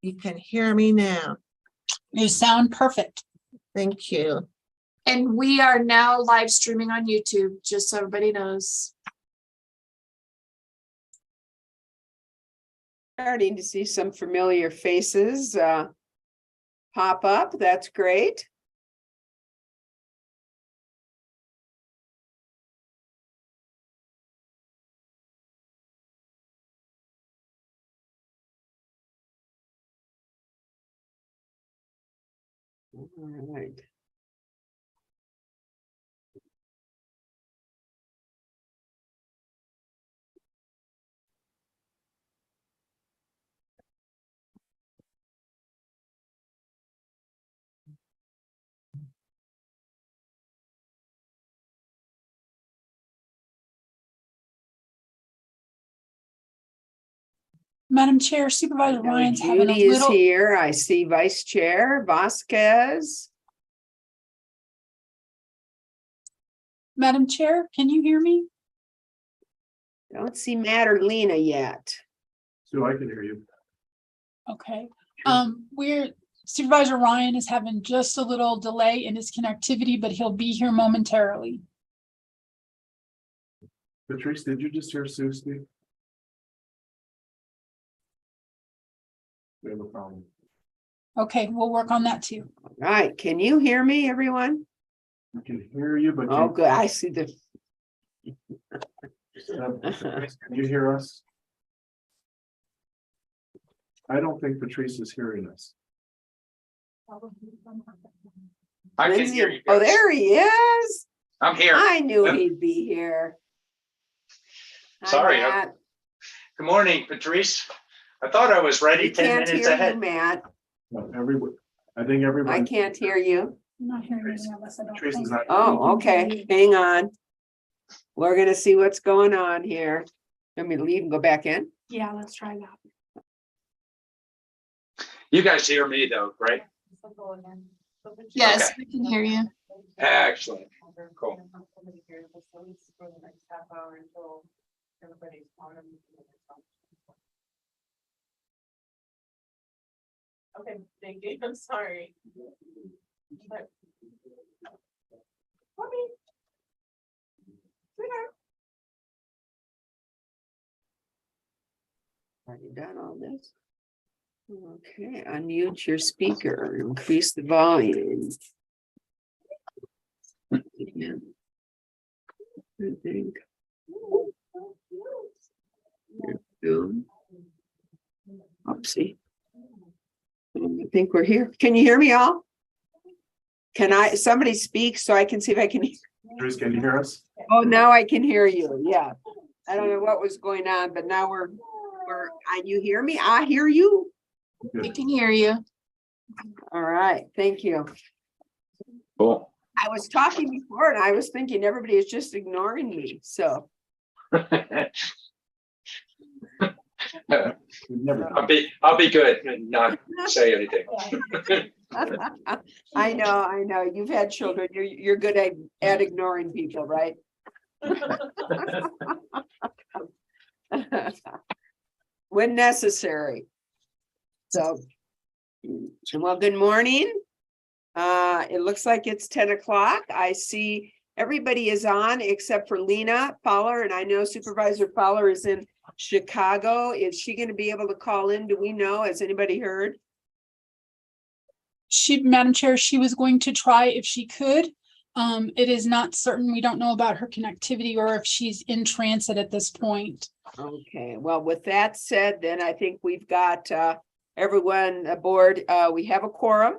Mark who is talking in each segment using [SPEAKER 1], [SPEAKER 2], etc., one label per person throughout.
[SPEAKER 1] You can hear me now.
[SPEAKER 2] You sound perfect.
[SPEAKER 1] Thank you.
[SPEAKER 3] And we are now live streaming on YouTube, just so everybody knows.
[SPEAKER 4] Starting to see some familiar faces pop up. That's great. All right.
[SPEAKER 2] Madam Chair, Supervisor Ryan's having a
[SPEAKER 4] Judy is
[SPEAKER 2] little,
[SPEAKER 4] here. I see Vice Chair Vasquez.
[SPEAKER 2] Madam Chair, can you hear me?
[SPEAKER 4] Don't see Matt or Lena yet.
[SPEAKER 5] So I can hear you.
[SPEAKER 2] Okay. Supervisor Ryan is having just a little delay in his connectivity, but he'll be here momentarily.
[SPEAKER 5] Patrice, did you just hear Sue speak? We have a problem.
[SPEAKER 2] Okay, we'll work on that too.
[SPEAKER 4] All right. Can you hear me, everyone?
[SPEAKER 5] I can hear you, but
[SPEAKER 4] Oh, good. I see the.
[SPEAKER 5] Patrice, can you hear us? I don't think Patrice is hearing us.
[SPEAKER 6] I can
[SPEAKER 4] Lindsay-
[SPEAKER 6] hear you.
[SPEAKER 4] Oh,
[SPEAKER 6] guys.
[SPEAKER 4] there he is.
[SPEAKER 6] I'm here.
[SPEAKER 4] I knew
[SPEAKER 6] Yep.
[SPEAKER 4] he'd be here. Hi,
[SPEAKER 6] Sorry,
[SPEAKER 4] Matt.
[SPEAKER 6] Good morning, Patrice. I thought I was ready
[SPEAKER 4] We
[SPEAKER 6] 10
[SPEAKER 4] can't
[SPEAKER 6] minutes
[SPEAKER 4] hear you,
[SPEAKER 6] ahead.
[SPEAKER 4] Matt.
[SPEAKER 5] No, I think
[SPEAKER 4] I
[SPEAKER 5] everybody.
[SPEAKER 4] can't hear you.
[SPEAKER 2] I'm not hearing any of us. I don't
[SPEAKER 5] Patrice is
[SPEAKER 2] think.
[SPEAKER 5] not.
[SPEAKER 4] Oh, okay. Hang on. We're gonna see what's going on here. Let me leave and go back in.
[SPEAKER 2] Yeah, let's try that.
[SPEAKER 6] You guys hear me though, right?
[SPEAKER 3] Yes,
[SPEAKER 6] Okay.
[SPEAKER 3] we can hear you.
[SPEAKER 6] Excellent. Cool.
[SPEAKER 7] Okay, thank you. I'm sorry.
[SPEAKER 4] Have you done all this? Okay, unmute your speaker, increase the volume. Yeah. I think. Zoom. Oopsie. I think we're here. Can you hear me all? Can somebody speak so I can see if I can?
[SPEAKER 5] Patrice, can you hear us?
[SPEAKER 4] Oh, now I can hear you. Yeah. I don't know what was going on, but now you hear me? I hear you.
[SPEAKER 3] We
[SPEAKER 5] Good.
[SPEAKER 3] can hear you.
[SPEAKER 4] All right. Thank you.
[SPEAKER 6] Cool.
[SPEAKER 4] I was talking before and I was thinking everybody is just ignoring me. So
[SPEAKER 5] We've never.
[SPEAKER 6] I'll be good and not say anything.
[SPEAKER 4] I know. You've had children. You're good at ignoring people, right? When necessary. So, well, good morning. It looks like it's 10 o'clock. I see everybody is on except for Lena Fowler, and I know Supervisor Fowler is in Chicago. Is she going to be able to call in? Do we know? Has anybody heard?
[SPEAKER 2] Madam Chair, she was going to try if she could. It is not certain. We don't know about her connectivity or if she's in transit at this point.
[SPEAKER 4] Okay, well, with that said, then I think we've got everyone aboard. We have a quorum.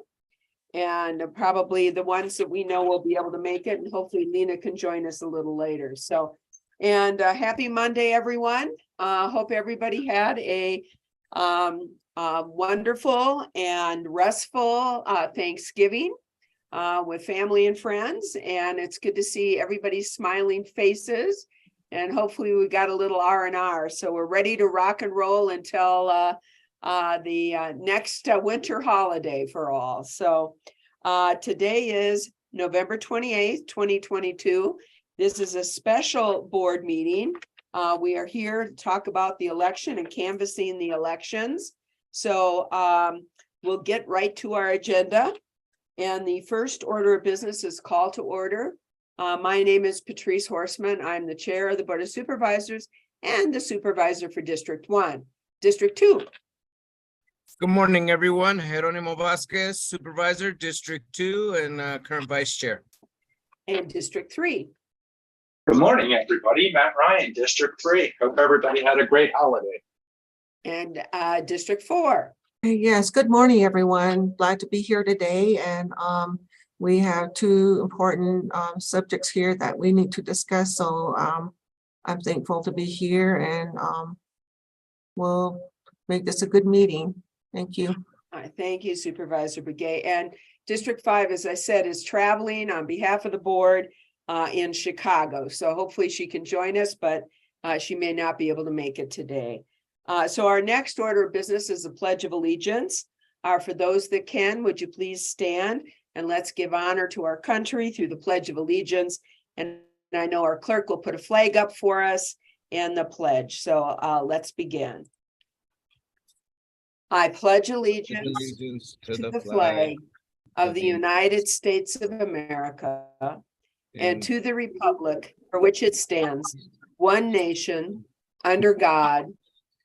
[SPEAKER 4] And probably the ones that we know will be able to make it, and hopefully Lena can join us a little later. So, and happy Monday, everyone. Hope everybody had a wonderful and restful Thanksgiving with family and friends. And it's good to see everybody's smiling faces. And hopefully we got a little R&R. So we're ready to rock and roll until the next winter holiday for all. So today is November 28th, 2022. This is a special board meeting. We are here to talk about the election and canvassing the elections. So we'll get right to our agenda. And the first order of business is call to order. My name is Patrice Horseman. I'm the chair of the Board of Supervisors and the supervisor for District 1. District 2.
[SPEAKER 8] Good morning, everyone. Jeronimo Vasquez, Supervisor, District 2, and current Vice Chair.
[SPEAKER 4] And District 3.
[SPEAKER 6] Good morning, everybody. Matt Ryan, District 3. Hope everybody had a great holiday.
[SPEAKER 4] And District 4.
[SPEAKER 1] Yes, good morning, everyone. Glad to be here today. And we have two important subjects here that we need to discuss. So I'm thankful to be here, and we'll make this a good meeting. Thank you.
[SPEAKER 4] Thank you, Supervisor Begay. And District 5, as I said, is traveling on behalf of the board in Chicago. So hopefully she can join us, but she may not be able to make it today. So our next order of business is the Pledge of Allegiance. For those that can, would you please stand and let's give honor to our country through the Pledge of Allegiance. And I know our clerk will put a flag up for us and the pledge. So let's begin. I pledge allegiance to the flag of the United States of America and to the republic for which it stands, one nation, under God,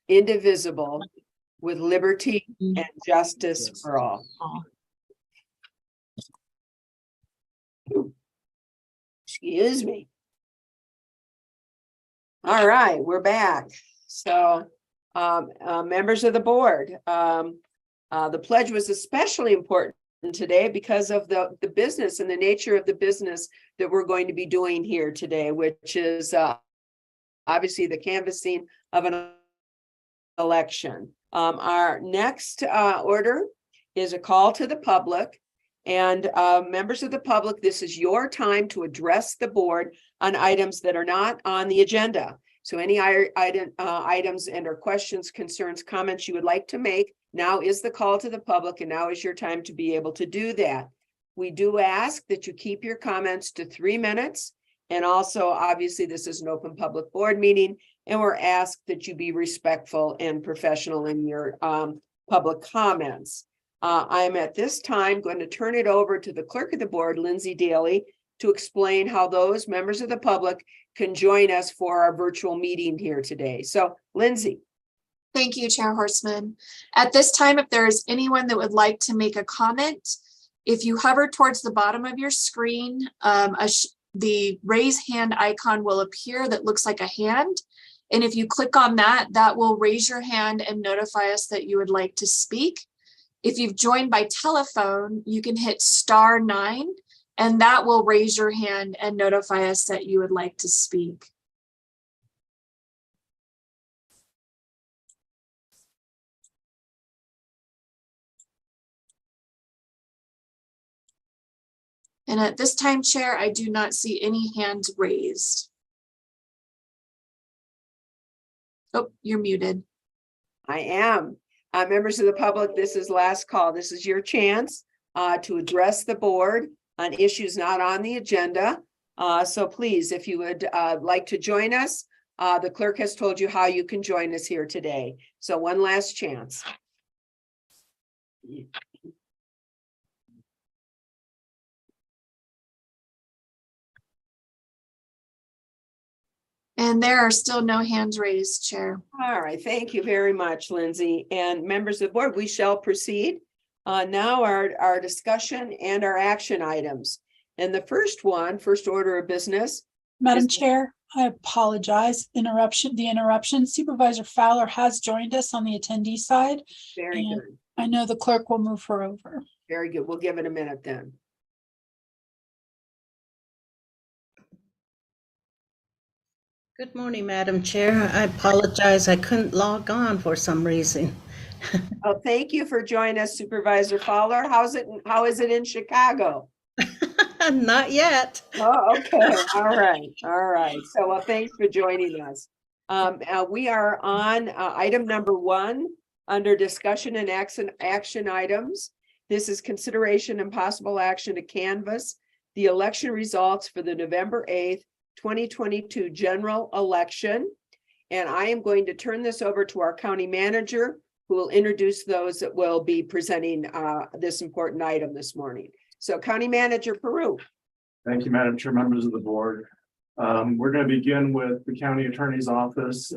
[SPEAKER 4] indivisible, with liberty and justice for all. Excuse me. All right, we're back. So members of the board, the pledge was especially important today because of the business and the nature of the business that we're going to be doing here today, which is obviously the canvassing of an election. Our next order is a call to the public. And members of the public, this is your time to address the board on items that are not on the agenda. So any items and or questions, concerns, comments you would like to make, now is the call to the public, and now is your time to be able to do that. We do ask that you keep your comments to 3 minutes. And also, obviously, this is an open public board meeting, and we're asked that you be respectful and professional in your public comments. I'm at this time going to turn it over to the clerk of the board, Lindsay Daly, to explain how those members of the public can join us for our virtual meeting here today. So, Lindsay.
[SPEAKER 3] Thank you, Chair Horseman. At this time, if there is anyone that would like to make a comment, if you hover towards the bottom of your screen, the raise hand icon will appear that looks like a hand. And if you click on that, that will raise your hand and notify us that you would like to speak. If you've joined by telephone, you can hit *9, and that will raise your hand and notify us that you would like to speak. And at this time, Chair, I do not see any hands raised. Oh, you're muted.
[SPEAKER 4] I am. Members of the public, this is last call. This is your chance to address the board on issues not on the agenda. So please, if you would like to join us, the clerk has told you how you can join us here today. So one last chance.
[SPEAKER 3] And there are still no hands raised, Chair.
[SPEAKER 4] All right, thank you very much, Lindsay. And members of the board, we shall proceed. Now our discussion and our action items. And the first order of business.
[SPEAKER 2] Madam Chair, I apologize. The interruption. Supervisor Fowler has joined us on the attendee side.
[SPEAKER 4] Very
[SPEAKER 2] and
[SPEAKER 4] good.
[SPEAKER 2] I know the clerk will move her over.
[SPEAKER 4] Very good. We'll give it a minute then.
[SPEAKER 9] Good morning, Madam Chair. I apologize. I couldn't log on for some reason.
[SPEAKER 4] Oh, thank you for joining us, Supervisor Fowler. How is it in Chicago?
[SPEAKER 9] Not yet.
[SPEAKER 4] Oh, okay. All right. So, well, thanks for joining us. We are on item number 1 under discussion and action items. This is consideration and possible action to canvass the election results for the November 8th, 2022 general election. And I am going to turn this over to our county manager, who will introduce those that will be presenting this important item this morning. So County Manager Peru.
[SPEAKER 5] Thank you, Madam Chair, members of the board. We're going to begin with the County Attorney's Office.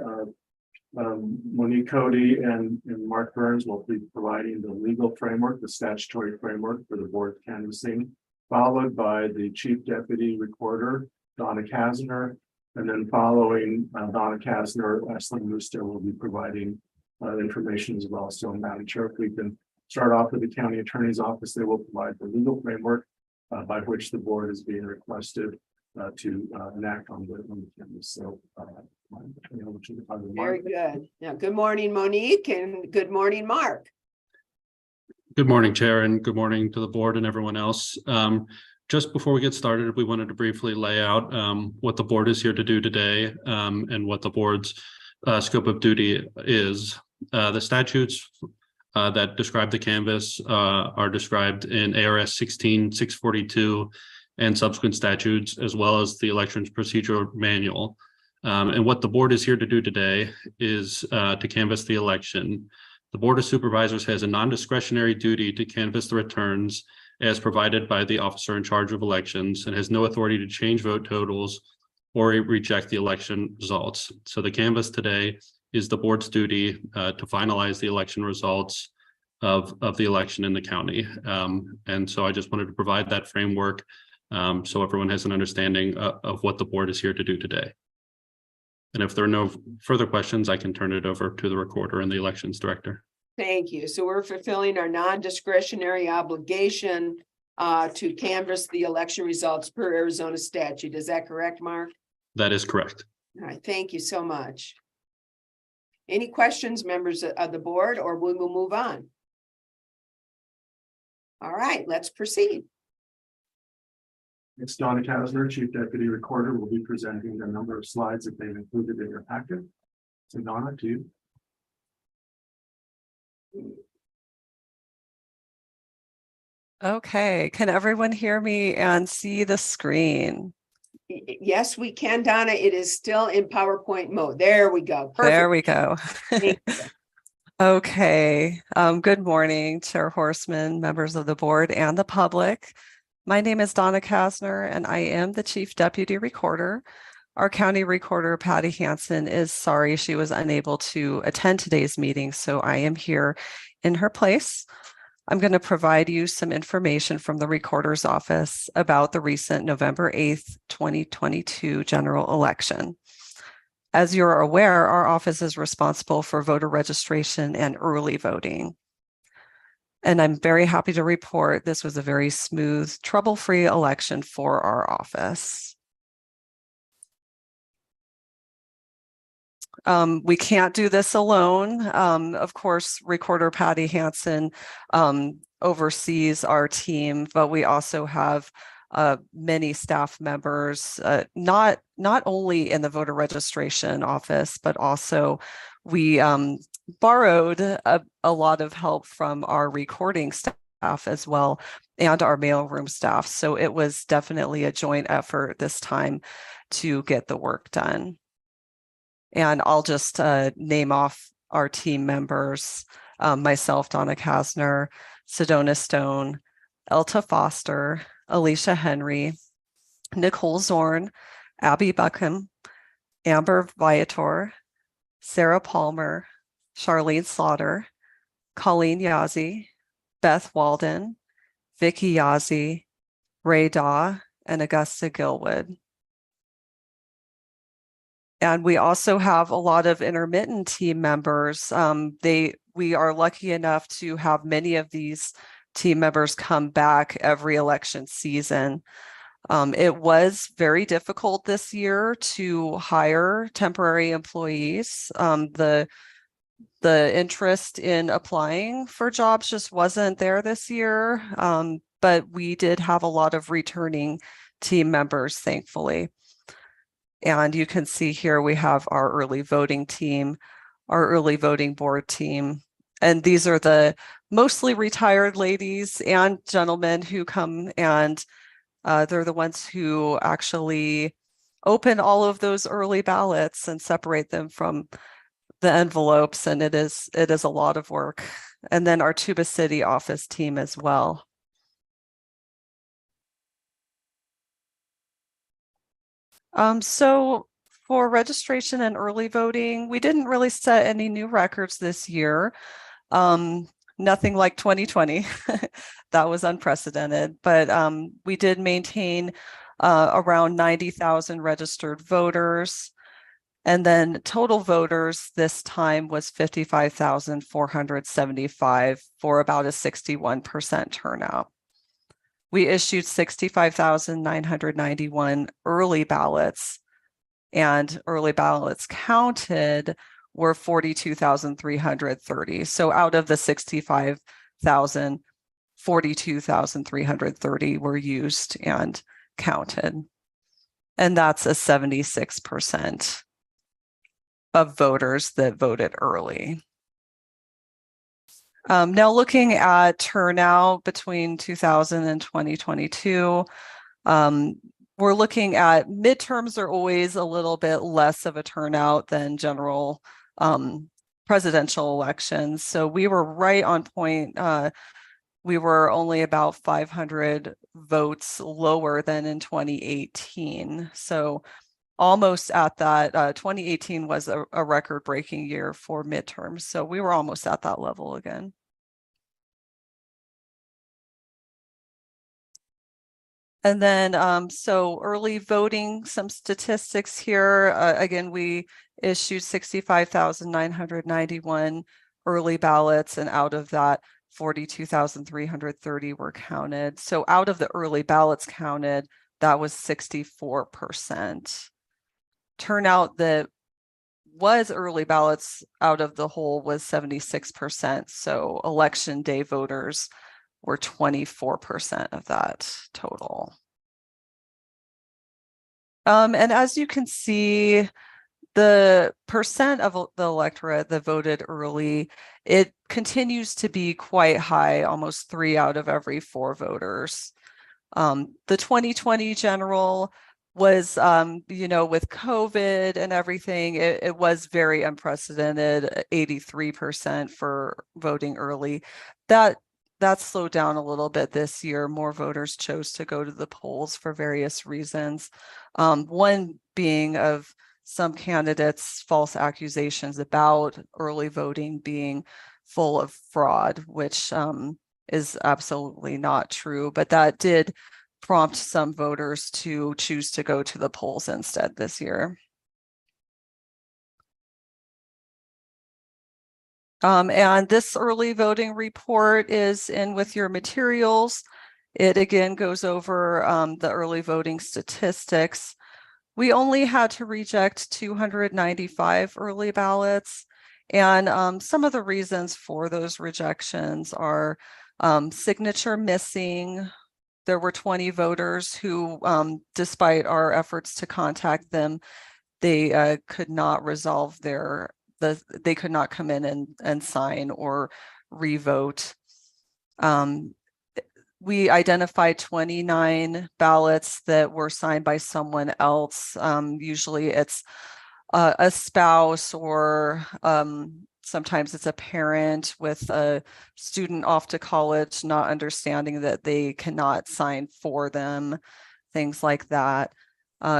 [SPEAKER 5] Monique Cody and Mark Burns will be providing the legal framework, the statutory framework for the board canvassing, followed by the Chief Deputy Recorder, Donna Kasner, and then following Donna Kasner, Ashley Musto will be providing information as well. So, Madam Chair, if we can start off with the County Attorney's Office, they will provide the legal framework by which the board is being requested to enact on the canvas. So,
[SPEAKER 4] Very good. Now, good morning, Monique, and good morning, Mark.
[SPEAKER 10] Good morning, Chair, and good morning to the board and everyone else. Just before we get started, we wanted to briefly lay out what the board is here to do today and what the board's scope of duty is. The statutes that describe the canvas are described in ARS 16-642 and subsequent statutes, as well as the elections procedure manual. And what the board is here to do today is to canvass the election. The Board of Supervisors has a non-discretionary duty to canvass the returns as provided by the officer in charge of elections and has no authority to change vote totals or reject the election results. So the canvass today is the board's duty to finalize the election results of the election in the county. And so I just wanted to provide that framework so everyone has an understanding of what the board is here to do today. And if there are no further questions, I can turn it over to the recorder and the elections director.
[SPEAKER 4] Thank you. So we're fulfilling our non-discretionary obligation to canvass the election results per Arizona statute. Is that correct, Mark?
[SPEAKER 10] That is correct.
[SPEAKER 4] All right, thank you so much. Any questions, members of the board, or we will move on? All right, let's proceed.
[SPEAKER 5] It's Donna Kasner, Chief Deputy Recorder, will be presenting a number of slides that they've included in your packet. So Donna, to you.
[SPEAKER 11] Okay, can everyone hear me and see the screen?
[SPEAKER 4] Yes, we can, Donna. It is still in PowerPoint mode. There we go. Perfect.
[SPEAKER 11] There we go.
[SPEAKER 4] Thank you.
[SPEAKER 11] Okay, good morning, Chair Horseman, members of the board and the public. My name is Donna Kasner and I am the Chief Deputy Recorder. Our County Recorder, Patty Hansen, is sorry she was unable to attend today's meeting, so I am here in her place. I'm going to provide you some information from the Recorder's Office about the recent November 8th, 2022 general election. As you're aware, our office is responsible for voter registration and early voting. And I'm very happy to report this was a very smooth, trouble-free election for our office. We can't do this alone. Of course, Recorder Patty Hansen oversees our team, but we also have many staff members, not only in the voter registration office, but also we borrowed a lot of help from our recording staff as well and our mailroom staff. So it was definitely a joint effort this time to get the work done. And I'll just name off our team members, myself, Donna Kasner, Sedona Stone, Elta Foster, Alicia Henry, Nicole Zorn, Abby Buckham, Amber Viator, Sarah Palmer, Charlene Slaughter, Colleen Yazzie, Beth Walden, Vicky Yazzie, Ray Daw, and Augusta Gilwood. And we also have a lot of intermittent team members. We are lucky enough to have many of these team members come back every election season. It was very difficult this year to hire temporary employees. The interest in applying for jobs just wasn't there this year, but we did have a lot of returning team members, thankfully. And you can see here we have our early voting team, our early voting board team. And these are the mostly retired ladies and gentlemen who come, and they're the ones who actually open all of those early ballots and separate them from the envelopes, and it is a lot of work. And then our Tuba City office team as well. So for registration and early voting, we didn't really set any new records this year. Nothing like 2020. That was unprecedented, but we did maintain around 90,000 registered voters. And then total voters this time was 55,475 for about a 61% turnout. We issued 65,991 early ballots, and early ballots counted were 42,330. So out of the 65,000, 42,330 were used and counted. And that's a 76% of voters that voted early. Now looking at turnout between 2000 and 2022, we're looking at midterms are always a little bit less of a turnout than general presidential elections. So we were right on point. We were only about 500 votes lower than in 2018. So almost at that. 2018 was a record-breaking year for midterms. So we were almost at that level again. And then, so early voting, some statistics here. Again, we issued 65,991 early ballots, and out of that, 42,330 were counted. So out of the early ballots counted, that was 64%. Turnout that was early ballots out of the whole was 76%. So election day voters were 24% of that total. And as you can see, the percent of the electorate that voted early, it continues to be quite high, almost 3 out of every 4 voters. The 2020 general was, with COVID and everything, it was very unprecedented, 83% for voting early. That slowed down a little bit this year. More voters chose to go to the polls for various reasons. One being of some candidates' false accusations about early voting being full of fraud, which is absolutely not true, but that did prompt some voters to choose to go to the polls instead this year. And this early voting report is in with your materials. It again goes over the early voting statistics. We only had to reject 295 early ballots. And some of the reasons for those rejections are signature missing. There were 20 voters who, despite our efforts to contact them, they could not resolve they could not come in and sign or revote. We identified 29 ballots that were signed by someone else. Usually it's a spouse, or sometimes it's a parent with a student off to college, not understanding that they cannot sign for them, things like that.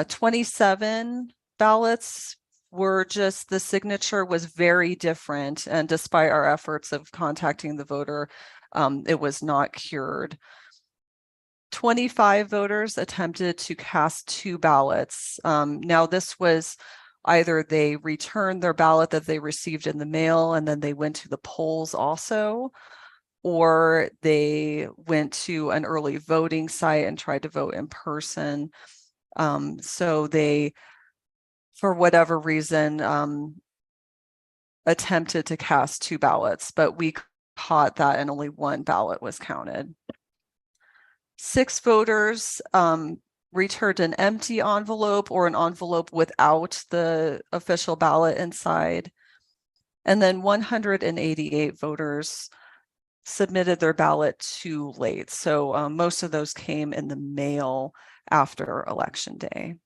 [SPEAKER 11] 27 ballots were just, the signature was very different, and despite our efforts of contacting the voter, it was not cured. 25 voters attempted to cast 2 ballots. Now this was either they returned their ballot that they received in the mail and then they went to the polls also, or they went to an early voting site and tried to vote in person. So they, for whatever reason, attempted to cast 2 ballots, but we caught that and only 1 ballot was counted. 6 voters returned an empty envelope or an envelope without the official ballot inside. And then 188 voters submitted their ballot too late. So most of those came in the mail after Election Day.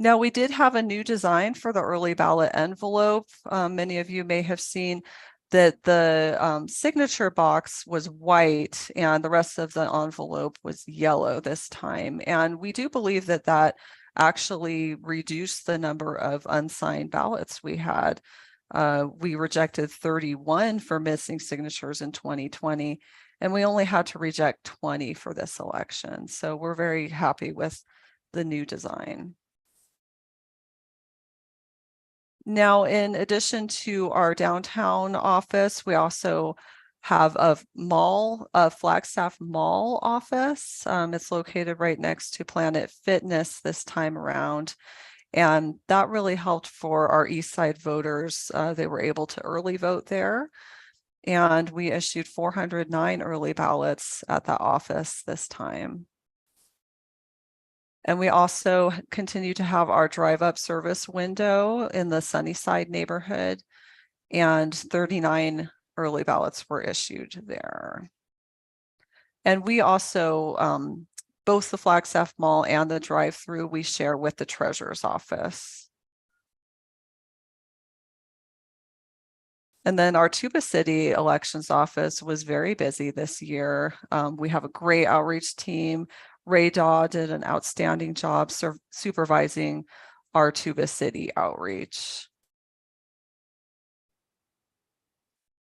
[SPEAKER 11] Now, we did have a new design for the early ballot envelope. Many of you may have seen that the signature box was white and the rest of the envelope was yellow this time. And we do believe that that actually reduced the number of unsigned ballots we had. We rejected 31 for missing signatures in 2020, and we only had to reject 20 for this election. So we're very happy with the new design. Now, in addition to our downtown office, we also have a Flagstaff Mall office. It's located right next to Planet Fitness this time around. And that really helped for our East Side voters. They were able to early vote there. And we issued 409 early ballots at that office this time. And we also continue to have our drive-up service window in the Sunnyside neighborhood, and 39 early ballots were issued there. And we also, both the Flagstaff Mall and the drive-through, we share with the treasurer's office. And then our Tuba City elections office was very busy this year. We have a great outreach team. Ray Daw did an outstanding job supervising our Tuba City outreach.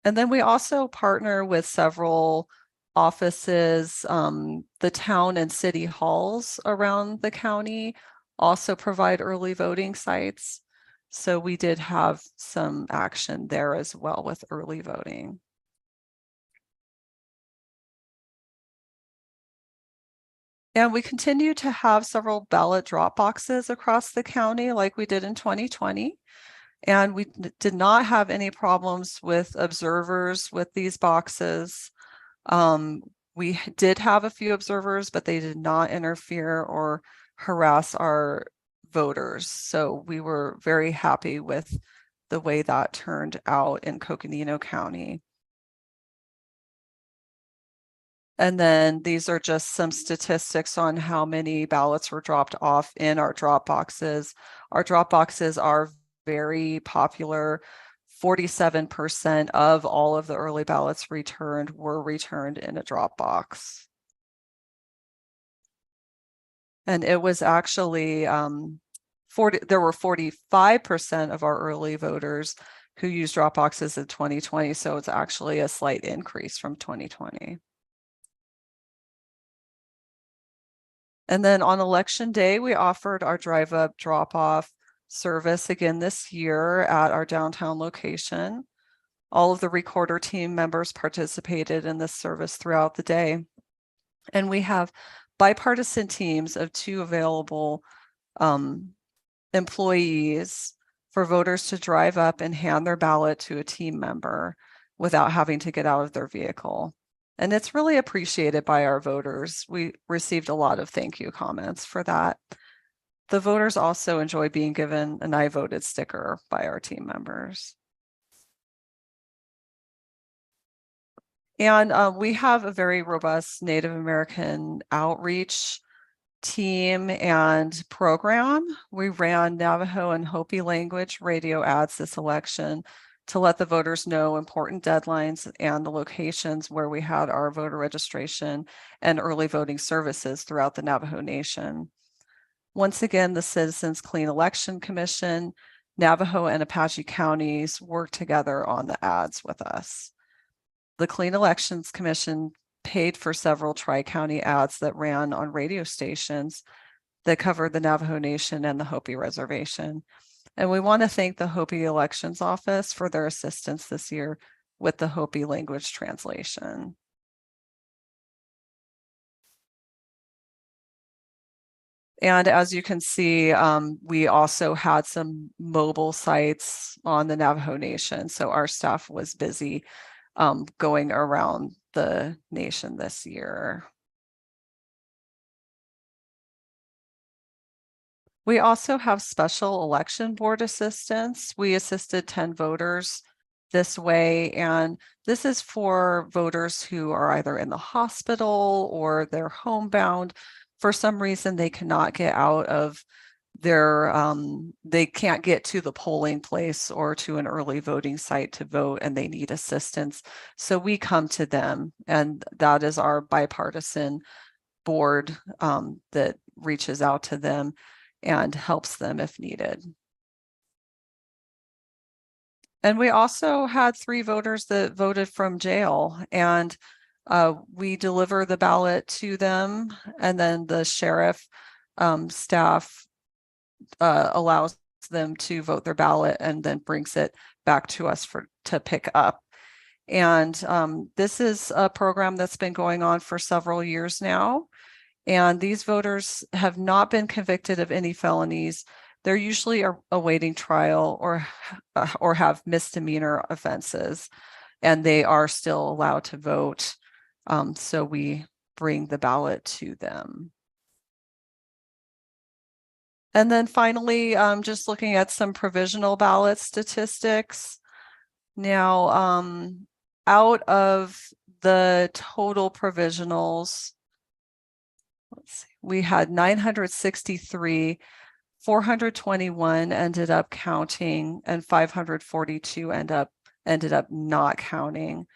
[SPEAKER 11] And then we also partner with several offices. The town and city halls around the county also provide early voting sites. So we did have some action there as well with early voting. And we continue to have several ballot drop boxes across the county like we did in 2020. And we did not have any problems with observers with these boxes. We did have a few observers, but they did not interfere or harass our voters. So we were very happy with the way that turned out in Coconino County. And then these are just some statistics on how many ballots were dropped off in our drop boxes. Our drop boxes are very popular. 47% of all of the early ballots returned were returned in a drop box. And it was actually there were 45% of our early voters who used drop boxes in 2020. So it's actually a slight increase from 2020. And then on election day, we offered our drive-up drop-off service again this year at our downtown location. All of the recorder team members participated in this service throughout the day. And we have bipartisan teams of 2 available employees for voters to drive up and hand their ballot to a team member without having to get out of their vehicle. And it's really appreciated by our voters. We received a lot of thank you comments for that. The voters also enjoy being given an I voted sticker by our team members. And we have a very robust Native American outreach team and program. We ran Navajo and Hopi language radio ads this election to let the voters know important deadlines and the locations where we had our voter registration and early voting services throughout the Navajo Nation. Once again, the Citizens Clean Election Commission, Navajo and Apache counties worked together on the ads with us. The Clean Elections Commission paid for several tri-county ads that ran on radio stations that covered the Navajo Nation and the Hopi Reservation. And we want to thank the Hopi Elections Office for their assistance this year with the Hopi language translation. And as you can see, we also had some mobile sites on the Navajo Nation. So our staff was busy going around the nation this year. We also have special election board assistance. We assisted 10 voters this way, and this is for voters who are either in the hospital or they're homebound. For some reason, they cannot get out of they can't get to the polling place or to an early voting site to vote, and they need assistance. So we come to them, and that is our bipartisan board that reaches out to them and helps them if needed. And we also had 3 voters that voted from jail, and we deliver the ballot to them, and then the sheriff staff allows them to vote their ballot and then brings it back to us to pick up. And this is a program that's been going on for several years now. And these voters have not been convicted of any felonies. They're usually awaiting trial or have misdemeanor offenses, and they are still allowed to vote. So we bring the ballot to them. And then finally, just looking at some provisional ballot statistics. Now, out of the total provisionals, let's see, we had 963, 421 ended up counting, and 542 ended up not counting.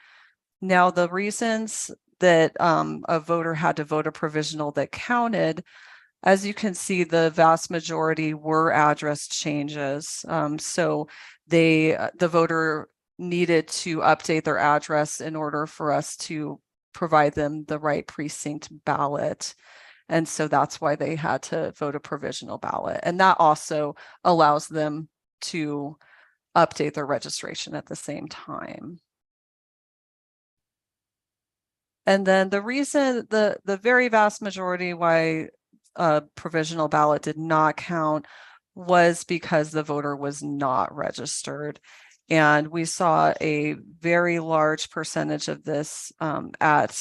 [SPEAKER 11] Now, the reasons that a voter had to vote a provisional that counted, as you can see, the vast majority were address changes. So the voter needed to update their address in order for us to provide them the right precinct ballot. And so that's why they had to vote a provisional ballot. And that also allows them to update their registration at the same time. And then the reason, the very vast majority why a provisional ballot did not count was because the voter was not registered. And we saw a very large percentage of this at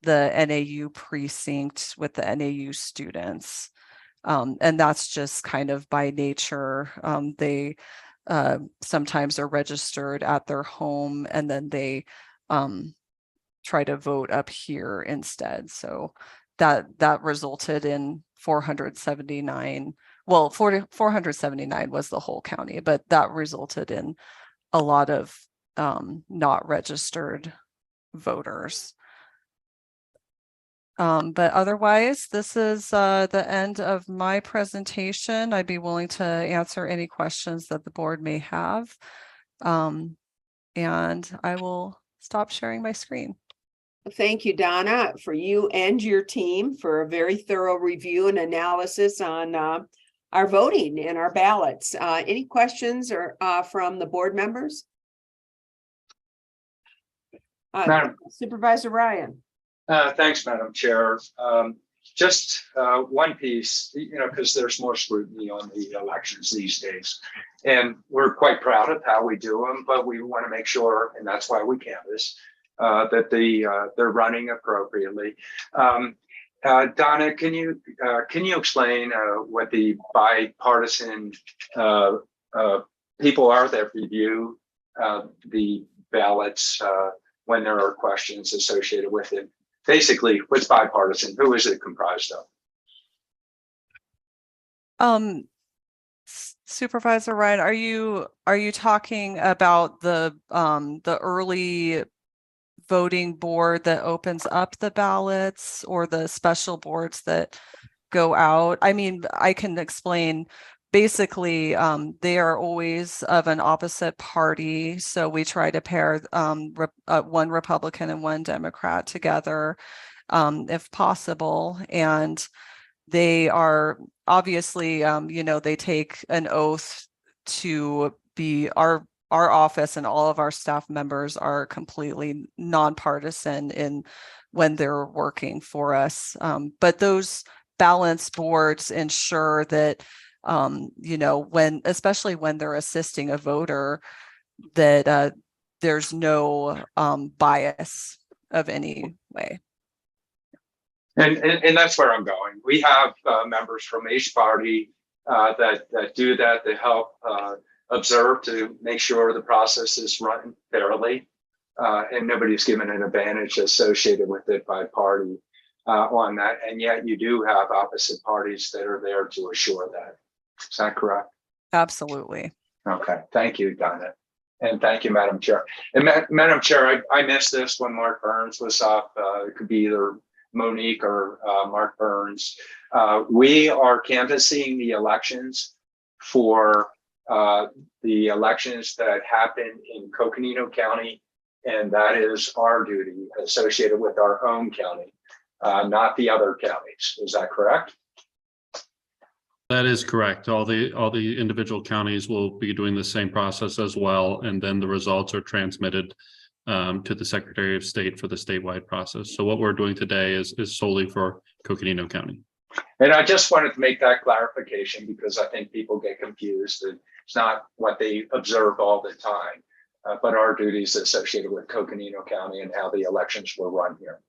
[SPEAKER 11] the NAU precinct with the NAU students. And that's just kind of by nature. They sometimes are registered at their home, and then they try to vote up here instead. So that resulted in 479. Well, 479 was the whole county, but that resulted in a lot of not registered voters. But otherwise, this is the end of my presentation. I'd be willing to answer any questions that the board may have. And I will stop sharing my screen.
[SPEAKER 4] Thank you, Donna, for you and your team for a very thorough review and analysis on our voting and our ballots. Any questions or from the board members? Supervisor Ryan.
[SPEAKER 6] Thanks, Madam Chair. Just one piece, because there's more scrutiny on the elections these days. And we're quite proud of how we do them, but we want to make sure, and that's why we canvass, that they're running appropriately. Donna, can you explain what the bipartisan people are that review the ballots when there are questions associated with it? Basically, what's bipartisan? Who is it comprised of?
[SPEAKER 11] Supervisor Ryan, are you talking about the early voting board that opens up the ballots, or the special boards that go out? I mean, I can explain. Basically, they are always of an opposite party. So we try to pair one Republican and one Democrat together, if possible. And they are obviously, they take an oath to be our office, and all of our staff members are completely nonpartisan in when they're working for us. But those balance boards ensure that especially when they're assisting a voter, that there's no bias of any way.
[SPEAKER 6] And that's where I'm going. We have members from each party that do that. They help observe to make sure the process is run fairly, and nobody's given an advantage associated with it by party on that. And yet you do have opposite parties that are there to assure that. Is that correct?
[SPEAKER 11] Absolutely.
[SPEAKER 6] Okay, thank you, Donna. And thank you, Madam Chair. And Madam Chair, I missed this when Mark Burns was up. It could be either Monique or Mark Burns. We are canvassing the elections for the elections that happen in Coconino County, and that is our duty associated with our own county, not the other counties. Is that correct?
[SPEAKER 10] That is correct. All the individual counties will be doing the same process as well, and then the results are transmitted to the Secretary of State for the statewide process. So what we're doing today is solely for Coconino County.
[SPEAKER 6] And I just wanted to make that clarification because I think people get confused. It's not what they observe all the time, but our duties associated with Coconino County and how the elections were run here.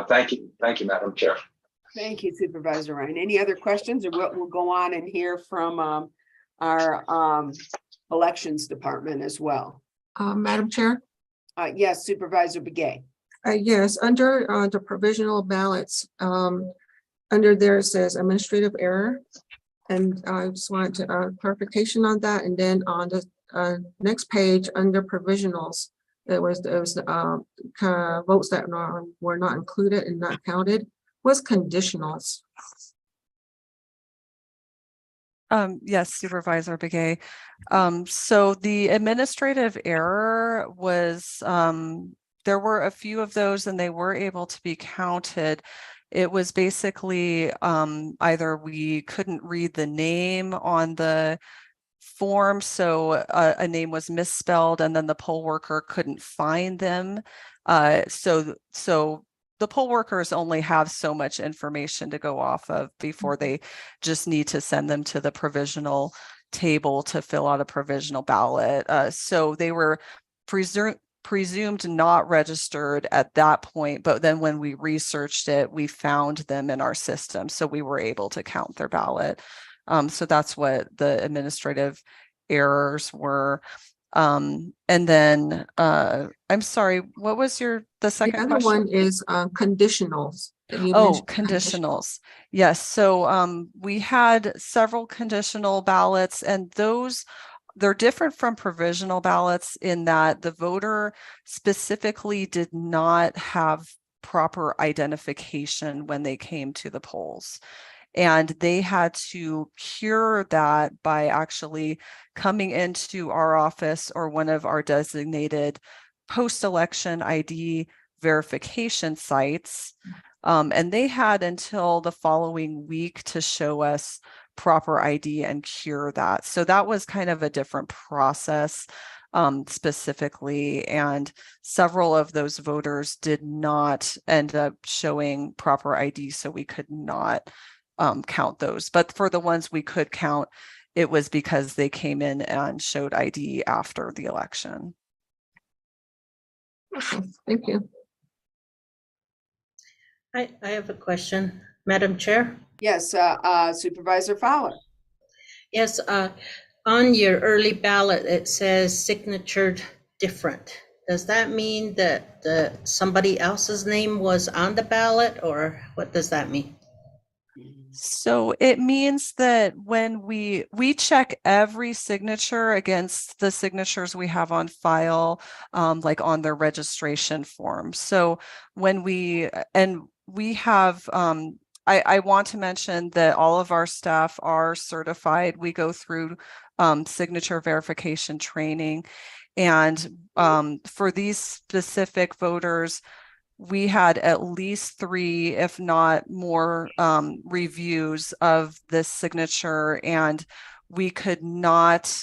[SPEAKER 6] Thank you, Madam Chair.
[SPEAKER 4] Thank you, Supervisor Ryan. Any other questions, or we'll go on and hear from our elections department as well?
[SPEAKER 1] Madam Chair?
[SPEAKER 4] Yes, Supervisor Begay.
[SPEAKER 1] Yes, under the provisional ballots, under there it says administrative error. And I just want clarification on that. And then on the next page under provisionals, it was votes that were not included and not counted. Was conditionals.
[SPEAKER 11] Yes, Supervisor Begay. So the administrative error was, there were a few of those and they were able to be counted. It was basically either we couldn't read the name on the form, so a name was misspelled and then the poll worker couldn't find them. So the poll workers only have so much information to go off of before they just need to send them to the provisional table to fill out a provisional ballot. So they were presumed not registered at that point, but then when we researched it, we found them in our system. So we were able to count their ballot. So that's what the administrative errors were. And then I'm sorry, what was the second
[SPEAKER 1] other
[SPEAKER 11] question?
[SPEAKER 1] one is conditionals.
[SPEAKER 11] Oh, conditionals. Yes. So we had several conditional ballots, and they're different from provisional ballots in that the voter specifically did not have proper identification when they came to the polls. And they had to cure that by actually coming into our office or one of our designated post-election ID verification sites. And they had until the following week to show us proper ID and cure that. So that was kind of a different process specifically. And several of those voters did not end up showing proper ID, so we could not count those. But for the ones we could count, it was because they came in and showed ID after the election.
[SPEAKER 1] Okay, thank you.
[SPEAKER 9] I have a question, Madam Chair.
[SPEAKER 4] Yes, Supervisor Fowler.
[SPEAKER 9] Yes, on your early ballot, it says signatured different. Does that mean that somebody else's name was on the ballot, or what does that mean?
[SPEAKER 11] So it means that when we check every signature against the signatures we have on file, like on their registration form. So when we have, I want to mention that all of our staff are certified. We go through signature verification training. And for these specific voters, we had at least 3, if not more, reviews of this signature, and we could not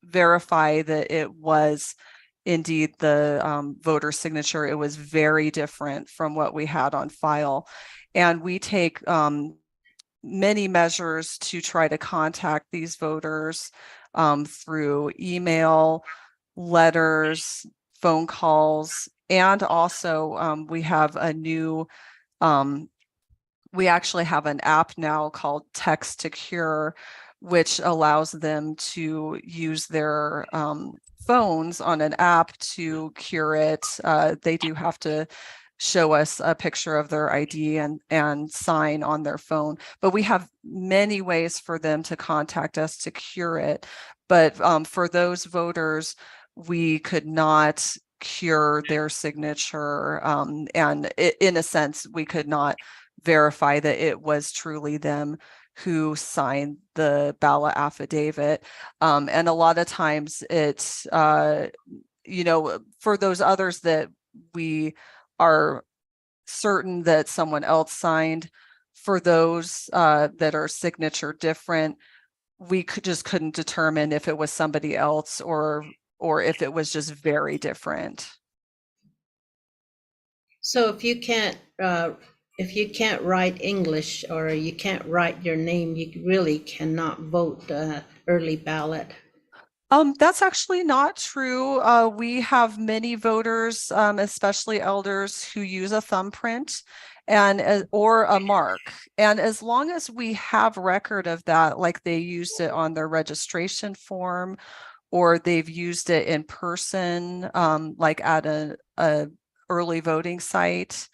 [SPEAKER 11] verify that it was indeed the voter signature. It was very different from what we had on file. And we take many measures to try to contact these voters through email, letters, phone calls, and also we have a new, we actually have an app now called Text to Cure, which allows them to use their phones on an app to cure it. They do have to show us a picture of their ID and sign on their phone. But we have many ways for them to contact us to cure it. But for those voters, we could not cure their signature. And in a sense, we could not verify that it was truly them who signed the ballot affidavit. And a lot of times it's, you know, for those others that we are certain that someone else signed, for those that are signature different, we couldn't determine if it was somebody else or if it was just very different.
[SPEAKER 9] So if you can't write English or you can't write your name, you really cannot vote early ballot.
[SPEAKER 11] That's actually not true. We have many voters, especially elders, who use a thumbprint and or a mark. And as long as we have record of that, like they used it on their registration form, or they've used it in person, like at a early voting site,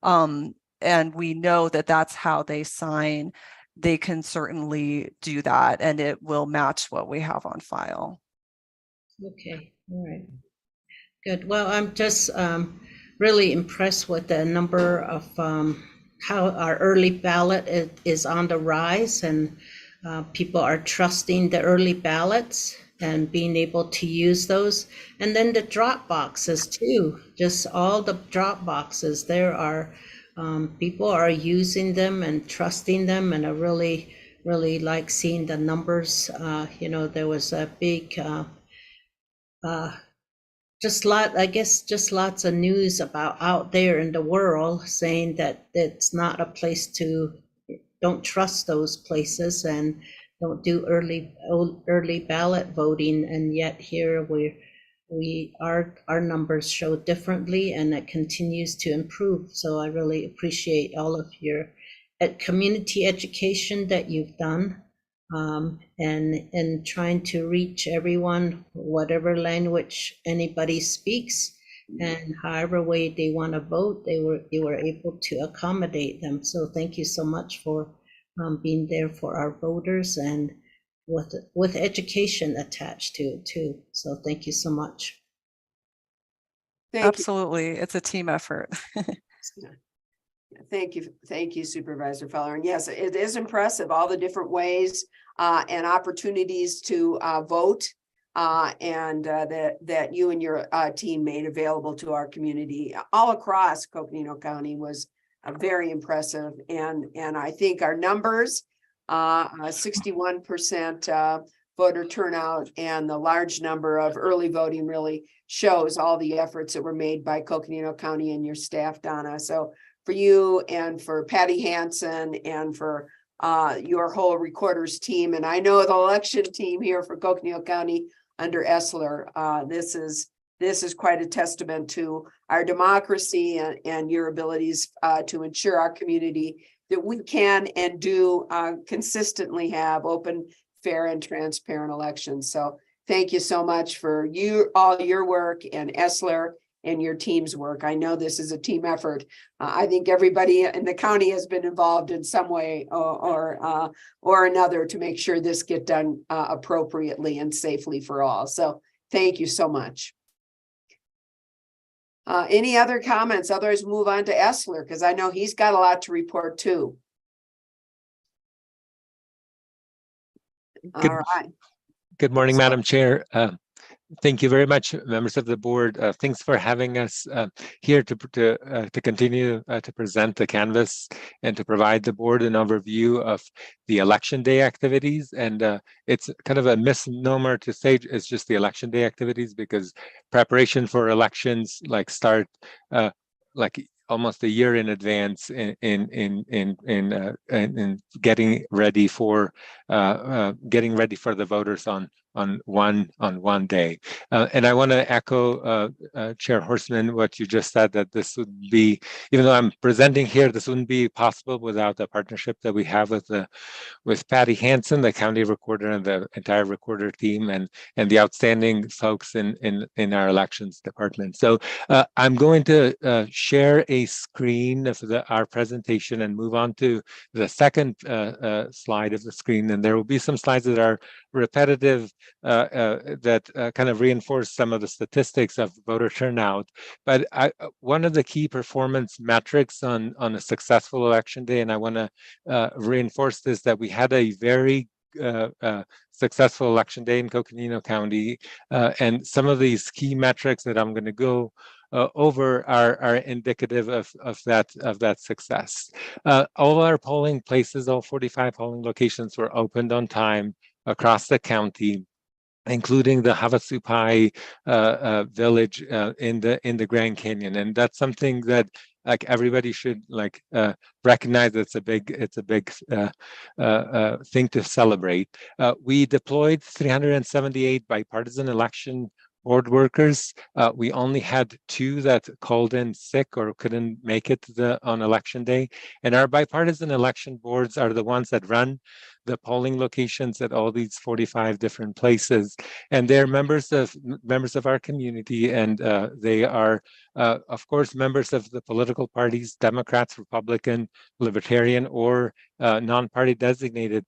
[SPEAKER 11] and we know that that's how they sign, they can certainly do that, and it will match what we have on file.
[SPEAKER 9] Okay, all right. Good. Well, I'm just really impressed with the number of how our early ballot is on the rise, and people are trusting the early ballots and being able to use those. And then the drop boxes too, just all the drop boxes, there are people are using them and trusting them, and I really like seeing the numbers. You know, there was a big just lots of news about out there in the world saying that it's not a place to, don't trust those places and don't do early ballot voting. And yet here our numbers show differently, and it continues to improve. So I really appreciate all of your community education that you've done. And trying to reach everyone, whatever language anybody speaks, and however way they want to vote, you were able to accommodate them. So thank you so much for being there for our voters, and with education attached to it too. So thank you so much.
[SPEAKER 11] Absolutely, it's a team effort.
[SPEAKER 4] Thank you, Supervisor Feller. And yes, it is impressive, all the different ways and opportunities to vote and that you and your team made available to our community all across Coconino County was very impressive. And I think our numbers, 61% voter turnout, and the large number of early voting really shows all the efforts that were made by Coconino County and your staff, Donna. So for you and for Patty Hansen and for your whole recorders team, and I know the election team here for Coconino County under Essler, this is quite a testament to our democracy and your abilities to ensure our community that we can and do consistently have open, fair, and transparent elections. So thank you so much for all your work and Essler and your team's work. I know this is a team effort. I think everybody in the county has been involved in some way or another to make sure this get done appropriately and safely for all. So thank you so much. Any other comments? Otherwise, move on to Essler, because I know he's got a lot to report too. All right.
[SPEAKER 12] Good morning, Madam Chair. Thank you very much, members of the board. Thanks for having us here to continue to present the canvas and to provide the board an overview of the election day activities. And it's kind of a misnomer to say it's just the election day activities, because preparation for elections start almost a year in advance in getting ready for the voters on one day. And I want to echo Chair Horstman, what you just said, that this would be, even though I'm presenting here, this wouldn't be possible without the partnership that we have with Patty Hansen, the county recorder, and the entire recorder team, and the outstanding folks in our elections department. So I'm going to share a screen of our presentation and move on to the second slide of the screen. And there will be some slides that are repetitive that kind of reinforce some of the statistics of voter turnout. But one of the key performance metrics on a successful election day, and I want to reinforce this, that we had a very successful election day in Coconino County, and some of these key metrics that I'm going to go over are indicative of that success. All our polling places, all 45 polling locations, were opened on time across the county, including the Havasupai village in the Grand Canyon, and that's something that like everybody should recognize. It's a big thing to celebrate. We deployed 378 bipartisan election board workers. We only had 2 that called in sick or couldn't make it on election day. And our bipartisan election boards are the ones that run the polling locations at all these 45 different places. And they're members of our community, and they are, of course, members of the political parties, Democrats, Republican, Libertarian, or non-party designated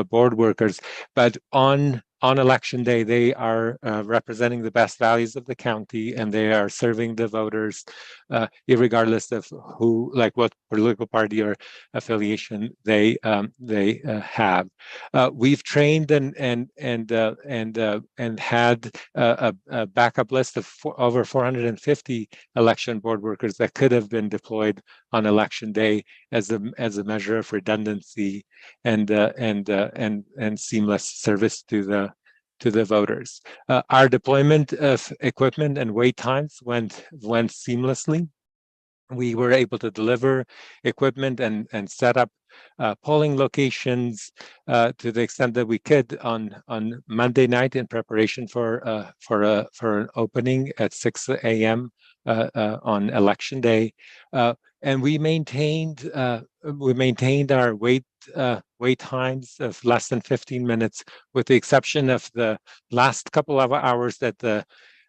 [SPEAKER 12] board workers. But on election day, they are representing the best values of the county, and they are serving the voters, irregardless of what political party or affiliation they have. We've trained and had a backup list of over 450 election board workers that could have been deployed on election day as a measure of redundancy and seamless service to the voters. Our deployment of equipment and wait times went seamlessly. We were able to deliver equipment and set up polling locations to the extent that we could on Monday night in preparation for an opening at 6 a.m. On election day, and we maintained our wait times of less than 15 minutes, with the exception of the last couple of hours at the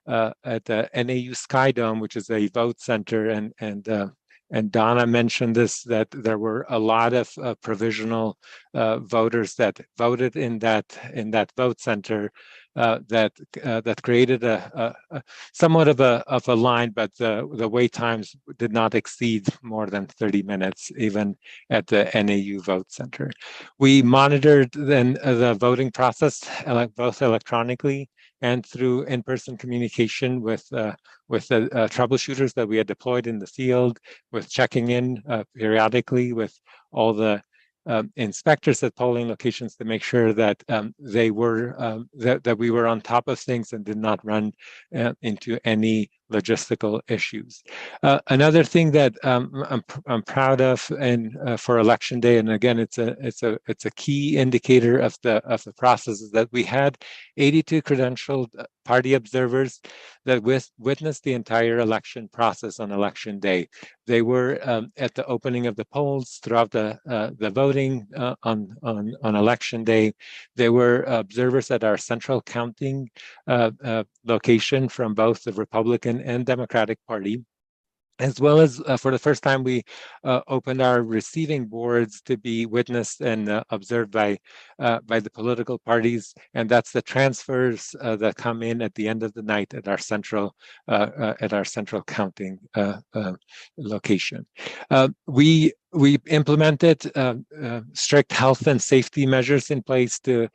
[SPEAKER 12] NAU Sky Dome, which is a vote center, and Donna mentioned this, that there were a lot of provisional voters that voted in that vote center, that created a somewhat of a line, but the wait times did not exceed more than 30 minutes, even at the NAU vote center. We monitored then the voting process both electronically and through in-person communication with the troubleshooters that we had deployed in the field, with checking in periodically with all the inspectors at polling locations to make sure that they were that we were on top of things and did not run into any logistical issues. Another thing that I'm proud of, and for election day, and again, it's a key indicator of the process, is that we had 82 credentialed party observers that witnessed the entire election process on election day. They were at the opening of the polls, throughout the voting on election day. They were observers at our central counting location from both the Republican and Democratic Party, as well as for the first time, we opened our receiving boards to be witnessed and observed by the political parties, and that's the transfers that come in at the end of the night at our central counting location. We implemented strict health and safety measures in place to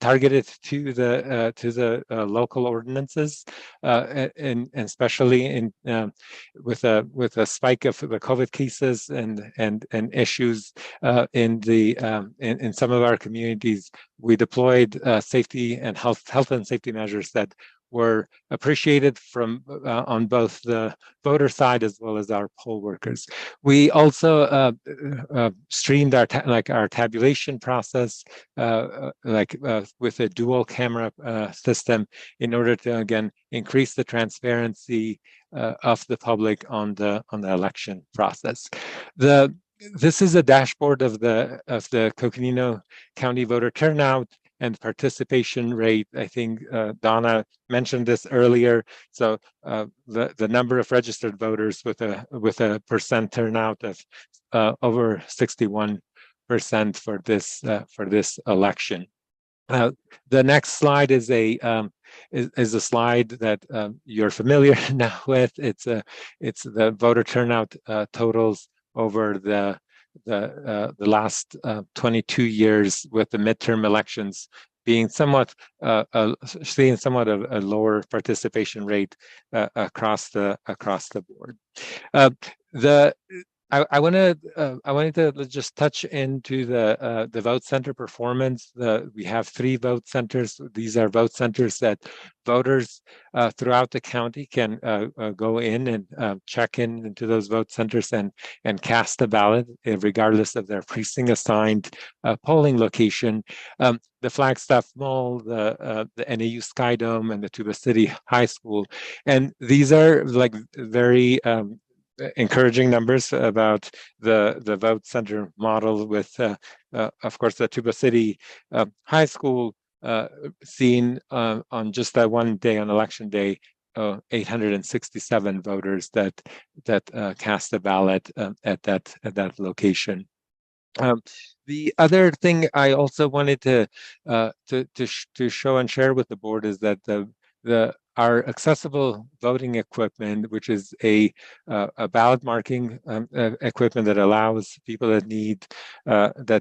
[SPEAKER 12] targeted to the local ordinances, and especially with a spike of the COVID cases and issues in some of our communities. We deployed safety and health and safety measures that were appreciated from on both the voter side as well as our poll workers. We also streamed our our tabulation process with a dual camera system in order to again increase the transparency of the public on the election process. This is a dashboard of the Coconino County voter turnout and participation rate. I think Donna mentioned this earlier. So the number of registered voters with a percent turnout of over 61% for this election. The next slide is a slide that you're familiar now with. It's the voter turnout totals over the last 22 years, with the midterm elections being somewhat seeing somewhat of a lower participation rate across the board. I wanted to just touch into the vote center performance. We have 3 vote centers. These are vote centers that voters throughout the county can go in and check into those vote centers and cast a ballot regardless of their precinct assigned polling location. The Flagstaff Mall, the NAU Sky Dome, and the Tuba City High School, and these are like very encouraging numbers about the vote center model, with of course the Tuba City High School seen on just that one day, on election day, 867 voters that cast a ballot at that location. The other thing I also wanted to show and share with the board is that our accessible voting equipment, which is a ballot marking equipment that allows people that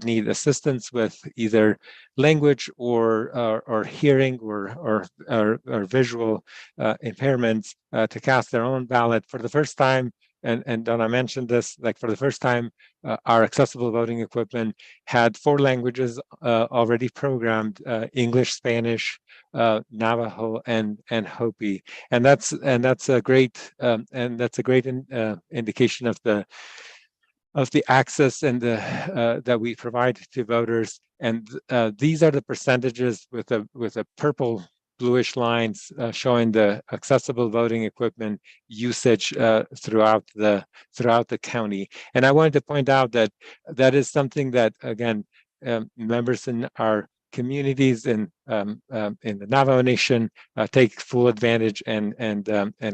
[SPEAKER 12] need assistance with either language or hearing or visual impairments, to cast their own ballot for the first time. And Donna mentioned this, like for the first time, our accessible voting equipment had 4 languages already programmed: English, Spanish, Navajo, and Hopi. And that's a great indication of the access and that we provide to voters. And these are the percentages with a purple bluish lines showing the accessible voting equipment usage throughout the county. And I wanted to point out that is something that, again, members in our communities in the Navajo Nation take full advantage and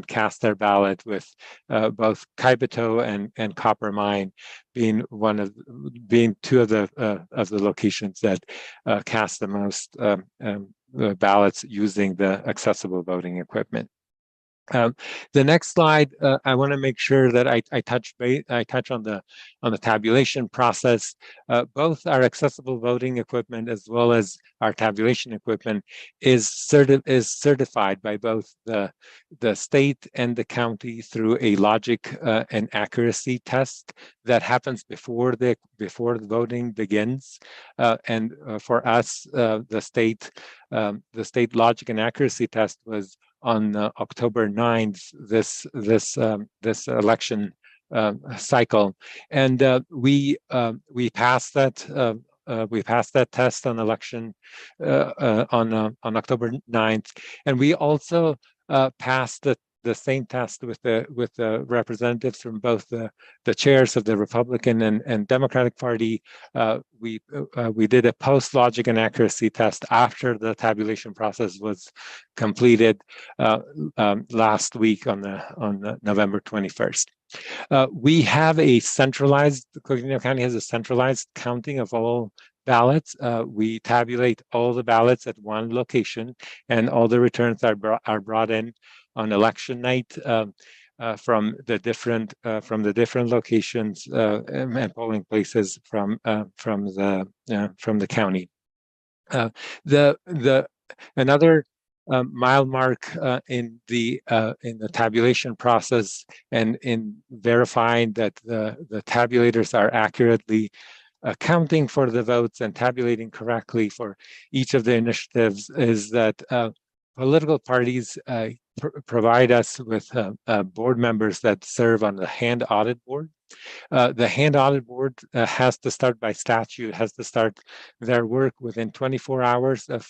[SPEAKER 12] cast their ballot, with both Kaibito and Copper Mine being two of the locations that cast the most ballots using the accessible voting equipment. The next slide, I want to make sure that I touch on the tabulation process. Both our accessible voting equipment as well as our tabulation equipment is certified by both the state and the county through a logic and accuracy test that happens before the voting begins. And for us, the state logic and accuracy test was on October 9th, this election cycle, and we passed that. We passed that test on election on October 9th, and we also passed the same test with the representatives from both the chairs of the Republican and Democratic Party. We did a post logic and accuracy test after the tabulation process was completed last week on the November 21st. We have Coconino County has a centralized counting of all ballots. We tabulate all the ballots at one location, and all the returns are brought in on election night from the different locations and polling places from the county. Another mile mark in the tabulation process and in verifying that the tabulators are accurately accounting for the votes and tabulating correctly for each of the initiatives is that political parties provide us with board members that serve on the hand audit board. The hand audit board has to start by statute, has to start their work within 24 hours of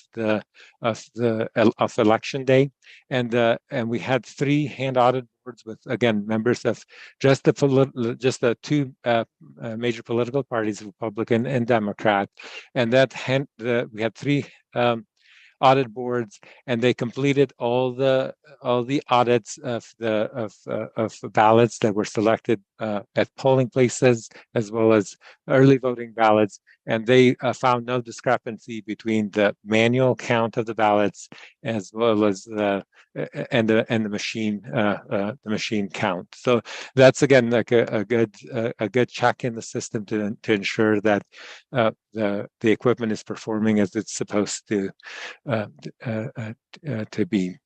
[SPEAKER 12] election day, and we had 3 hand audit boards with, again, members of just the 2 major political parties, Republican and Democrat, and we had 3 audit boards, and they completed all the audits of ballots that were selected at polling places, as well as early voting ballots, and they found no discrepancy between the manual count of the ballots as well as the machine count. So that's, again, like a good check in the system to ensure that the equipment is performing as it's supposed to be.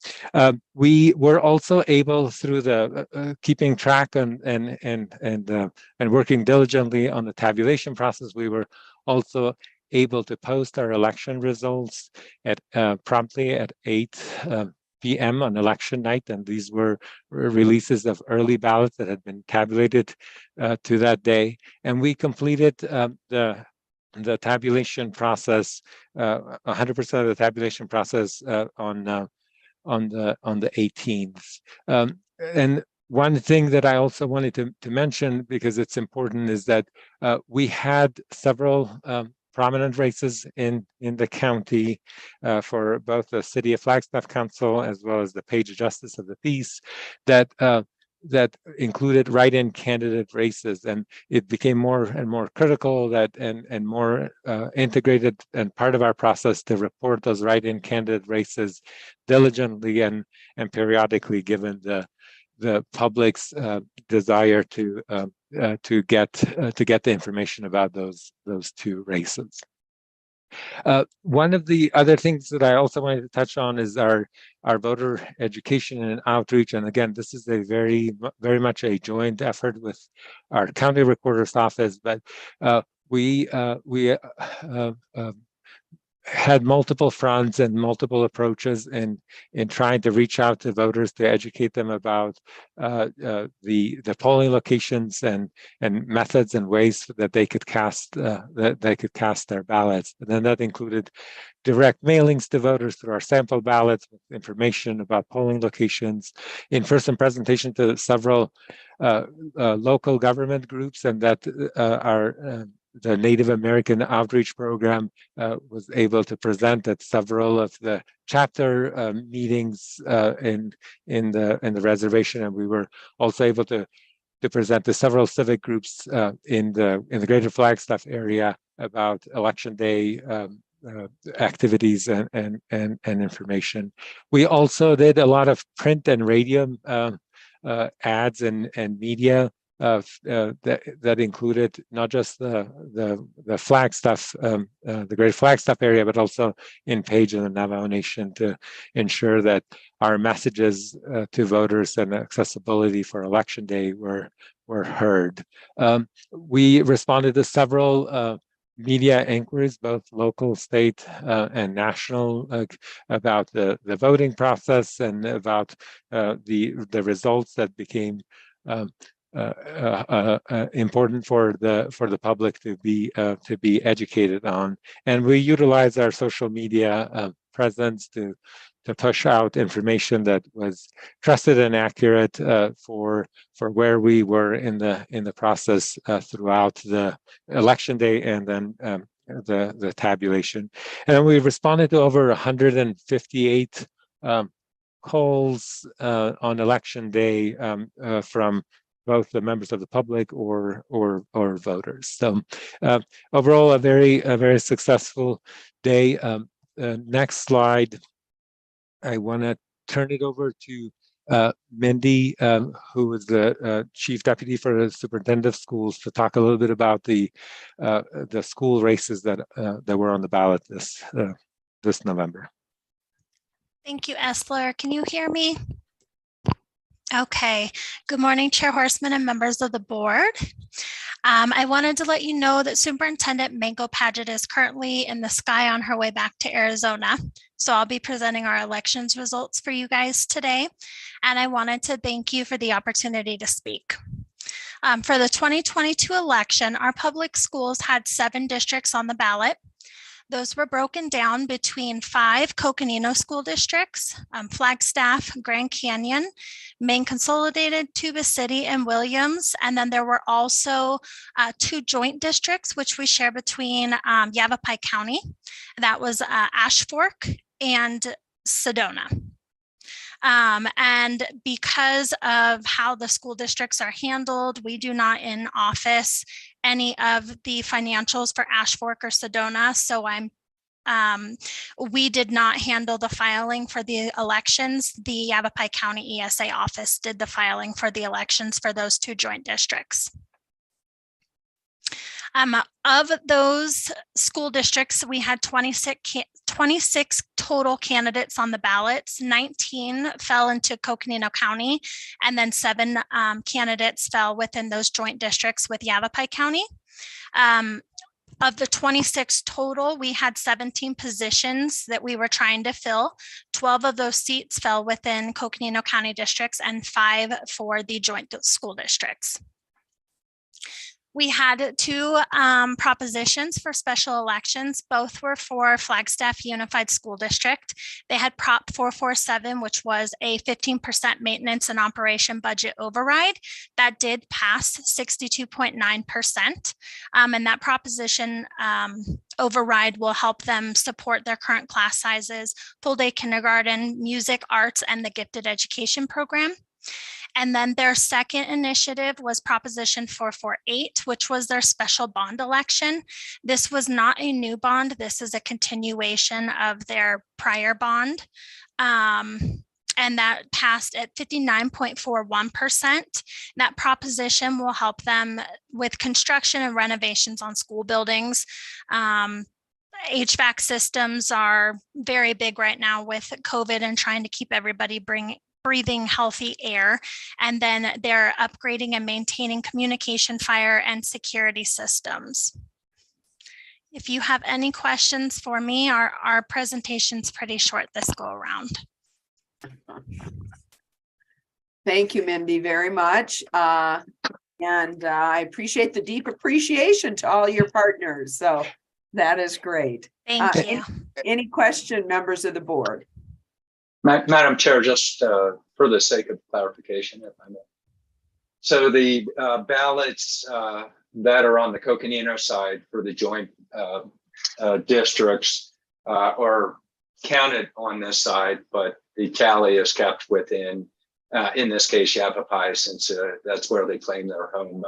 [SPEAKER 12] We were also able, through the keeping track and working diligently on the tabulation process, we were also able to post our election results at promptly at 8 p.m. on election night, and these were releases of early ballots that had been tabulated to that day, and we completed the tabulation process, 100% of the tabulation process on the 18th. And one thing that I also wanted to mention, because it's important, is that we had several prominent races in the county for both the City of Flagstaff Council as well as the Page Justice of the Peace that included write-in candidate races, and it became more and more critical and more integrated and part of our process to report those write-in candidate races diligently and periodically, given the public's desire to get the information about those 2 races. One of the other things that I also wanted to touch on is our voter education and outreach. And again, this is a very much a joint effort with our county recorder's office, but we had multiple fronts and multiple approaches in trying to reach out to voters to educate them about the polling locations and methods and ways that they could cast their ballots. And then that included direct mailings to voters through our sample ballots with information about polling locations, in-person presentation to several local government groups, and that the Native American Outreach Program was able to present at several of the chapter meetings in the reservation, and we were also able to present to several civic groups in the Greater Flagstaff area about Election Day activities and information. We also did a lot of print and radio ads and media that included not just the Flagstaff, the Great Flagstaff area, but also in Page and the Navajo Nation, to ensure that our messages to voters and accessibility for Election Day were heard. We responded to several media inquiries, both local, state, and national, about the voting process and about the results that became important for the public to be educated on. And we utilize our social media presence to push out information that was trusted and accurate for where we were in the process throughout the election day and then the tabulation. And we responded to over 158 calls on election day from both the members of the public or voters. So overall, a very successful day. Next slide. I want to turn it over to Mindy, who is the Chief Deputy for the Superintendent of Schools, to talk a little bit about the school races that were on the ballot this November.
[SPEAKER 13] Thank you, Esler. Can you hear me? Okay. Good morning, Chair Horseman and members of the board. I wanted to let you know that Superintendent Mango Paget is currently in the sky on her way back to Arizona. So I'll be presenting our elections results for you guys today. And I wanted to thank you for the opportunity to speak. For the 2022 election, our public schools had 7 districts on the ballot. Those were broken down between 5 Coconino school districts, Flagstaff, Grand Canyon, Maine Consolidated, Tuba City, and Williams. And then there were also 2 joint districts, which we share between Yavapai County. That was Ash Fork and Sedona. And because of how the school districts are handled, we do not in office any of the financials for Ash Fork or Sedona. So we did not handle the filing for the elections. The Yavapai County ESA office did the filing for the elections for those 2 joint districts. Of those school districts, we had 26 total candidates on the ballots. 19 fell into Coconino County, and then 7 candidates fell within those joint districts with Yavapai County. Of the 26 total, we had 17 positions that we were trying to fill. 12 of those seats fell within Coconino County districts and 5 for the joint school districts. We had 2 propositions for special elections. Both were for Flagstaff Unified School District. They had Prop 447, which was a 15% maintenance and operation budget override. That did pass 62.9%. And that proposition override will help them support their current class sizes, full day kindergarten, music, arts, and the gifted education program. And then their second initiative was Proposition 448, which was their special bond election. This was not a new bond. This is a continuation of their prior bond. And that passed at 59.41%. That proposition will help them with construction and renovations on school buildings. HVAC systems are very big right now with COVID and trying to keep everybody breathing healthy air. And then they're upgrading and maintaining communication, fire, and security systems. If you have any questions for me, our presentation's pretty short this go around.
[SPEAKER 4] Thank you, Mindy, very much. And I appreciate the deep appreciation to all your partners. So that is great.
[SPEAKER 13] Thank you.
[SPEAKER 4] Any question, members of the board?
[SPEAKER 6] Madam Chair, just for the sake of clarification, if I may. So the ballots that are on the Coconino side for the joint districts are counted on this side, but the tally is kept within, in this case, Yavapai, since that's where they claim their home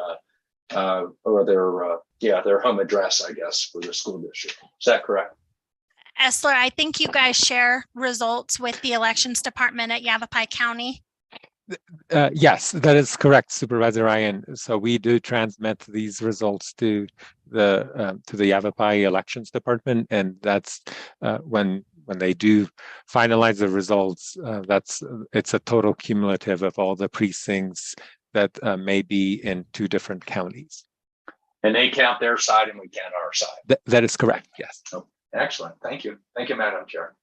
[SPEAKER 6] or their home address, I guess, for the school district. Is that correct?
[SPEAKER 13] Esler, I think you guys share results with the elections department at Yavapai County.
[SPEAKER 12] Yes, that is correct, Supervisor Ryan. So we do transmit these results to the Yavapai Elections Department, and that's when they do finalize the results. It's a total cumulative of all the precincts that may be in 2 different counties.
[SPEAKER 6] And they count their side and we count our side.
[SPEAKER 12] That is correct. Yes.
[SPEAKER 6] Oh, excellent. Thank you. Thank you, Madam Chair.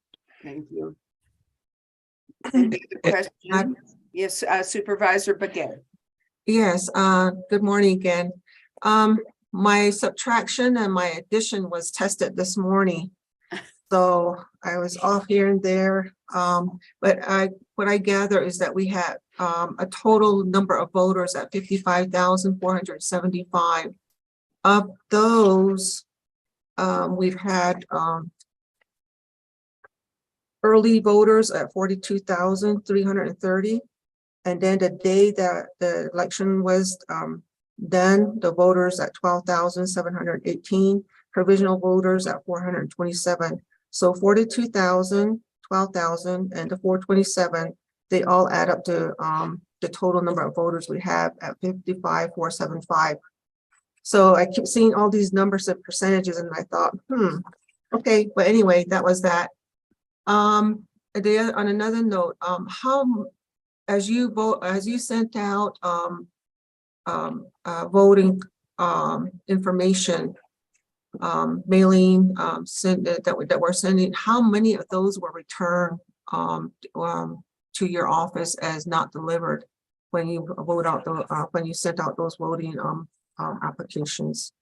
[SPEAKER 4] Thank you. Any questions? Yes, Supervisor Baguette.
[SPEAKER 1] Yes, good morning again. My subtraction and my addition was tested this morning. So I was off here and there. But what I gather is that we had a total number of voters at 55,475. Of those, we've had early voters at 42,330. And then the day that the election was done, the voters at 12,718, provisional voters at 427. So 42,000, 12,000, and the 427, they all add up to the total number of voters we have at 55,475. So I keep seeing all these numbers and percentages, and I thought, okay. But anyway, that was that. On another note, as you sent out voting information mailing that we're sending, how many of those were returned to your office as not delivered when you vote out the when you sent out those voting applications?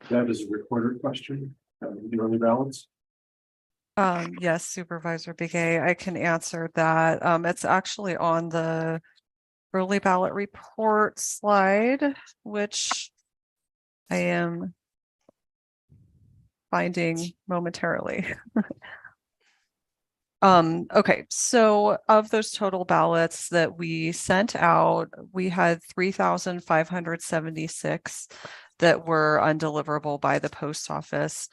[SPEAKER 5] That is a recorder question. The early ballots.
[SPEAKER 11] Yes, Supervisor Begay, I can answer that. It's actually on the early ballot report slide, which I am finding momentarily. Okay, so of those total ballots that we sent out, we had 3,576 that were undeliverable by the post office.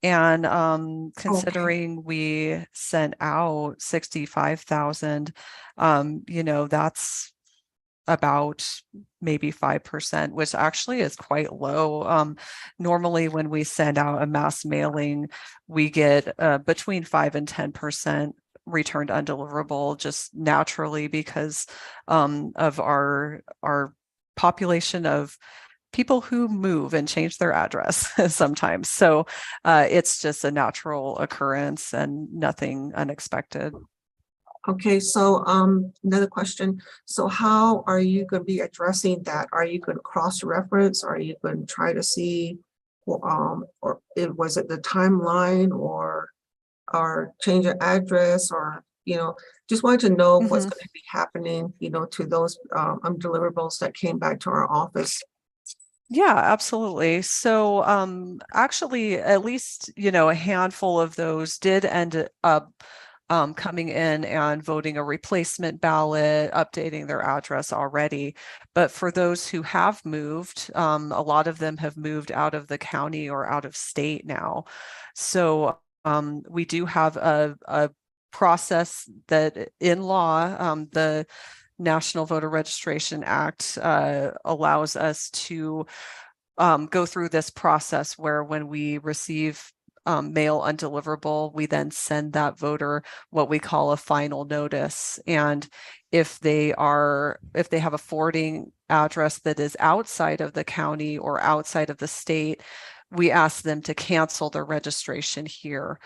[SPEAKER 11] And considering we sent out 65,000, you know, that's about maybe 5%, which actually is quite low. Normally when we send out a mass mailing, we get between 5 and 10% returned undeliverable just naturally because of our population of people who move and change their address sometimes. So it's just a natural occurrence and nothing unexpected.
[SPEAKER 1] Okay, so another question. So how are you going to be addressing that? Are you going to cross-reference? Are you going to try to see, or was it the timeline or change of address, or just wanted to know what's going to be happening, to those undeliverables that came back to our office.
[SPEAKER 11] Yeah, absolutely. So actually, at least, a handful of those did end up coming in and voting a replacement ballot, updating their address already. But for those who have moved, a lot of them have moved out of the county or out of state now. So we do have a process that in law, the National Voter Registration Act allows us to go through this process where when we receive mail undeliverable, we then send that voter what we call a final notice. And if they have a forwarding address that is outside of the county or outside of the state, we ask them to cancel their registration here.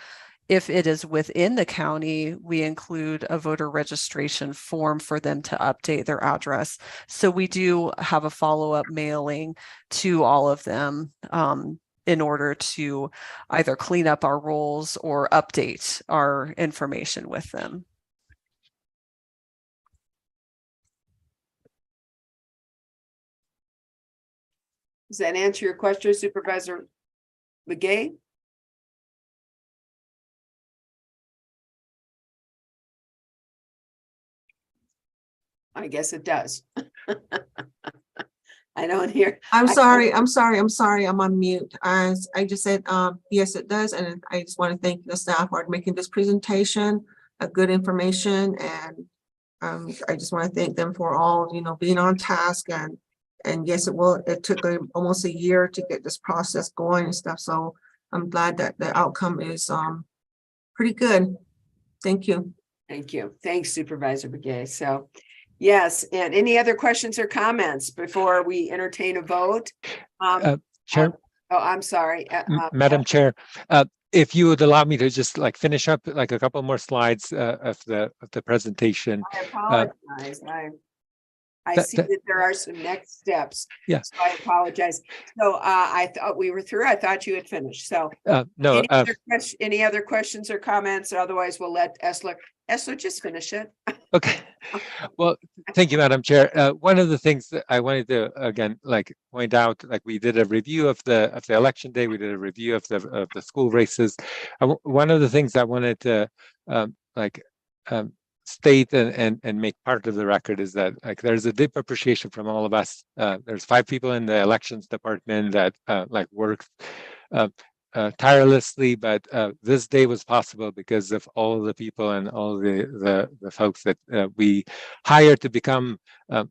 [SPEAKER 11] If it is within the county, we include a voter registration form for them to update their address. So we do have a follow-up mailing to all of them in order to either clean up our rolls or update our information with them.
[SPEAKER 4] Does that answer your question, Supervisor Begay? I guess it does. I don't hear.
[SPEAKER 1] I'm sorry. I'm on mute. As I just said, yes, it does. And I just want to thank the staff for making this presentation, good information. And I just want to thank them for all, being on task. And yes, it took almost a year to get this process going and stuff. So I'm glad that the outcome is pretty good. Thank you.
[SPEAKER 4] Thank you. Thanks, Supervisor Begay. So yes, and any other questions or comments before we entertain a vote?
[SPEAKER 12] Chair.
[SPEAKER 4] I'm sorry.
[SPEAKER 12] Madam Chair, if you would allow me to just finish up a couple more slides of the presentation.
[SPEAKER 4] I apologize. I see that there are some next steps.
[SPEAKER 12] Yes.
[SPEAKER 4] So I apologize. So I thought we were through. I thought you had finished. So
[SPEAKER 12] no.
[SPEAKER 4] Any other questions or comments? Otherwise, we'll let Esler just finish it.
[SPEAKER 12] Okay. Well, thank you, Madam Chair. One of the things that I wanted to again point out, we did a review of the election day. We did a review of the school races. One of the things I wanted to state and make part of the record is that there's a deep appreciation from all of us. There's 5 people in the elections department that worked tirelessly, but this day was possible because of all the people and all the folks that we hired to become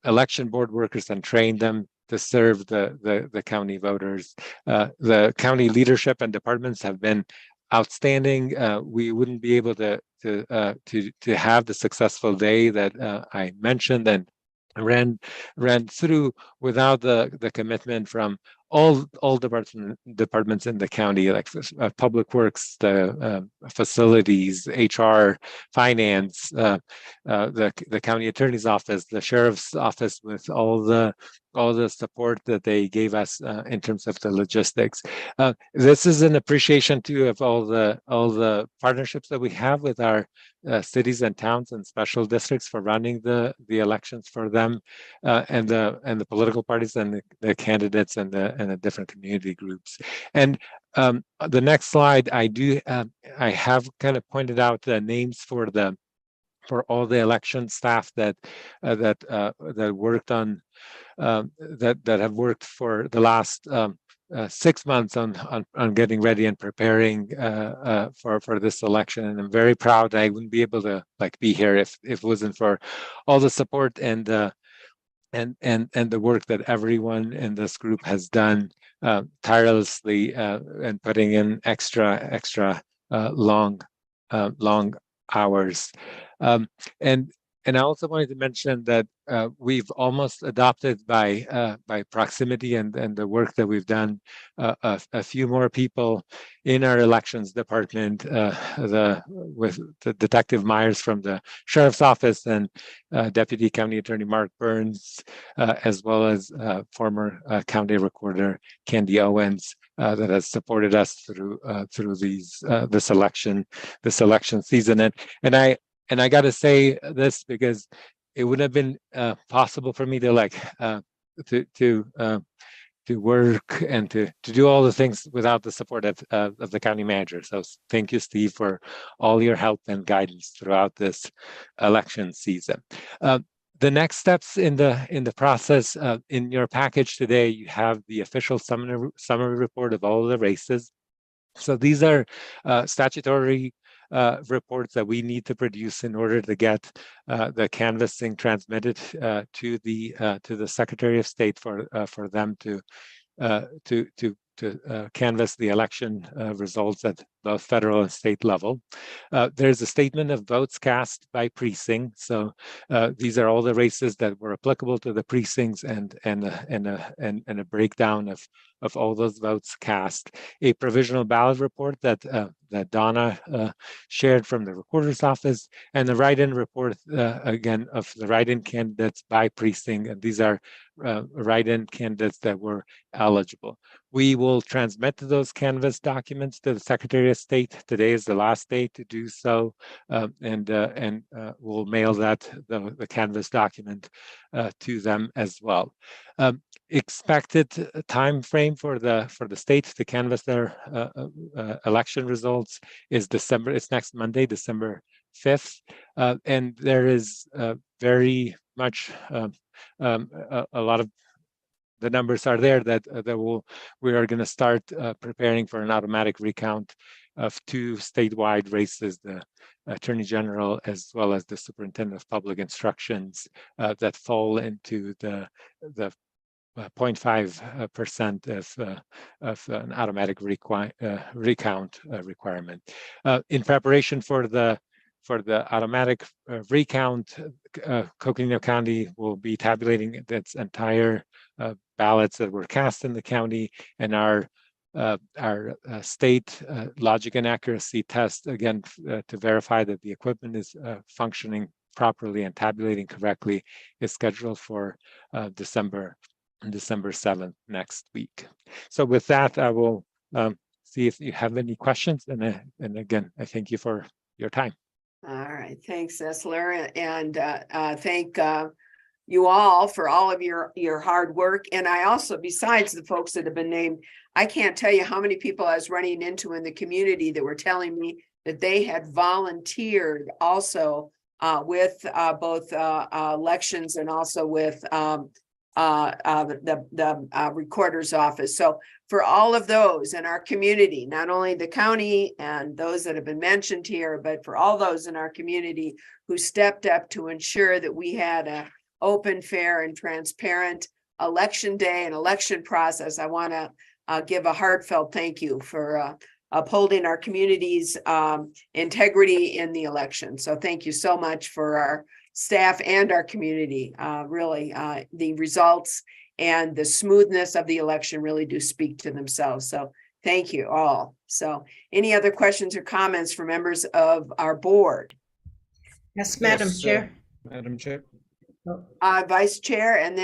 [SPEAKER 12] election board workers and train them to serve the county voters. The county leadership and departments have been outstanding. We wouldn't be able to have the successful day that I mentioned, and ran through without the commitment from all departments in the county, like public works, the facilities, HR, finance, the county attorney's office, the sheriff's office, with all the support that they gave us in terms of the logistics. This is an appreciation too of all the partnerships that we have with our cities and towns and special districts for running the elections for them, and the political parties and the candidates and the different community groups. And the next slide, I have kind of pointed out the names for all the election staff that worked on that have worked for the last 6 months on getting ready and preparing for this election. And I'm very proud. I wouldn't be able to be here if it wasn't for all the support and the work that everyone in this group has done tirelessly and putting in extra long hours. And I also wanted to mention that we've almost adopted by proximity and the work that we've done a few more people in our elections department, with the Detective Myers from the Sheriff's Office and Deputy County Attorney Mark Burns, as well as former County Recorder Candy Owens, that has supported us through this election season. And I got to say this because it wouldn't have been possible for me to work and to do all the things without the support of the county manager. So thank you, Steve, for all your help and guidance throughout this election season. The next steps in the process, in your package today, you have the official summary report of all of the races. So these are statutory reports that we need to produce in order to get the canvassing transmitted to the Secretary of State for them to canvass the election results at both federal and state level. There's a statement of votes cast by precinct. So these are all the races that were applicable to the precincts and a breakdown of all those votes cast. A provisional ballot report that Donna shared from the recorder's office, and the write-in report again of the write-in candidates by precinct. And these are write-in candidates that were eligible. We will transmit those canvass documents to the Secretary of State. Today is the last day to do so, and we'll mail the canvass document to them as well. Expected time frame for the state to canvass their election results is December. It's next Monday, December 5th, and there is very much a lot of the numbers are there that we are going to start preparing for an automatic recount of 2 statewide races, the Attorney General as well as the Superintendent of Public Instructions, that fall into the 0.5% of an automatic recount requirement. In preparation for the automatic recount, Coconino County will be tabulating its entire ballots that were cast in the county, and our state logic and accuracy test, again, to verify that the equipment is functioning properly and tabulating correctly, is scheduled for December 7th next week. So with that, I will see if you have any questions, and again, I thank you for your time.
[SPEAKER 4] All right, thanks, Esler, and thank you all for all of your hard work. And I also, besides the folks that have been named, I can't tell you how many people I was running into in the community that were telling me that they had volunteered also with both elections and also with the recorder's office. So for all of those in our community, not only the county and those that have been mentioned here, but for all those in our community who stepped up to ensure that we had a open, fair, and transparent election day and election process, I want to give a heartfelt thank you for upholding our community's integrity in the election. So thank you so much for our staff and our community. Really, the results and the smoothness of the election really do speak to themselves. So thank you all. So any other questions or comments from members of our board?
[SPEAKER 9] Yes, Madam Chair.
[SPEAKER 8] Madam Chair.
[SPEAKER 4] Vice Chair, and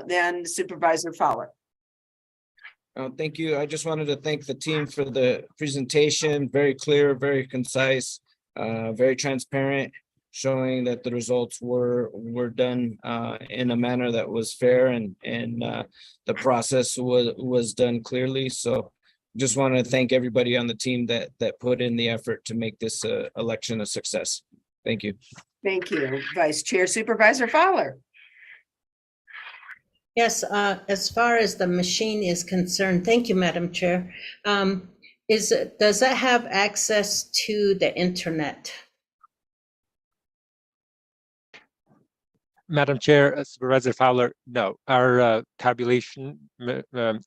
[SPEAKER 4] then Supervisor Fowler.
[SPEAKER 8] Thank you. I just wanted to thank the team for the presentation. Very clear, very concise, very transparent, showing that the results were done in a manner that was fair and the process was done clearly. So just want to thank everybody on the team that put in the effort to make this election a success. Thank you.
[SPEAKER 4] Thank you, Vice Chair. Supervisor Fowler.
[SPEAKER 9] Yes, as far as the machine is concerned, thank you, Madam Chair. Does it have access to the internet?
[SPEAKER 12] Madam Chair, Supervisor Fowler, no, our tabulation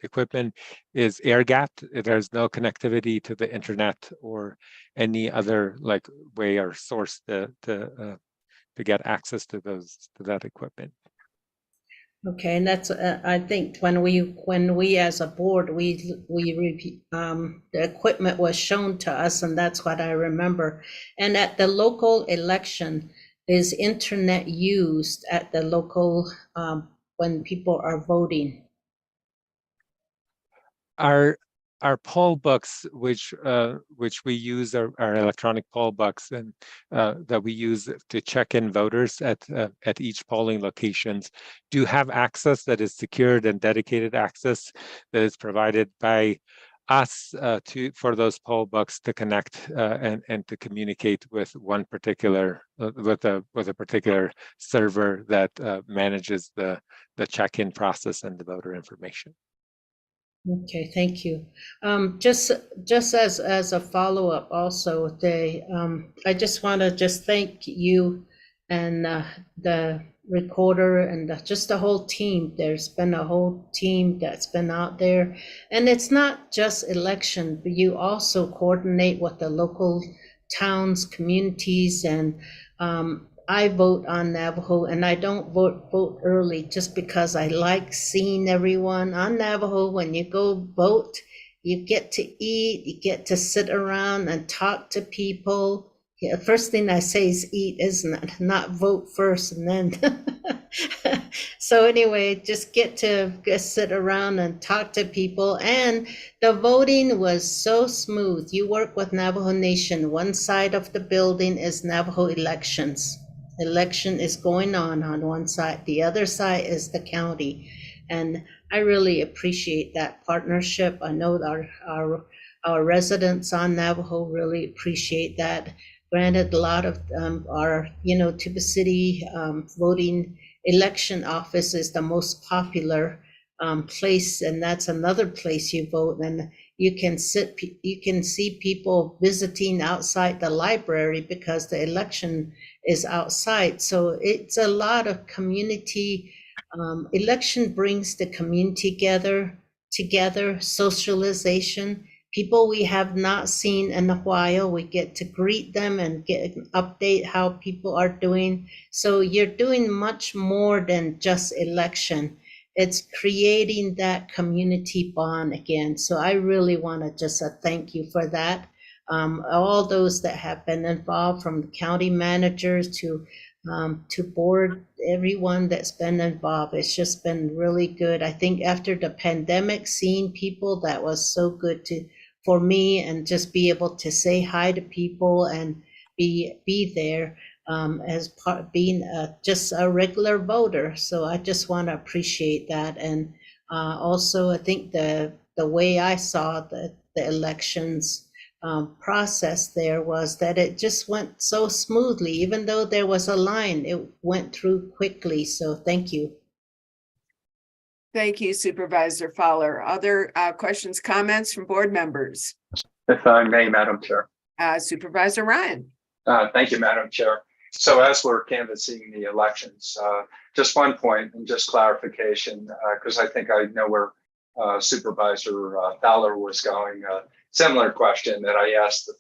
[SPEAKER 12] equipment is air gapped. There's no connectivity to the internet or any other like way or source to get access to that equipment.
[SPEAKER 9] Okay, and that's I think when we as a board the equipment was shown to us, and that's what I remember. And at the local election, is internet used at the local when people are voting?
[SPEAKER 12] Our poll books, which we use our electronic poll books, and that we use to check in voters at each polling locations, do have access that is secured and dedicated access that is provided by us for those poll books to connect and to communicate with one particular with a particular server that manages the check-in process and the voter information.
[SPEAKER 9] Okay, thank you. Just as a follow-up also, I just want to just thank you and the recorder and just the whole team. There's been a whole team that's been out there, and it's not just election, but you also coordinate with the local towns, communities, and I vote on Navajo, and I don't vote early just because I like seeing everyone on Navajo. When you go vote, you get to eat, you get to sit around and talk to people. Yeah, first thing I say is eat, isn't it? Not vote first and then. So anyway, just get to sit around and talk to people. And the voting was so smooth. You work with Navajo Nation. One side of the building is Navajo elections. Election is going on one side. The other side is the county. And I really appreciate that partnership. I know our residents on Navajo really appreciate that. Granted, a lot of our, Tuba City voting election office is the most popular place, and that's another place you vote. And you can see people visiting outside the library because the election is outside. So it's a lot of community. Election brings the community together, socialization. People we have not seen in a while, we get to greet them and get an update how people are doing. So you're doing much more than just election. It's creating that community bond again. So I really want to just thank you for that. All those that have been involved, from the county managers to board, everyone that's been involved. It's just been really good. I think after the pandemic, seeing people, that was so good for me, and just be able to say hi to people and be there as part being just a regular voter. So I just want to appreciate that. And also, I think the way I saw the elections process there was that it just went so smoothly. Even though there was a line, it went through quickly. So thank you.
[SPEAKER 4] Thank you, Supervisor Fowler. Other questions, comments from board members?
[SPEAKER 6] If I may, Madam Chair.
[SPEAKER 4] Supervisor Ryan.
[SPEAKER 6] Thank you, Madam Chair. So as we're canvassing the elections, just one point and just clarification, because I think I know where Supervisor Fowler was going, a similar question that I asked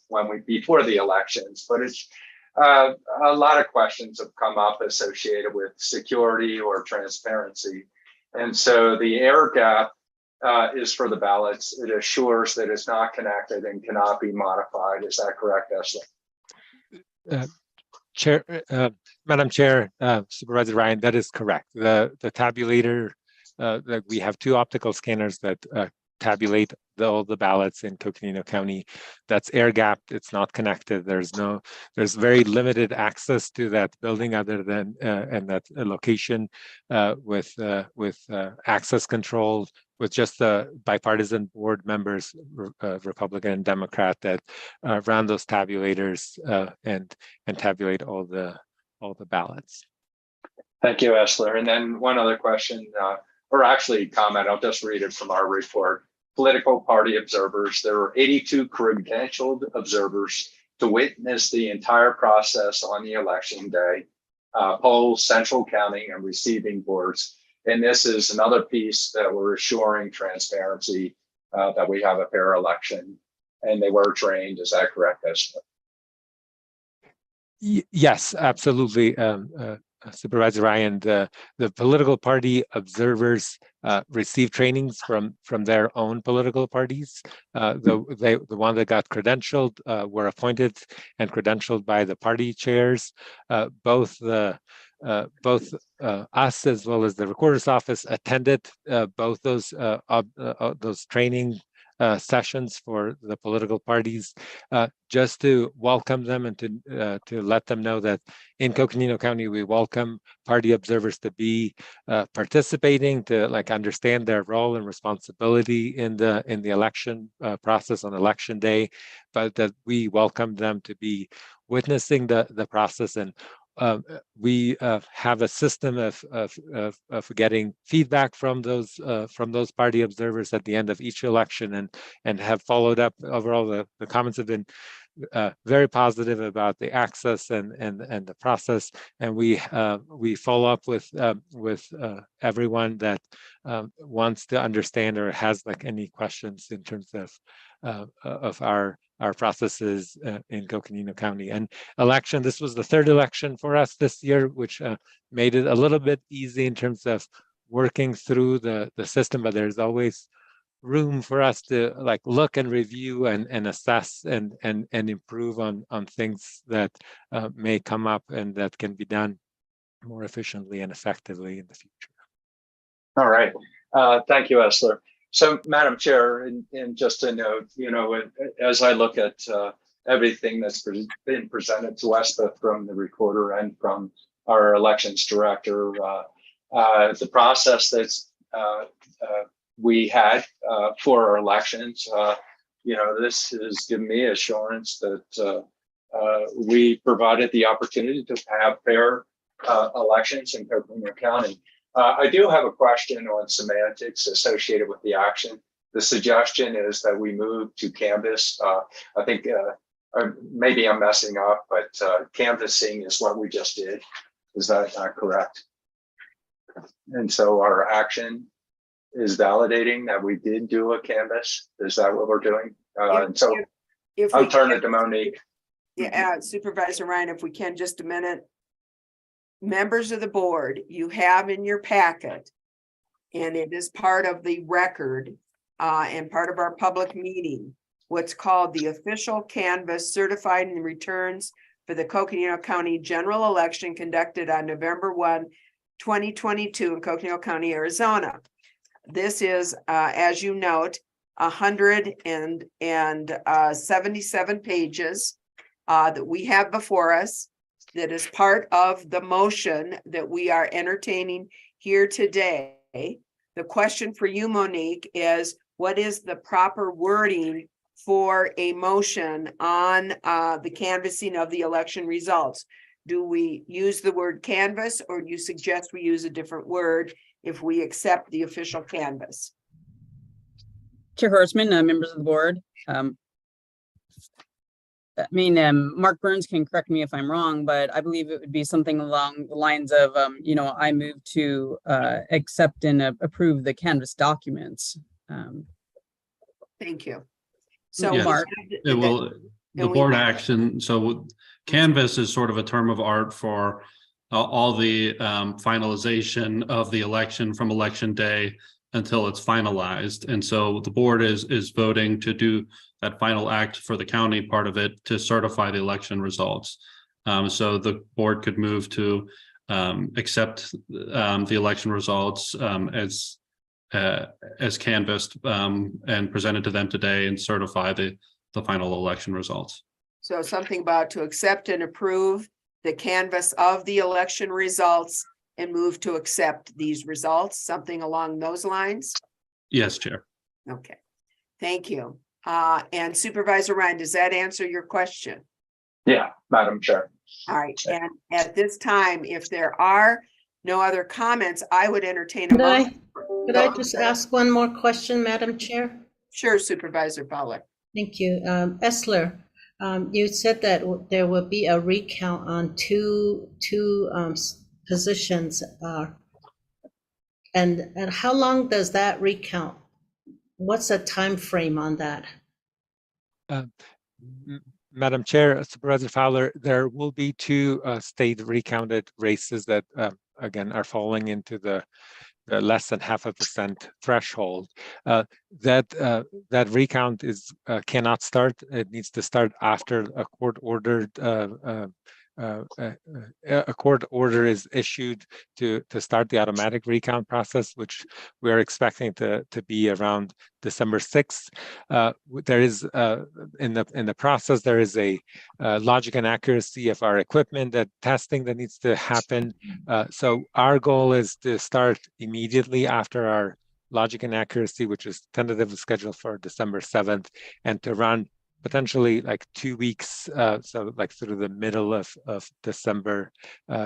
[SPEAKER 6] before the elections, but it's a lot of questions have come up associated with security or transparency. And so the air gap is for the ballots. It assures that it's not connected and cannot be modified. Is that correct, Ashley?
[SPEAKER 12] Chair, Madam Chair, Supervisor Ryan, that is correct. The tabulator, that we have 2 optical scanners that tabulate all the ballots in Coconino County. That's air gapped. It's not connected. There's very limited access to that building other than and that location with access control, with just the bipartisan board members, Republican and Democrat, that run those tabulators and tabulate all the ballots.
[SPEAKER 6] Thank you, Esler. And then one other question, or actually comment, I'll just read it from our report. Political party observers, there were 82 credentialed observers to witness the entire process on the election day, polls, central counting, and receiving boards. And this is another piece that we're assuring transparency, that we have a fair election, and they were trained. Is that correct, Esler?
[SPEAKER 12] Yes, absolutely. Supervisor Ryan, the political party observers receive trainings from their own political parties. The one that got credentialed were appointed and credentialed by the party chairs. Both us as well as the recorder's office attended both those training sessions for the political parties, just to welcome them and to let them know that in Coconino County we welcome party observers to be participating, to understand their role and responsibility in the election process on election day, but that we welcome them to be witnessing the process. And we have a system of getting feedback from those party observers at the end of each election, and have followed up. Overall, the comments have been very positive about the access and the process, and we follow up with everyone that wants to understand or has any questions in terms of our processes in Coconino County. And election, this was the 3rd election for us this year, which made it a little bit easy in terms of working through the system, but there's always room for us to look and review and assess and improve on things that may come up and that can be done more efficiently and effectively in the future.
[SPEAKER 6] All right. Thank you, Esler. So, Madam Chair, and just a note, as I look at everything that's been presented to us, both from the recorder and from our elections director, the process that's we had for our elections, this has given me assurance that we provided the opportunity to have fair elections in Coconino County. I do have a question on semantics associated with the action. The suggestion is that we move to canvas. I think, or maybe I'm messing up, but canvassing is what we just did. Is that not correct? And so our action is validating that we did do a canvas. Is that what we're doing? And so I'll turn it to Monique.
[SPEAKER 4] Yeah, Supervisor Ryan, if we can, just a minute. Members of the board, you have in your packet, and it is part of the record and part of our public meeting, what's called the official canvas certified in returns for the Coconino County general election conducted on November 1, 2022 in Coconino County, Arizona. This is, as you note, 177 pages that we have before us. That is part of the motion that we are entertaining here today. The question for you, Monique, is what is the proper wording for a motion on the canvassing of the election results? Do we use the word canvas, or do you suggest we use a different word if we accept the official canvas?
[SPEAKER 14] Chair Horstman, members of the board. Mark Burns can correct me if I'm wrong, but I believe it would be something along the lines of, I move to accept and approve the canvas documents.
[SPEAKER 4] Thank you. So
[SPEAKER 10] Yes,
[SPEAKER 4] Mark,
[SPEAKER 10] it will, the
[SPEAKER 4] we-
[SPEAKER 10] board action, so canvas is sort of a term of art for all the finalization of the election from election day until it's finalized. And so the board is voting to do that final act for the county part of it to certify the election results. So the board could move to accept the election results as canvassed and presented to them today and certify the final election results.
[SPEAKER 4] so something about to accept and approve the canvass of the election results and move to accept these results, something along those lines?
[SPEAKER 10] Yes, Chair.
[SPEAKER 4] Okay, thank you. And Supervisor Ryan, does that answer your question?
[SPEAKER 6] Yeah, Madam Chair.
[SPEAKER 4] All right, and at this time, if there are no other comments, I would entertain a
[SPEAKER 9] Could I,
[SPEAKER 4] motion.
[SPEAKER 9] could I just ask one more question, Madam Chair?
[SPEAKER 4] Sure, Supervisor Fowler.
[SPEAKER 9] Thank you. Esler, you said that there will be a recount on two positions. And how long does that recount? What's the time frame on that?
[SPEAKER 12] Madam Chair, Supervisor Fowler, there will be two state recounted races that again are falling into the less than 0.5% threshold. That recount cannot start. It needs to start after a court ordered a court order is issued to start the automatic recount process, which we are expecting to be around December 6th. There is in the process there is a logic and accuracy of our equipment testing that needs to happen. So our goal is to start immediately after our logic and accuracy, which is tentatively scheduled for December 7th, and to run potentially like 2 weeks, so like through the middle of December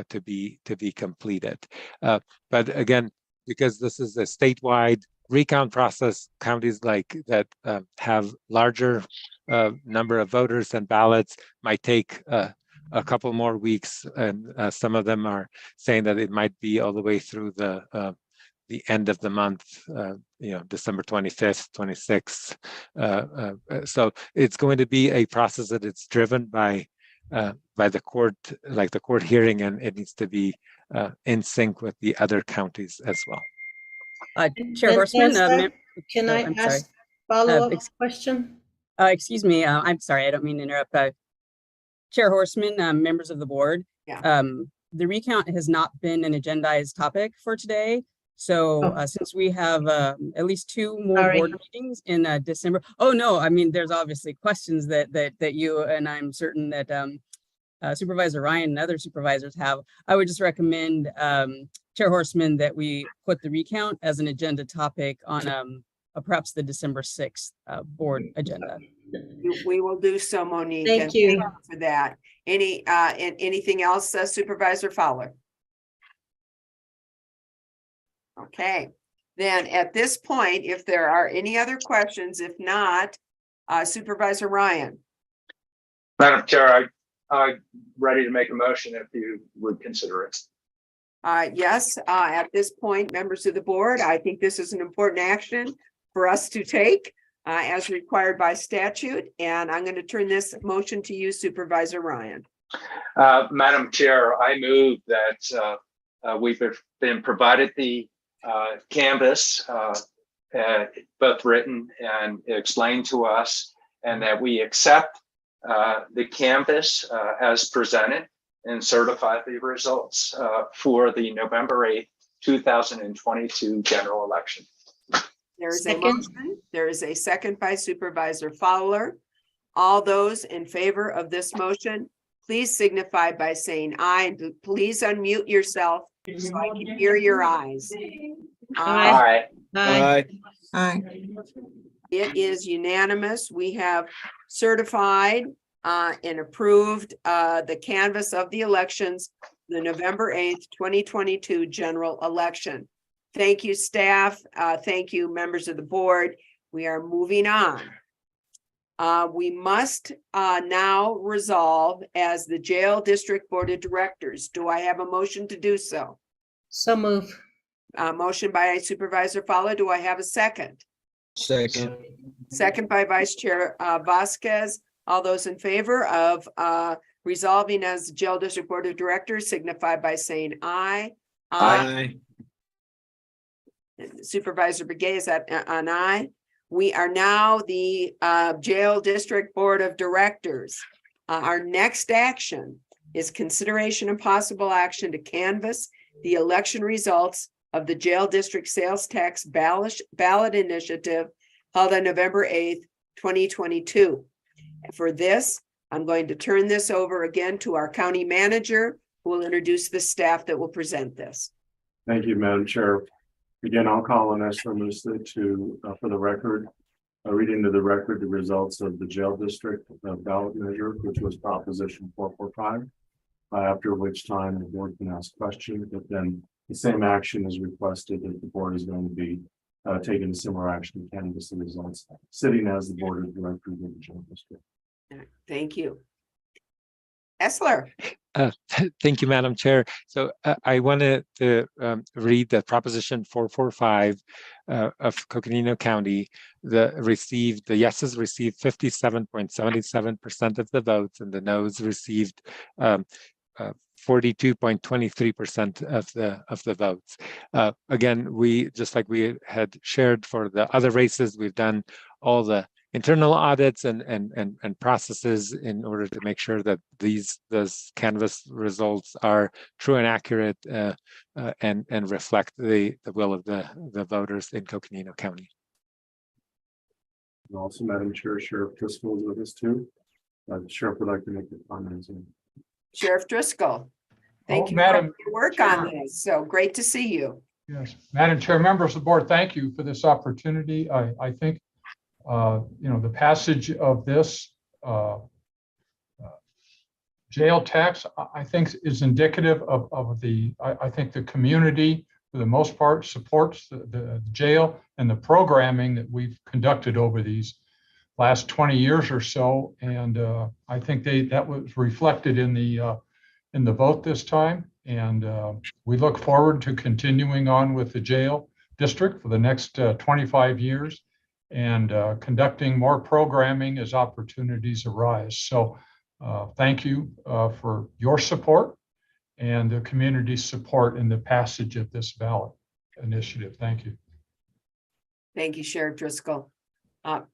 [SPEAKER 12] to be completed. But again, because this is a statewide recount process, counties like that have larger number of voters and ballots might take a couple more weeks, and some of them are saying that it might be all the way through the end of the month, December 25th, 26th. So it's going to be a process that it's driven by the court, like the court hearing, and it needs to be in sync with the other counties as well.
[SPEAKER 14] Chair Horstman,
[SPEAKER 9] can I
[SPEAKER 14] I'm
[SPEAKER 9] ask
[SPEAKER 14] sorry.
[SPEAKER 9] follow-up question?
[SPEAKER 14] Excuse me, I'm sorry, I don't mean to interrupt. Chair Horstman, members of the board.
[SPEAKER 4] Yeah.
[SPEAKER 14] The recount has not been an agendized topic for today. So since we have at least 2 more board meetings in December. Oh, no, I mean, there's obviously questions that you and I'm certain that Supervisor Ryan and other supervisors have. I would just recommend, Chair Horstman, that we put the recount as an agenda topic on perhaps the December 6th board agenda.
[SPEAKER 4] We will do so, Monique.
[SPEAKER 9] Thank you
[SPEAKER 4] for that. Anything else, Supervisor Fowler? Okay, then at this point, if there are any other questions, if not, Supervisor Ryan.
[SPEAKER 6] Madam Chair, I'm ready to make a motion if you would consider it.
[SPEAKER 4] Yes, at this point, members of the board, I think this is an important action for us to take as required by statute, and I'm going to turn this motion to you, Supervisor Ryan.
[SPEAKER 6] Madam Chair, I move that we've been provided the canvas, both written and explained to us, and that we accept the canvas as presented and certify the results for the November 8th, 2022 general election.
[SPEAKER 4] There is a motion. There is a second by Supervisor Fowler. All those in favor of this motion, please signify by saying aye. Please unmute yourself so I can hear your ayes.
[SPEAKER 6] Aye.
[SPEAKER 9] Aye.
[SPEAKER 1] Aye.
[SPEAKER 4] It is unanimous. We have certified and approved the canvass of the elections, the November 8th, 2022 general election. Thank you, staff. Thank you, members of the board. We are moving on. We must now resolve as the jail district board of directors. Do I have a motion to do so?
[SPEAKER 9] So move.
[SPEAKER 4] Motion by Supervisor Fowler. Do I have a second?
[SPEAKER 8] Second.
[SPEAKER 4] Second by Vice Chair Vasquez. All those in favor of resolving as the Jail District Board of Directors signify by saying aye.
[SPEAKER 8] Aye.
[SPEAKER 4] Supervisor Begay, is that an aye? We are now the Jail District Board of Directors. Our next action is consideration and possible action to canvass the election results of the Jail District Sales Tax Ballot Initiative held on November 8th, 2022. For this, I'm going to turn this over again to our county manager, who will introduce the staff that will present this.
[SPEAKER 5] Thank you, Madam Chair. Again, I'll call on Esther Musa to, for the record, read into the record the results of the jail district ballot measure, which was Proposition 445. After which time the board can ask questions, but then the same action is requested that the board is going to be taking a similar action to canvass the results, sitting as the board of directors of the jail district.
[SPEAKER 4] Thank you. Essler.
[SPEAKER 12] Thank you, Madam Chair. So I wanted to read the Proposition 445 of Coconino County. The yeses received 57.77% of the votes, and the noes received 42.23% of the votes. Again, we, just like we had shared for the other races, we've done all the internal audits and processes in order to make sure that those canvas results are true and accurate and reflect the will of the voters in Coconino County.
[SPEAKER 5] And also, Madam Chair, Sheriff Driscoll is with us too. The sheriff would like to make a comment.
[SPEAKER 4] Sheriff Driscoll. Thank you for
[SPEAKER 15] Madam
[SPEAKER 4] your work on this. So great to see you.
[SPEAKER 15] Yes, Madam Chair, members of the board, thank you for this opportunity. I think the passage of this jail tax, I think, is indicative of I think the community, for the most part, supports the jail and the programming that we've conducted over these last 20 years or so. And I think that was reflected in the vote this time. And we look forward to continuing on with the jail district for the next 25 years. And conducting more programming as opportunities arise. So thank you for your support and the community's support in the passage of this ballot initiative. Thank you.
[SPEAKER 4] Thank you, Sheriff Driscoll.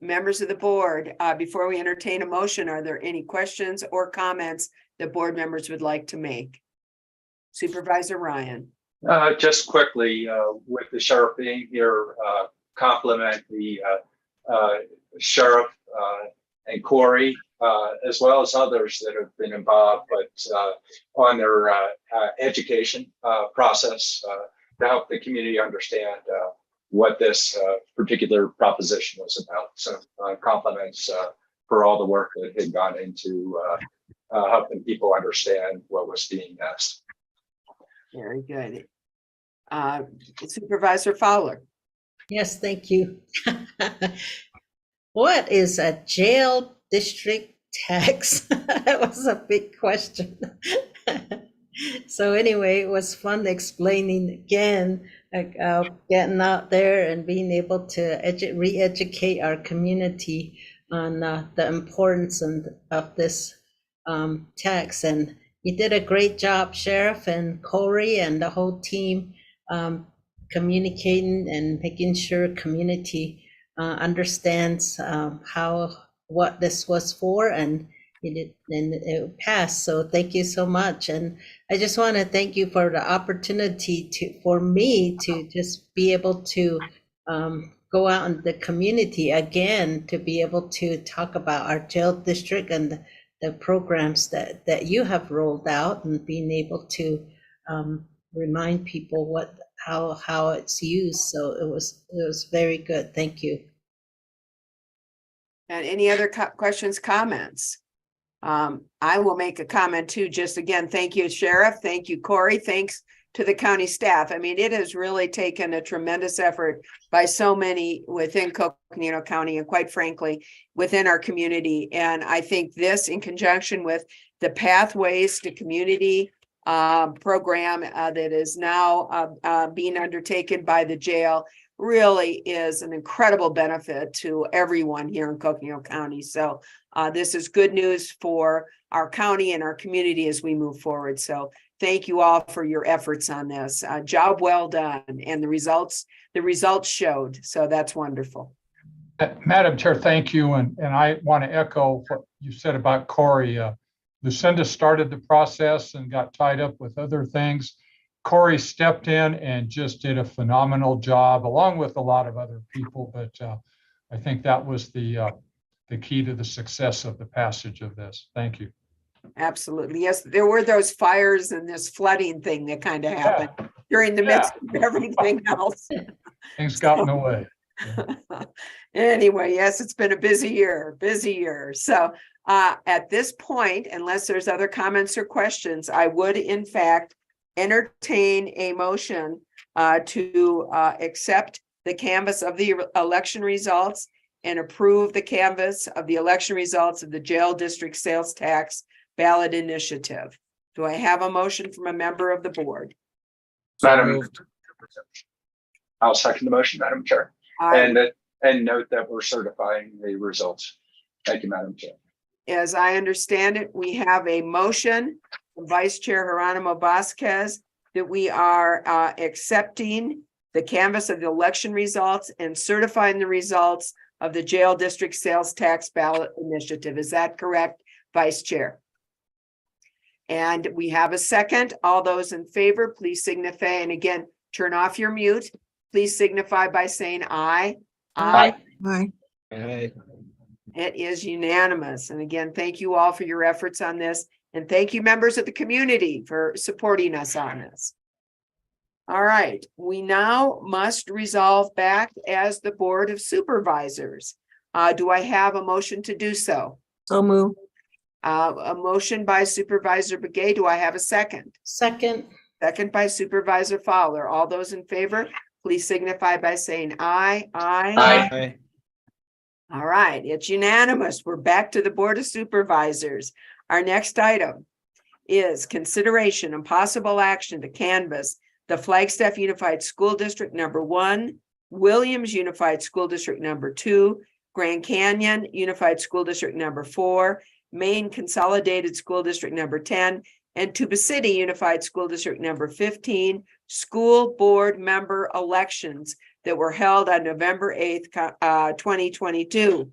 [SPEAKER 4] Members of the board, before we entertain a motion, are there any questions or comments that board members would like to make? Supervisor Ryan.
[SPEAKER 6] Just quickly, with the sheriff being here, compliment the sheriff and Corey, as well as others that have been involved, but on their education process to help the community understand what this particular proposition was about. So compliments for all the work that had gone into helping people understand what was being asked.
[SPEAKER 4] Very good. Supervisor Fowler.
[SPEAKER 9] Yes, thank you. What is a jail district tax? That was a big question. So anyway, it was fun explaining again, getting out there and being able to re-educate our community on the importance of this tax. And you did a great job, Sheriff and Corey and the whole team, communicating and making sure community understands what this was for, and it passed. So thank you so much. And I just want to thank you for the opportunity for me to just be able to go out in the community again, to be able to talk about our jail district and the programs that you have rolled out, and being able to remind people how it's used. So it was very good. Thank you.
[SPEAKER 4] And any other questions, comments? I will make a comment too. Just again, thank you, Sheriff. Thank you, Corey. Thanks to the county staff. I mean, it has really taken a tremendous effort by so many within Coconino County and, quite frankly, within our community. And I think this, in conjunction with the Pathways to Community program that is now being undertaken by the jail, really is an incredible benefit to everyone here in Coconino County. So this is good news for our county and our community as we move forward. So thank you all for your efforts on this. Job well done, and the results showed. So that's wonderful.
[SPEAKER 15] Madam Chair, thank you. And I want to echo what you said about Corey. Lucinda started the process and got tied up with other things. Corey stepped in and just did a phenomenal job, along with a lot of other people. But I think that was the key to the success of the passage of this. Thank you.
[SPEAKER 4] Absolutely. Yes, there were those fires and this flooding thing that kind of happened during the midst of everything else.
[SPEAKER 15] Things got in the way.
[SPEAKER 4] Anyway, yes, it's been a busy year. So at this point, unless there's other comments or questions, I would in fact entertain a motion to accept the canvass of the election results and approve the canvass of the election results of the jail district sales tax ballot initiative. Do I have a motion from a member of the board?
[SPEAKER 6] Madam, I'll second the motion, Madam Chair. And note that we're certifying the results. Thank you, Madam Chair.
[SPEAKER 4] As I understand it, we have a motion from Vice Chair Geronimo Vasquez that we are accepting the canvass of the election results and certifying the results of the jail district sales tax ballot initiative. Is that correct, Vice Chair? And we have a second. All those in favor, please signify. And again, turn off your mute. Please signify by saying aye.
[SPEAKER 9] Aye.
[SPEAKER 1] Aye.
[SPEAKER 8] Aye.
[SPEAKER 4] It is unanimous. And again, thank you all for your efforts on this. And thank you, members of the community, for supporting us on this. All right, we now must resolve back as the Board of Supervisors. Do I have a motion to do so?
[SPEAKER 1] So move.
[SPEAKER 4] A motion by Supervisor Begay. Do I have a second?
[SPEAKER 9] Second.
[SPEAKER 4] Second by Supervisor Fowler. All those in favor, please signify by saying aye.
[SPEAKER 8] Aye.
[SPEAKER 4] All right, it's unanimous. We're back to the Board of Supervisors. Our next item is consideration and possible action to canvass the Flagstaff Unified School District number 1, Williams Unified School District number 2, Grand Canyon Unified School District number 4, Maine Consolidated School District number 10, and Tuba City Unified School District number 15 school board member elections that were held on November 8th, 2022.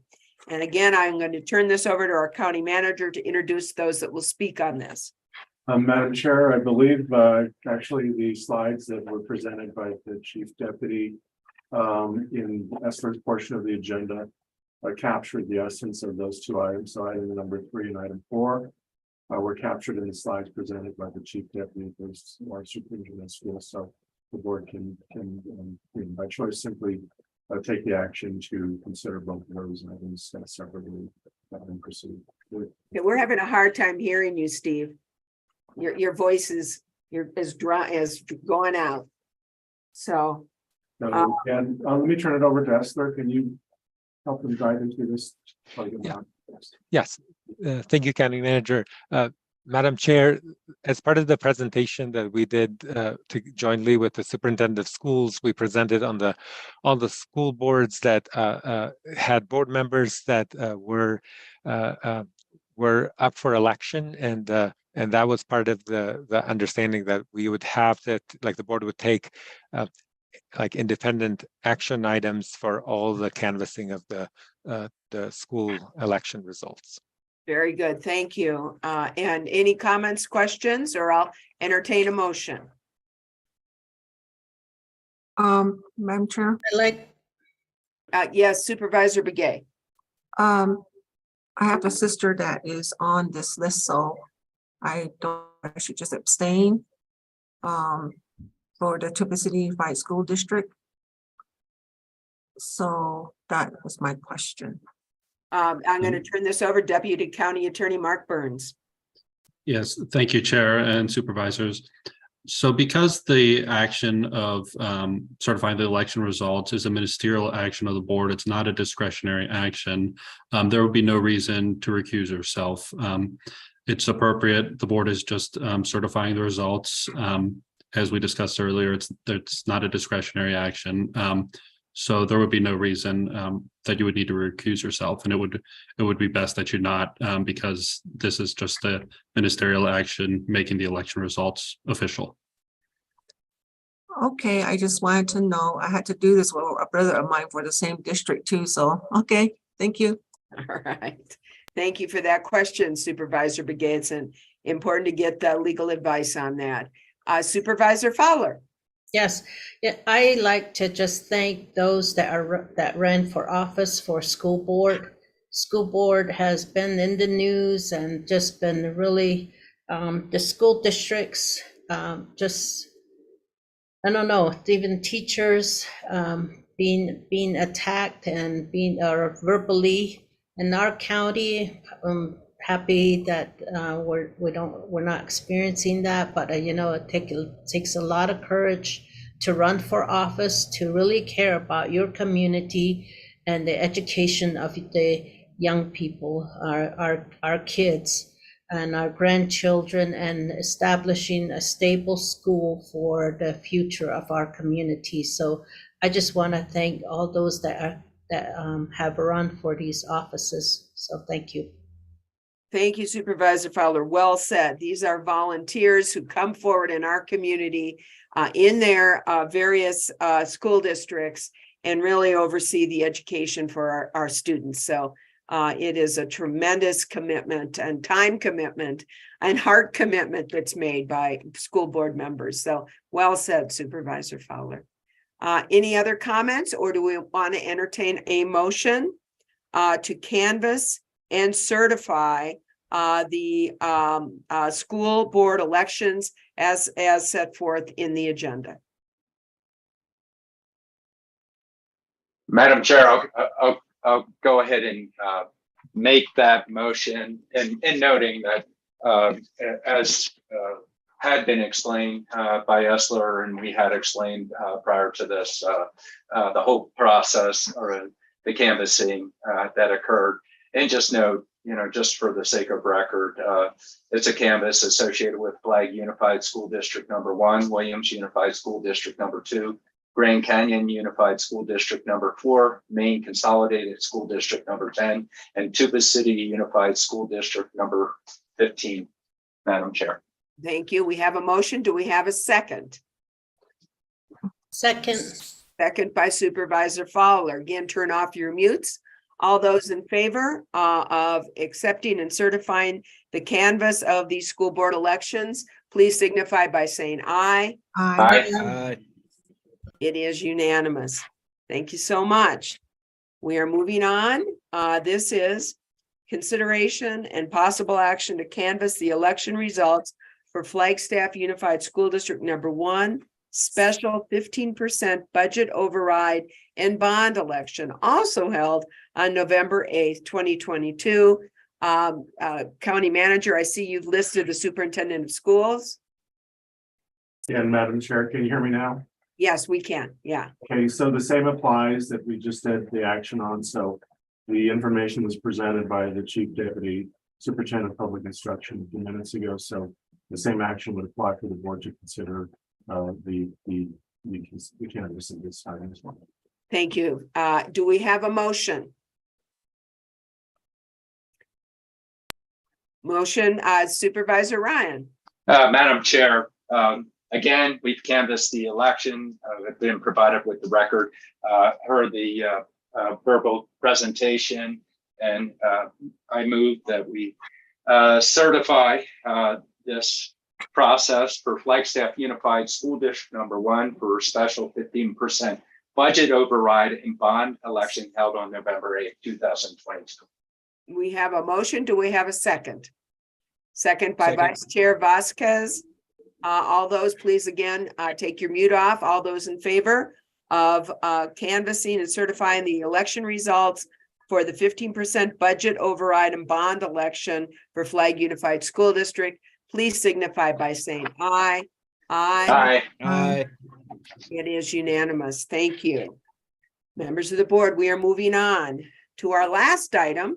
[SPEAKER 4] And again, I'm going to turn this over to our county manager to introduce those that will speak on this.
[SPEAKER 5] Madam Chair, I believe actually the slides that were presented by the Chief Deputy in Esther's portion of the agenda captured the essence of those two items. So item number 3 and item 4 were captured in the slides presented by the Chief Deputy for our superintendent school. So the board can by choice simply take the action to consider both of those items separately and proceed.
[SPEAKER 4] Yeah, we're having a hard time hearing you, Steve. Your voice is dry as going out. So
[SPEAKER 5] and let me turn it over to Esther. Can you help them guide into this?
[SPEAKER 12] Yes, thank you, County Manager. Madam Chair, as part of the presentation that we did jointly with the Superintendent of Schools, we presented on the school boards that had board members that were up for election, and that was part of the understanding that we would have that, like the board would take like independent action items for all the canvassing of the school election results.
[SPEAKER 4] very good, thank you. And any comments, questions, or I'll entertain a motion.
[SPEAKER 1] Madam Chair.
[SPEAKER 4] Yes, Supervisor Begay.
[SPEAKER 1] I have a sister that is on this list, so I should just abstain for the Tuba City Unified School District. So that was my question.
[SPEAKER 4] I'm going to turn this over to Deputy County Attorney Mark Burns.
[SPEAKER 10] Yes, thank you, Chair and Supervisors. So because the action of certifying the election results is a ministerial action of the board, it's not a discretionary action, there would be no reason to recuse yourself. It's appropriate. The board is just certifying the results. As we discussed earlier, it's not a discretionary action. So there would be no reason that you would need to recuse yourself, and it would be best that you not, because this is just a ministerial action making the election results official.
[SPEAKER 1] Okay, I just wanted to know. I had to do this with a brother of mine for the same district too, so, okay, thank you.
[SPEAKER 4] All right. Thank you for that question, Supervisor Begetson. Important to get the legal advice on that. Supervisor Fowler.
[SPEAKER 9] Yes, yeah, I like to just thank those that ran for office for school board. School board has been in the news and just been really, the school districts, just, I don't know, even teachers being attacked and being verbally in our county. Happy that we're not experiencing that, but you know, it takes a lot of courage to run for office, to really care about your community and the education of the young people, our kids and our grandchildren, and establishing a stable school for the future of our community. So I just want to thank all those that have run for these offices. So thank you.
[SPEAKER 4] Thank you, Supervisor Fowler. Well said. These are volunteers who come forward in our community in their various school districts and really oversee the education for our students. So it is a tremendous commitment and time commitment and heart commitment that's made by school board members. So well said, Supervisor Fowler. Any other comments, or do we want to entertain a motion to canvass and certify the school board elections as set forth in the agenda?
[SPEAKER 6] Madam Chair, I'll go ahead and make that motion, and noting that as had been explained by Esler, and we had explained prior to this, the whole process or the canvassing that occurred. And just note, you know, just for the sake of record, it's a canvass associated with Flag Unified School District number 1, Williams Unified School District number 2, Grand Canyon Unified School District number 4, Maine Consolidated School District number 10, and Tuba City Unified School District number 15, Madam Chair.
[SPEAKER 4] Thank you. We have a motion. Do we have a second?
[SPEAKER 9] Second.
[SPEAKER 4] Second by Supervisor Fowler. Again, turn off your mutes. All those in favor of accepting and certifying the canvass of these school board elections, please signify by saying aye.
[SPEAKER 6] Aye.
[SPEAKER 4] It is unanimous. Thank you so much. We are moving on. This is consideration and possible action to canvass the election results for Flagstaff Unified School District number 1, special 15% budget override and bond election, also held on November 8th, 2022. County Manager, I see you've listed the Superintendent of Schools.
[SPEAKER 5] And Madam Chair, can you hear me now?
[SPEAKER 4] Yes, we can. Yeah.
[SPEAKER 5] Okay, so the same applies that we just did the action on. So the information was presented by the Chief Deputy Superintendent of Public Instruction a few minutes ago. So the same action would apply for the board to consider the candidates at this time as well.
[SPEAKER 4] Thank you. Do we have a motion? Motion, Supervisor Ryan.
[SPEAKER 6] Madam Chair, again, we've canvassed the election, have been provided with the record, heard the verbal presentation, and I move that we certify this process for Flagstaff Unified School District number 1 for special 15% budget override and bond election held on November 8th, 2022.
[SPEAKER 4] We have a motion. Do we have a second? Second by Vice Chair Vasquez. All those, please again, take your mute off. All those in favor of canvassing and certifying the election results for the 15% budget override and bond election for Flag Unified School District, please signify by saying aye.
[SPEAKER 6] Aye.
[SPEAKER 8] Aye.
[SPEAKER 4] It is unanimous. Thank you. Members of the board, we are moving on to our last item.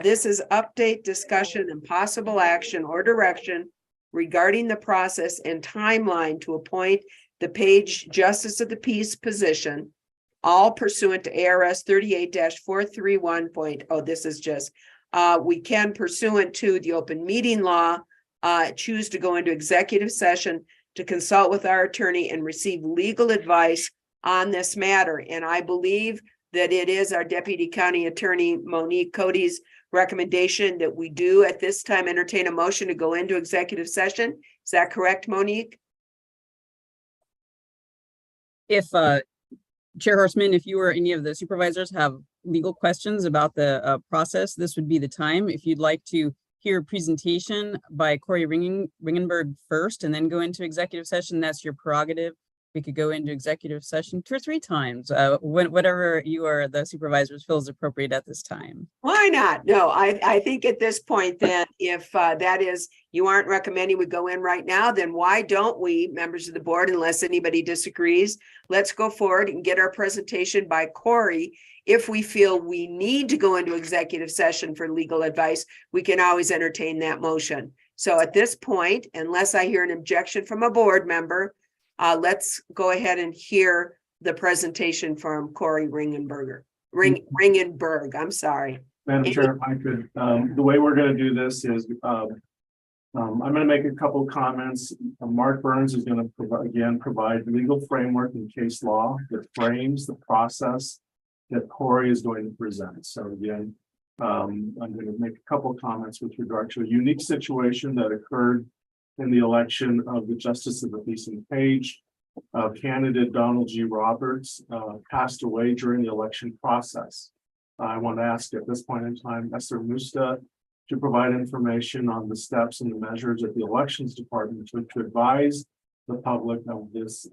[SPEAKER 4] This is update, discussion, and possible action or direction regarding the process and timeline to appoint the Page Justice of the Peace position, all pursuant to ARS 38-431. Oh, this is just, we can pursuant to the open meeting law, choose to go into executive session to consult with our attorney and receive legal advice on this matter. And I believe that it is our Deputy County Attorney Monique Cody's recommendation that we do at this time entertain a motion to go into executive session. Is that correct, Monique?
[SPEAKER 14] If Chair Horstman, if you or any of the supervisors have legal questions about the process, this would be the time. If you'd like to hear a presentation by Corey Ringenberg first and then go into executive session, that's your prerogative. We could go into executive session 2 or 3 times, whatever you or the supervisors feels appropriate at this time.
[SPEAKER 4] Why not? No, I think at this point then, if that is, you aren't recommending we go in right now, then why don't we, members of the board, unless anybody disagrees, let's go forward and get our presentation by Corey. If we feel we need to go into executive session for legal advice, we can always entertain that motion. So at this point, unless I hear an objection from a board member, let's go ahead and hear the presentation from Corey Ringenberg. I'm sorry.
[SPEAKER 5] Madam Chair, if I could, the way we're going to do this is I'm going to make a couple of comments. Mark Burns is going to provide legal framework and case law that frames the process that Corey is going to present. So again, I'm going to make a couple of comments with regard to a unique situation that occurred in the election of the Justice of the Peace and Page. Candidate Donald G. Roberts passed away during the election process. I want to ask at this point in time, Esther Musta to provide information on the steps and the measures that the elections department took to advise the public of this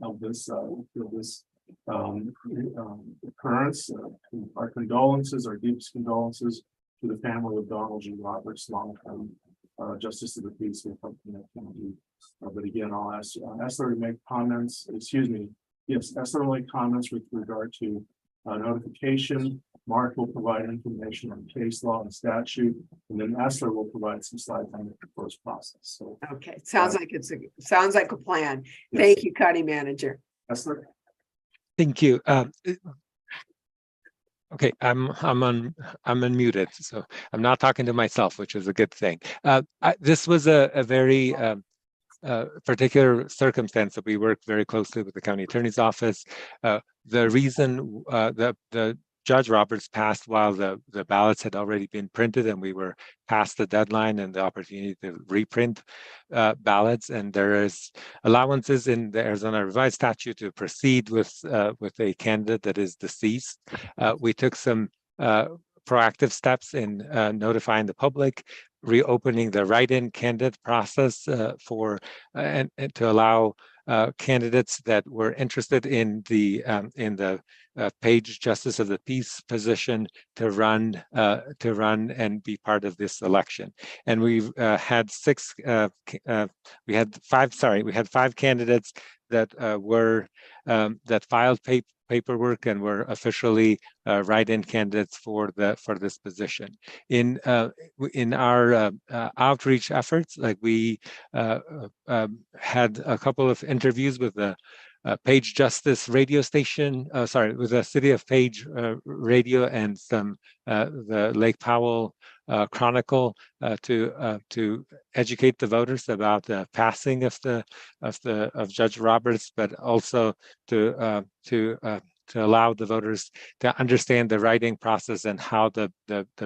[SPEAKER 5] occurrence. Our condolences, our deepest condolences to the family of Donald G. Roberts, longtime Justice of the Peace in Coconino County. But again, I'll ask Esther to make comments. Excuse me. Yes, Esther will make comments with regard to notification. Mark will provide information on case law and statute, and then Esther will provide some slides on the proposed process. So
[SPEAKER 4] okay, sounds like a plan.
[SPEAKER 5] Yes.
[SPEAKER 4] Thank you, County Manager.
[SPEAKER 5] Esther.
[SPEAKER 12] Thank you. Okay, I'm unmuted, so I'm not talking to myself, which is a good thing. This was a very particular circumstance that we worked very closely with the county attorney's office. The reason the Judge Roberts passed while the ballots had already been printed and we were past the deadline and the opportunity to reprint ballots, and there is allowances in the Arizona Revised Statute to proceed with a candidate that is deceased. We took some proactive steps in notifying the public, reopening the write-in candidate process and to allow candidates that were interested in the Page Justice of the Peace position to run and be part of this election. And we've had we had five candidates that that filed paperwork and were officially write-in candidates for this position. In our outreach efforts, like we had a couple of interviews with the Page Justice radio station, with the City of Page radio and some the Lake Powell Chronicle to educate the voters about the passing of Judge Roberts, but also to allow the voters to understand the writing process and how the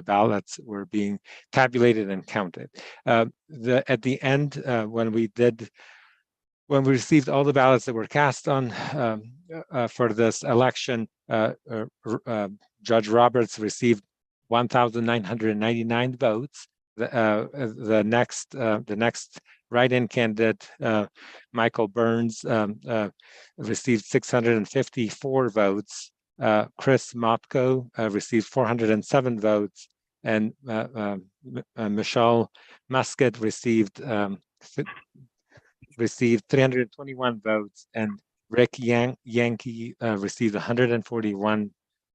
[SPEAKER 12] ballots were being tabulated and counted. At the end, when we received all the ballots that were cast on for this election, Judge Roberts received 1,999 votes. The next write-in candidate, Michael Burns, received 654 votes. Chris Motko received 407 votes, and Michelle Muscat received 321 votes, and Rick Yankee received 141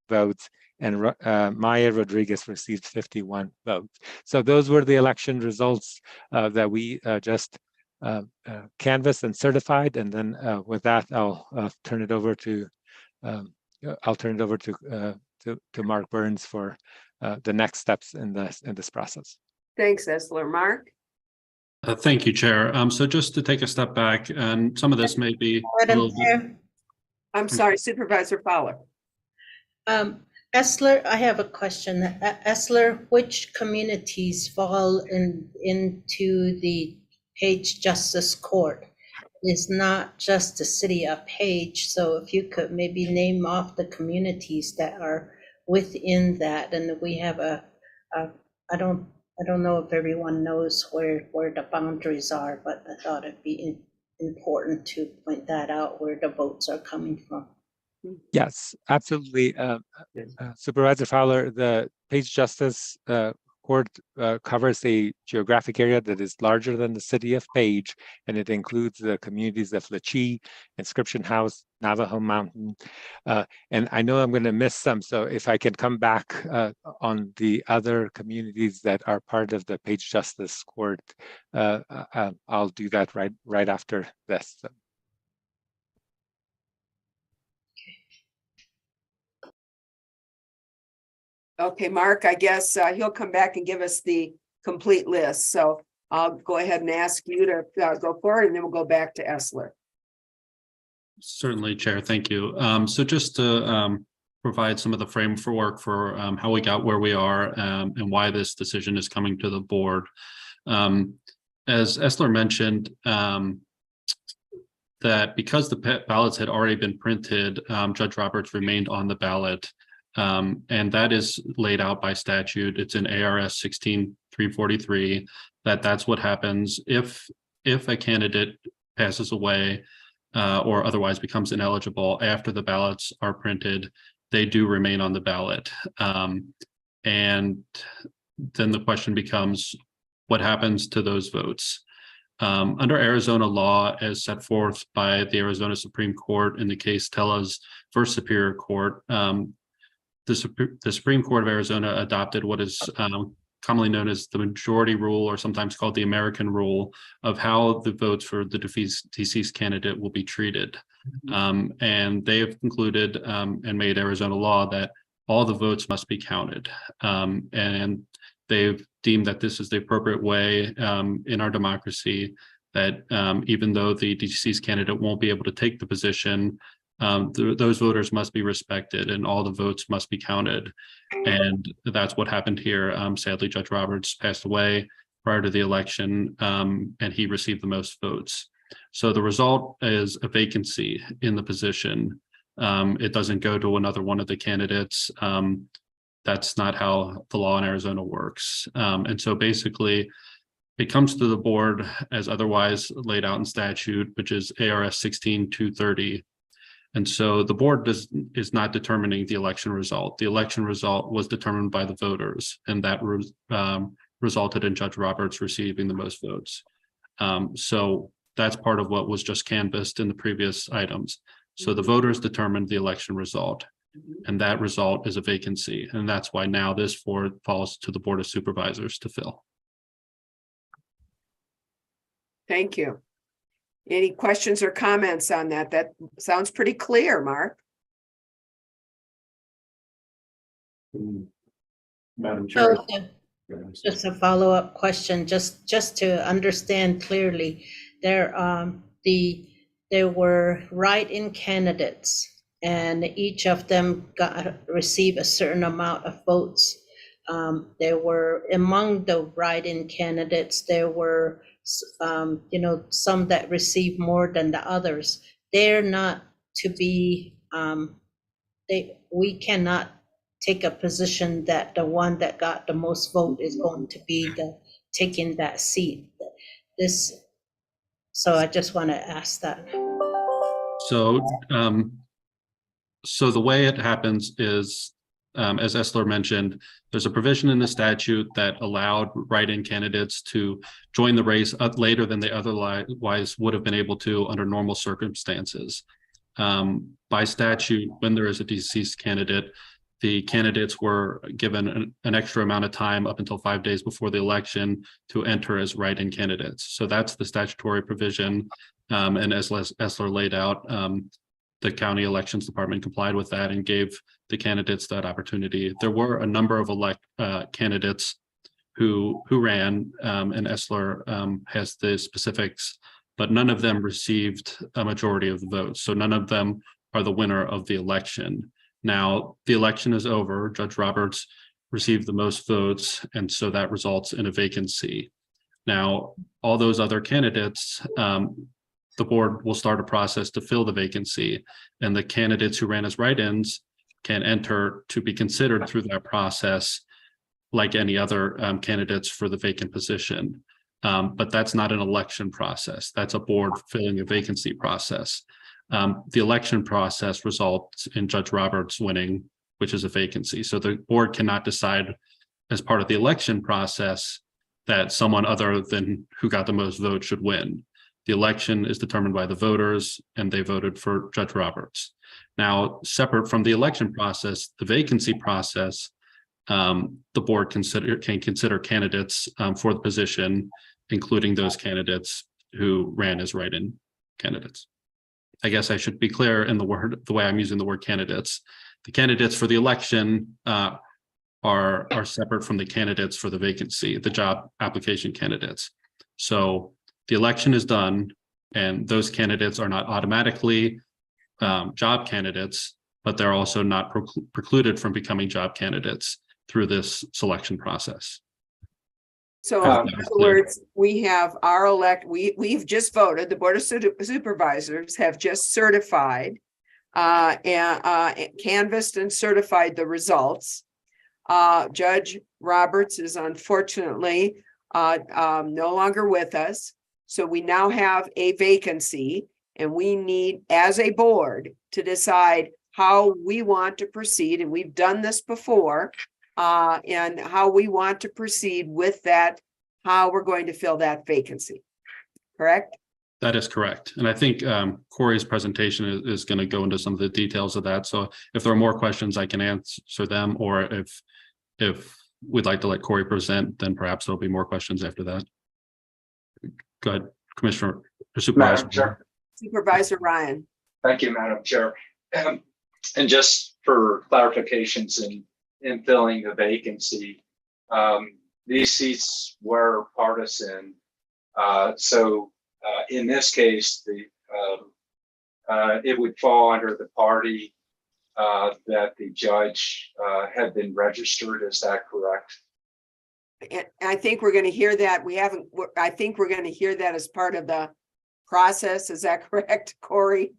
[SPEAKER 12] votes, and Maya Rodriguez received 51 votes. So those were the election results that we just canvassed and certified. And then with that, I'll turn it over to I'll turn it over to Mark Burns for the next steps in this process.
[SPEAKER 4] Thanks, Esler. Mark?
[SPEAKER 10] Thank you, Chair. So just to take a step back, and some of this may be a
[SPEAKER 9] Madam
[SPEAKER 10] little bit.
[SPEAKER 9] Chair,
[SPEAKER 4] I'm sorry, Supervisor Fowler.
[SPEAKER 9] Esler, I have a question. Esler, which communities fall into the Page Justice Court? It's not just the city of Page, so if you could maybe name off the communities that are within that, and we have I don't know if everyone knows where the boundaries are, but I thought it'd be important to point that out, where the votes are coming from.
[SPEAKER 12] Yes, absolutely. Supervisor Fowler, the Page Justice Court covers a geographic area that is larger than the city of Page, and it includes the communities of Lachee, Inscription House, Navajo Mountain, and I know I'm going to miss some, so if I can come back on the other communities that are part of the Page Justice Court, I'll do that right after this. So.
[SPEAKER 4] Okay, Mark, I guess he'll come back and give us the complete list. So I'll go ahead and ask you to go forward, and then we'll go back to Esler.
[SPEAKER 10] Certainly, Chair. Thank you. So just to provide some of the framework for how we got where we are and why this decision is coming to the board. As Esler mentioned, that because the ballots had already been printed, Judge Roberts remained on the ballot. And that is laid out by statute. It's in ARS 16343 that's what happens if a candidate passes away or otherwise becomes ineligible after the ballots are printed, they do remain on the ballot. And then the question becomes, what happens to those votes? Under Arizona law, as set forth by the Arizona Supreme Court in the case Tellez versus Superior Court, the Supreme Court of Arizona adopted what is commonly known as the majority rule, or sometimes called the American rule, of how the votes for the deceased candidate will be treated. And they have concluded and made Arizona law that all the votes must be counted. And they've deemed that this is the appropriate way in our democracy, that even though the deceased candidate won't be able to take the position, those voters must be respected and all the votes must be counted. And that's what happened here. Sadly, Judge Roberts passed away prior to the election, and he received the most votes. So the result is a vacancy in the position. It doesn't go to another one of the candidates. That's not how the law in Arizona works. And so basically, it comes to the board as otherwise laid out in statute, which is ARS 16230. And so the board is not determining the election result. The election result was determined by the voters, and that resulted in Judge Roberts receiving the most votes. So that's part of what was just canvassed in the previous items. So the voters determined the election result, and that result is a vacancy. And that's why now this falls to the Board of Supervisors to fill.
[SPEAKER 4] Thank you. Any questions or comments on that? That sounds pretty clear, Mark.
[SPEAKER 5] Madam Chair.
[SPEAKER 9] Just a follow-up question, just to understand clearly, there were write-in candidates, and each of them received a certain amount of votes. There were, among the write-in candidates, there were some that received more than the others. They're not to be, we cannot take a position that the one that got the most vote is going to be taking that seat. So I just want to ask that.
[SPEAKER 10] So, so the way it happens is, as Esler mentioned, there's a provision in the statute that allowed write-in candidates to join the race later than they otherwise would have been able to under normal circumstances. By statute, when there is a deceased candidate, the candidates were given an extra amount of time up until 5 days before the election to enter as write-in candidates. So that's the statutory provision. And as Esler laid out, the county elections department complied with that and gave the candidates that opportunity. There were a number of candidates who ran, and Esler has the specifics, but none of them received a majority of the votes. So none of them are the winner of the election. Now, the election is over. Judge Roberts received the most votes, and so that results in a vacancy. Now, all those other candidates, the board will start a process to fill the vacancy, and the candidates who ran as write-ins can enter to be considered through that process like any other candidates for the vacant position. But that's not an election process. That's a board filling a vacancy process. The election process results in Judge Roberts winning, which is a vacancy. So the board cannot decide as part of the election process that someone other than who got the most votes should win. The election is determined by the voters, and they voted for Judge Roberts. Now, separate from the election process, the vacancy process, the board can consider candidates for the position, including those candidates who ran as write-in candidates. I guess I should be clear in the way I'm using the word candidates. The candidates for the election are separate from the candidates for the vacancy, the job application candidates. So the election is done, and those candidates are not automatically job candidates, but they're also not precluded from becoming job candidates through this selection process.
[SPEAKER 4] So in other words, we have we've just voted, the Board of Supervisors have just certified and canvassed and certified the results. Judge Roberts is unfortunately no longer with us. So we now have a vacancy, and we need, as a board, to decide how we want to proceed. And we've done this before, and how we want to proceed with that, how we're going to fill that vacancy. Correct?
[SPEAKER 10] That is correct. And I think Corey's presentation is going to go into some of the details of that. So if there are more questions, I can answer them, or if we'd like to let Corey present, then perhaps there'll be more questions after that. Go ahead, Commissioner or Supervisor.
[SPEAKER 6] Madam Chair.
[SPEAKER 4] Supervisor Ryan.
[SPEAKER 6] Thank you, Madam Chair. And just for clarifications in filling the vacancy, these seats were partisan. So in this case, it would fall under the party that the judge had been registered. Is that correct?
[SPEAKER 4] And I think we're going to hear that. I think we're going to hear that as part of the process. Is that correct, Corey?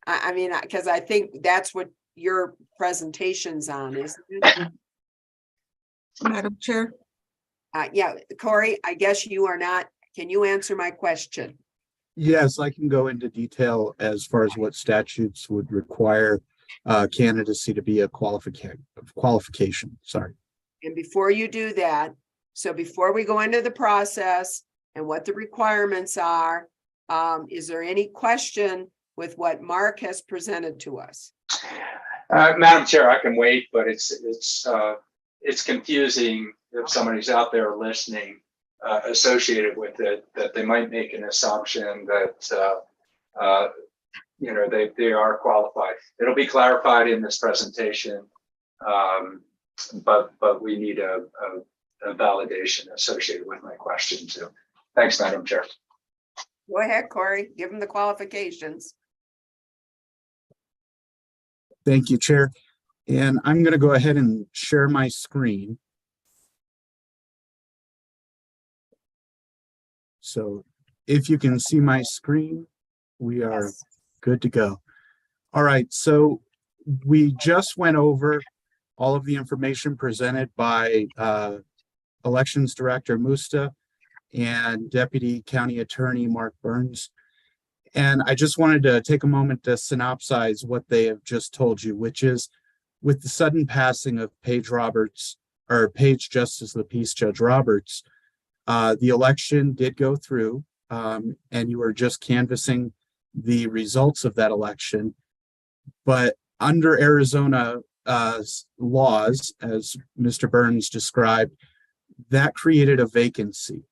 [SPEAKER 4] I mean, because I think that's what your presentation's on, isn't it?
[SPEAKER 1] Madam Chair.
[SPEAKER 4] Yeah, Corey, I guess you are not. Can you answer my question?
[SPEAKER 16] Yes, I can go into detail as far as what statutes would require candidacy to be a qualification. Sorry.
[SPEAKER 4] And before you do that, so before we go into the process and what the requirements are, is there any question with what Mark has presented to us?
[SPEAKER 6] Madam Chair, I can wait, but it's confusing if somebody's out there listening associated with it, that they might make an assumption that they are qualified. It'll be clarified in this presentation, but we need a validation associated with my question too. Thanks, Madam Chair.
[SPEAKER 4] Go ahead, Corey. Give them the qualifications.
[SPEAKER 16] Thank you, Chair. And I'm going to go ahead and share my screen. So if you can see my screen, we are good to go. All right, so we just went over all of the information presented by Elections Director Musta and Deputy County Attorney Mark Burns. And I just wanted to take a moment to synopsize what they have just told you, which is with the sudden passing of Page Justice of the Peace, Judge Roberts, the election did go through, and you were just canvassing the results of that election. But under Arizona laws, as Mr. Burns described, that created a vacancy.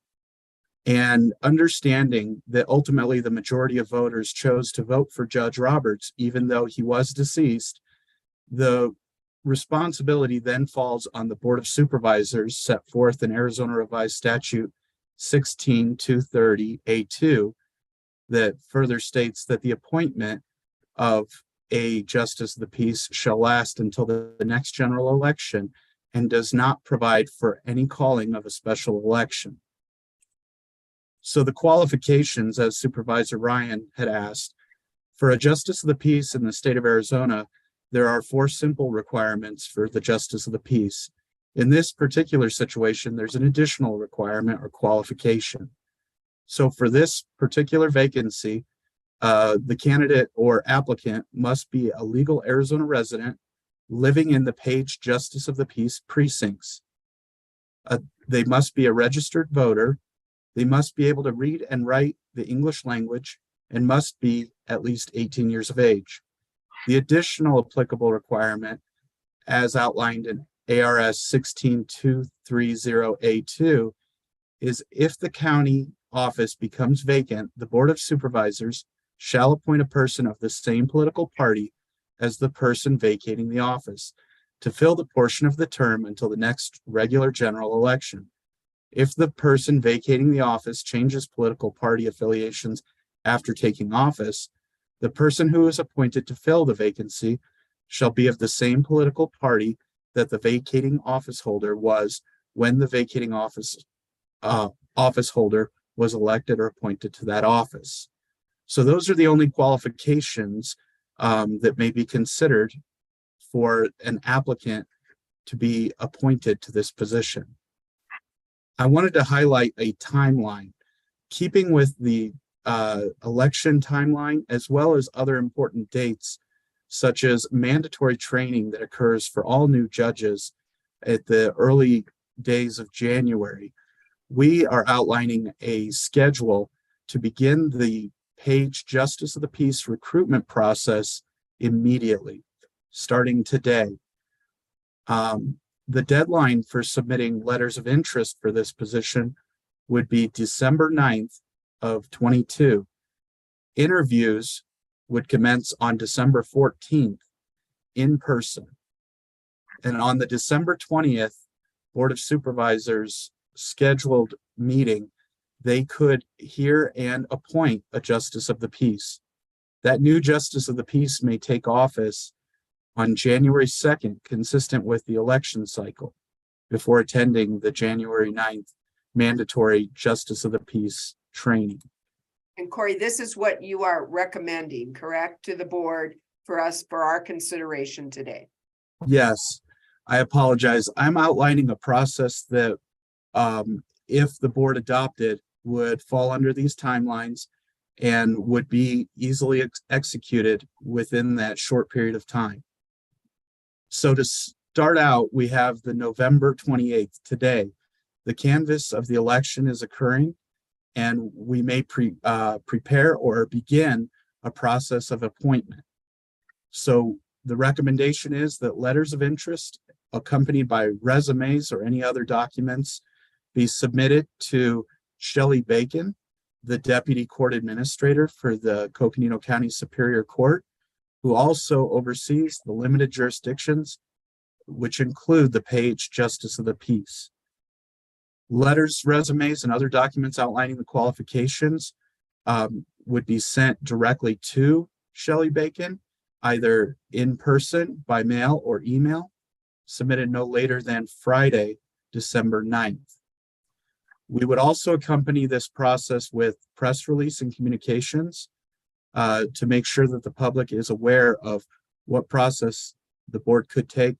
[SPEAKER 16] And understanding that ultimately the majority of voters chose to vote for Judge Roberts, even though he was deceased, the responsibility then falls on the Board of Supervisors set forth in Arizona Revised Statute 16230A2 that further states that the appointment of a justice of the peace shall last until the next general election and does not provide for any calling of a special election. So the qualifications, as Supervisor Ryan had asked, for a justice of the peace in the state of Arizona, there are 4 simple requirements for the justice of the peace. In this particular situation, there's an additional requirement or qualification. So for this particular vacancy, the candidate or applicant must be a legal Arizona resident living in the Page Justice of the Peace precincts. They must be a registered voter. They must be able to read and write the English language and must be at least 18 years of age. The additional applicable requirement, as outlined in ARS 16230A2, is if the county office becomes vacant, the Board of Supervisors shall appoint a person of the same political party as the person vacating the office to fill the portion of the term until the next regular general election. If the person vacating the office changes political party affiliations after taking office, the person who is appointed to fill the vacancy shall be of the same political party that the vacating office holder was when the vacating office holder was elected or appointed to that office. So those are the only qualifications that may be considered for an applicant to be appointed to this position. I wanted to highlight a timeline, keeping with the election timeline, as well as other important dates, such as mandatory training that occurs for all new judges at the early days of January. We are outlining a schedule to begin the Page Justice of the Peace recruitment process immediately, starting today. The deadline for submitting letters of interest for this position would be December 9th of 22. Interviews would commence on December 14th in person. And on the December 20th Board of Supervisors scheduled meeting, they could hear and appoint a justice of the peace. That new justice of the peace may take office on January 2nd, consistent with the election cycle, before attending the January 9th mandatory justice of the peace training.
[SPEAKER 4] And Corey, this is what you are recommending, correct, to the board for us for our consideration today?
[SPEAKER 16] Yes, I apologize. I'm outlining a process that, if the board adopted, would fall under these timelines and would be easily executed within that short period of time. So to start out, we have the November 28th today. The canvass of the election is occurring, and we may prepare or begin a process of appointment. So the recommendation is that letters of interest accompanied by resumes or any other documents be submitted to Shelley Bacon, the Deputy Court Administrator for the Coconino County Superior Court, who also oversees the limited jurisdictions, which include the Page Justice of the Peace. Letters, resumes, and other documents outlining the qualifications would be sent directly to Shelley Bacon, either in person, by mail, or email, submitted no later than Friday, December 9th. We would also accompany this process with press release and communications to make sure that the public is aware of what process the board could take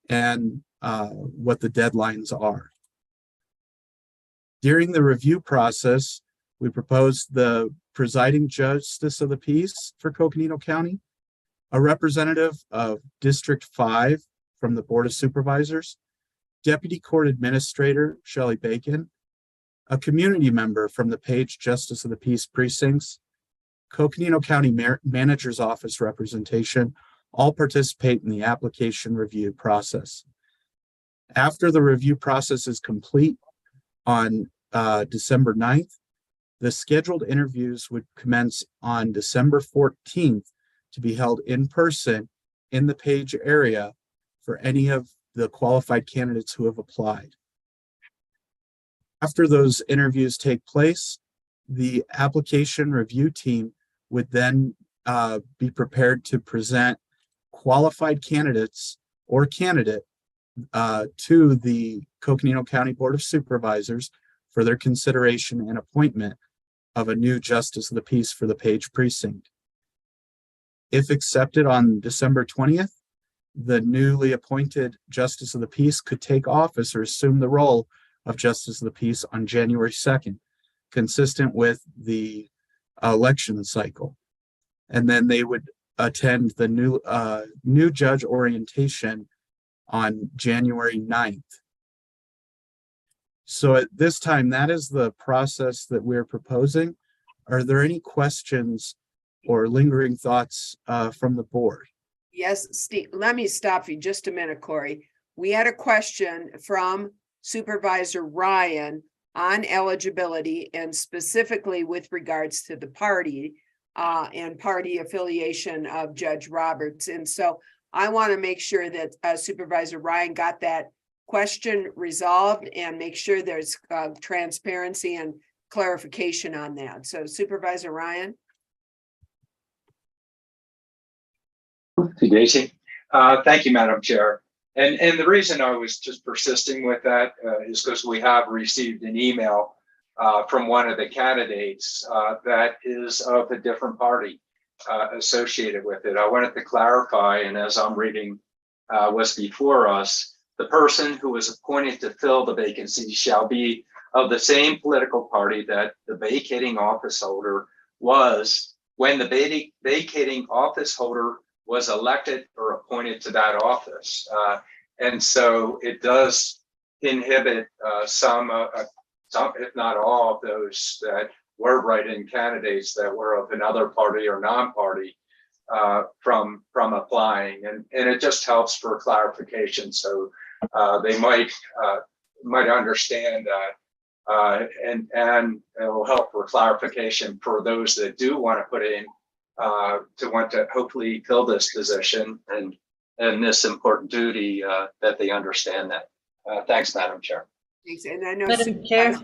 [SPEAKER 16] and what the deadlines are. During the review process, we proposed the presiding justice of the peace for Coconino County, a representative of District 5 from the Board of Supervisors, Deputy Court Administrator Shelley Bacon, a community member from the Page Justice of the Peace precincts, Coconino County Manager's Office representation, all participate in the application review process. After the review process is complete on December 9th, The scheduled interviews would commence on December 14th to be held in person in the Page area for any of the qualified candidates who have applied. After those interviews take place, the application review team would then be prepared to present qualified candidates or candidate to the Coconino County Board of Supervisors for their consideration and appointment of a new Justice of the Peace for the Page Precinct. If accepted on December 20th, the newly appointed Justice of the Peace could take office or assume the role of Justice of the Peace on January 2nd, consistent with the election cycle. And then they would attend the new judge orientation on January 9th. So at this time, that is the process that we're proposing. Are there any questions or lingering thoughts from the board?
[SPEAKER 4] Yes, Steve, let me stop you just a minute, Corey. We had a question from Supervisor Ryan on eligibility and specifically with regards to the party and party affiliation of Judge Roberts. And so I want to make sure that Supervisor Ryan got that question resolved and make sure there's transparency and clarification on that. So Supervisor Ryan.
[SPEAKER 6] Hey, Daisy. Thank you, Madam Chair. And the reason I was just persisting with that is because we have received an email from one of the candidates that is of a different party associated with it. I wanted to clarify, and as I'm reading what's before us, the person who is appointed to fill the vacancy shall be of the same political party that the vacating office holder was when the vacating office holder was elected or appointed to that office. And so it does inhibit some, if not all of those that were write-in candidates that were of another party or non-party from applying. And it just helps for clarification. So they might understand that. And it will help for clarification for those that do want to put in to want to hopefully fill this position and this important duty that they understand that. Thanks, Madam Chair.
[SPEAKER 4] Thanks. And I know
[SPEAKER 9] Madam Chair.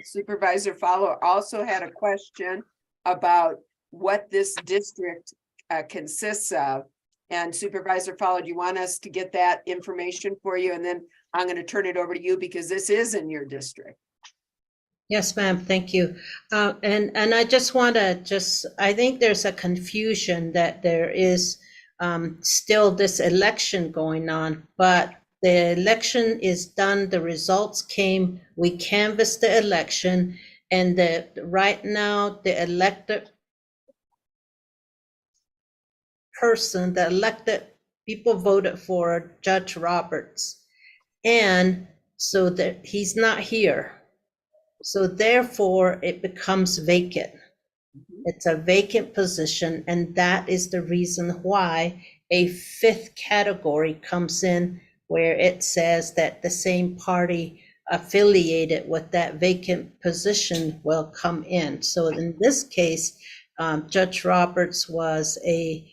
[SPEAKER 4] Supervisor Fowler also had a question about what this district consists of. And Supervisor Fowler, do you want us to get that information for you? And then I'm going to turn it over to you because this is in your district.
[SPEAKER 9] Yes, ma'am. Thank you. And I just want to I think there's a confusion that there is still this election going on, but the election is done. The results came. We canvassed the election, and right now the elected person, the elected people voted for Judge Roberts, and so that he's not here. So therefore, it becomes vacant. It's a vacant position, and that is the reason why a fifth category comes in, where it says that the same party affiliated with that vacant position will come in. So in this case, Judge Roberts was a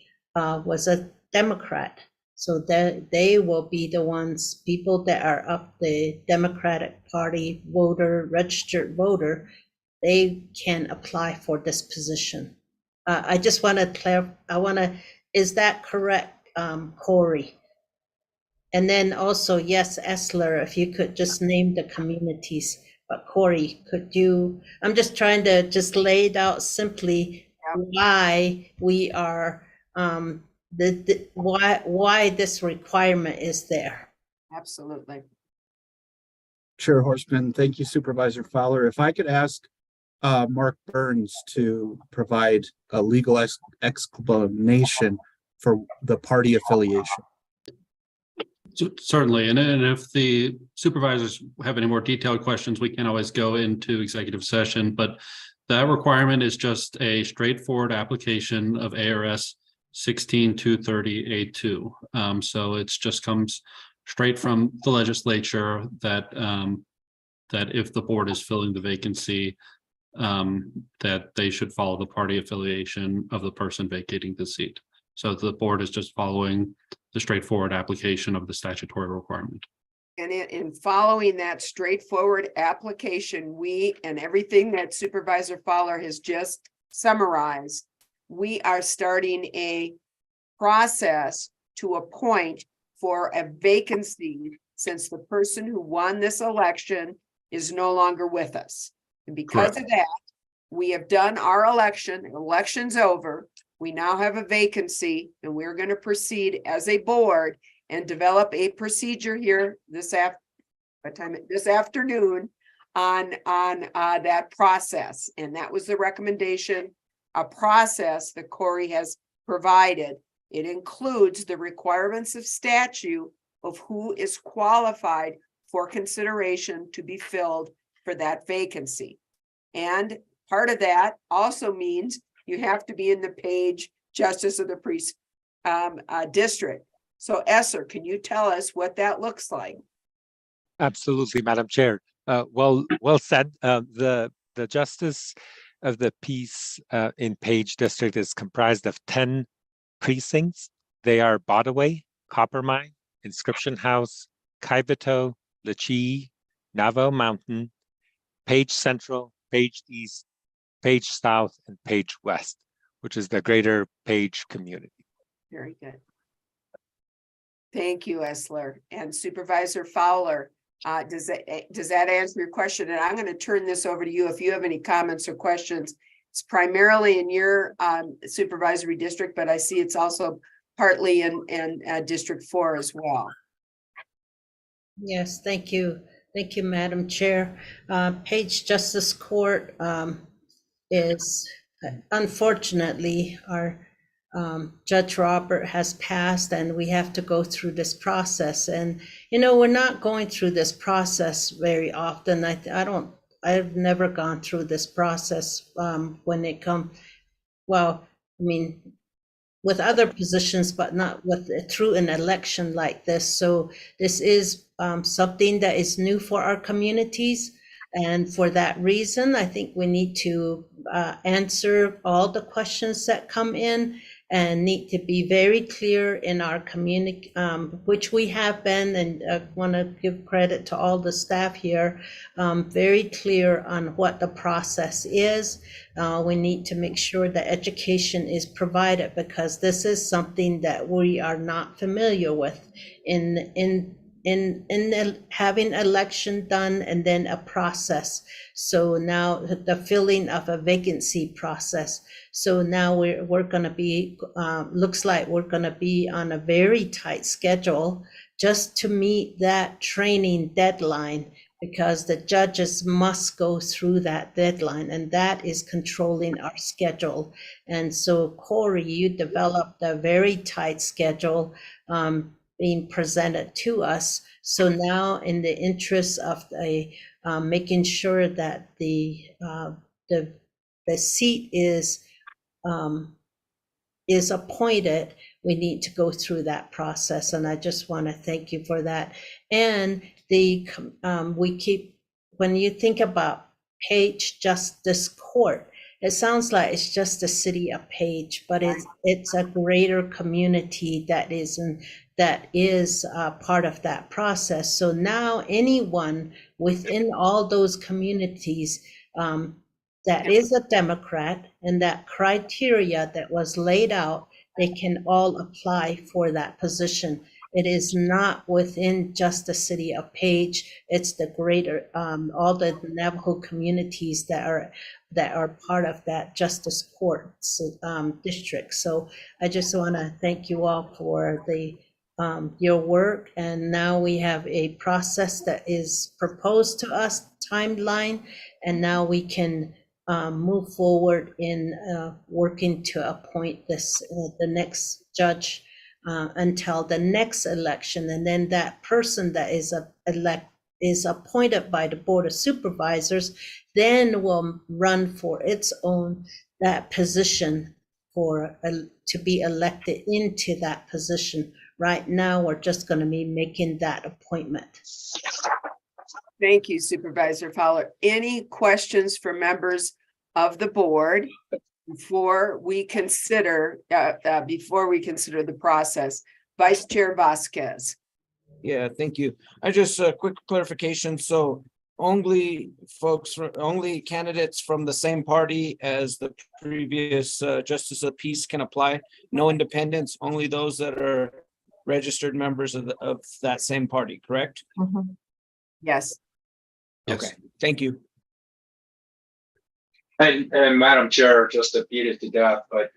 [SPEAKER 9] Democrat. So that they will be the ones, people that are up the Democratic Party voter, registered voter, they can apply for this position. I just want to clarify, is that correct, Corey? And then also, yes, Esler, if you could just name the communities. But Corey, could you, I'm just trying to just lay it out simply why we are, why this requirement is there.
[SPEAKER 4] Absolutely.
[SPEAKER 16] Chair Horstman, thank you, Supervisor Fowler. If I could ask Mark Burns to provide a legal explanation for the party affiliation.
[SPEAKER 10] Certainly, and if the supervisors have any more detailed questions, we can always go into executive session, but that requirement is just a straightforward application of ARS 16230A2. So it just comes straight from the legislature that that if the board is filling the vacancy, that they should follow the party affiliation of the person vacating the seat. So the board is just following the straightforward application of the statutory requirement.
[SPEAKER 4] And in following that straightforward application, we and everything that Supervisor Fowler has just summarized, we are starting a process to appoint for a vacancy since the person who won this election is no longer with us. And because of that, we have done our election, election's over. We now have a vacancy and we're going to proceed as a board and develop a procedure here this afternoon on that process. And that was the recommendation, a process that Corey has provided. It includes the requirements of statute of who is qualified for consideration to be filled for that vacancy. And part of that also means you have to be in the Page Justice of the District. So Esser, can you tell us what that looks like?
[SPEAKER 12] Absolutely, Madam Chair. Well said. The Justice of the Peace in Page District is comprised of 10 precincts. They are Bodaway, Coppermine, Inscription House, Kaibito, Lachie, Navajo Mountain, Page Central, Page East, Page South, and Page West, which is the greater Page community.
[SPEAKER 4] Very good. Thank you, Esler. And Supervisor Fowler, does that answer your question? And I'm going to turn this over to you if you have any comments or questions. It's primarily in your supervisory district, but I see it's also partly in District 4 as well.
[SPEAKER 9] Yes, thank you. Thank you, Madam Chair. Page Justice Court is unfortunately our Judge Robert has passed and we have to go through this process. And, you know, we're not going through this process very often. I've never gone through this process when it comes, well, I mean, with other positions, but not through an election like this. So this is something that is new for our communities. And for that reason, I think we need to answer all the questions that come in and need to be very clear in our community, which we have been, and I want to give credit to all the staff here, very clear on what the process is. We need to make sure that education is provided because this is something that we are not familiar with in having election done and then a process. So now the filling of a vacancy process. So now we're going to be, looks like we're going to be on a very tight schedule just to meet that training deadline because the judges must go through that deadline and that is controlling our schedule. And so Corey, you developed a very tight schedule being presented to us. So now in the interest of making sure that the seat is appointed, we need to go through that process. And I just want to thank you for that. And when you think about Page Justice Court, it sounds like it's just the city of Page, but it's a greater community that is part of that process. So now anyone within all those communities that is a Democrat and that criteria that was laid out, they can all apply for that position. It is not within just the city of Page. It's the greater, all the Navajo communities that are part of that Justice Court district. So I just want to thank you all for your work. And now we have a process that is proposed to us, timeline, and now we can move forward in working to appoint the next judge until the next election. And then that person that is appointed by the Board of Supervisors then will run for its own that position to be elected into that position. Right now, we're just going to be making that appointment.
[SPEAKER 4] Thank you, Supervisor Fowler. Any questions for members of the board before we consider the process? Vice Chair Vasquez.
[SPEAKER 8] Yeah, thank you. I just a quick clarification. So only only candidates from the same party as the previous Justice of the Peace can apply. No independents, only those that are registered members of that same party, correct?
[SPEAKER 1] Mhm.
[SPEAKER 4] Yes.
[SPEAKER 8] Okay, thank you.
[SPEAKER 6] And Madam Chair, just to beat it to death, but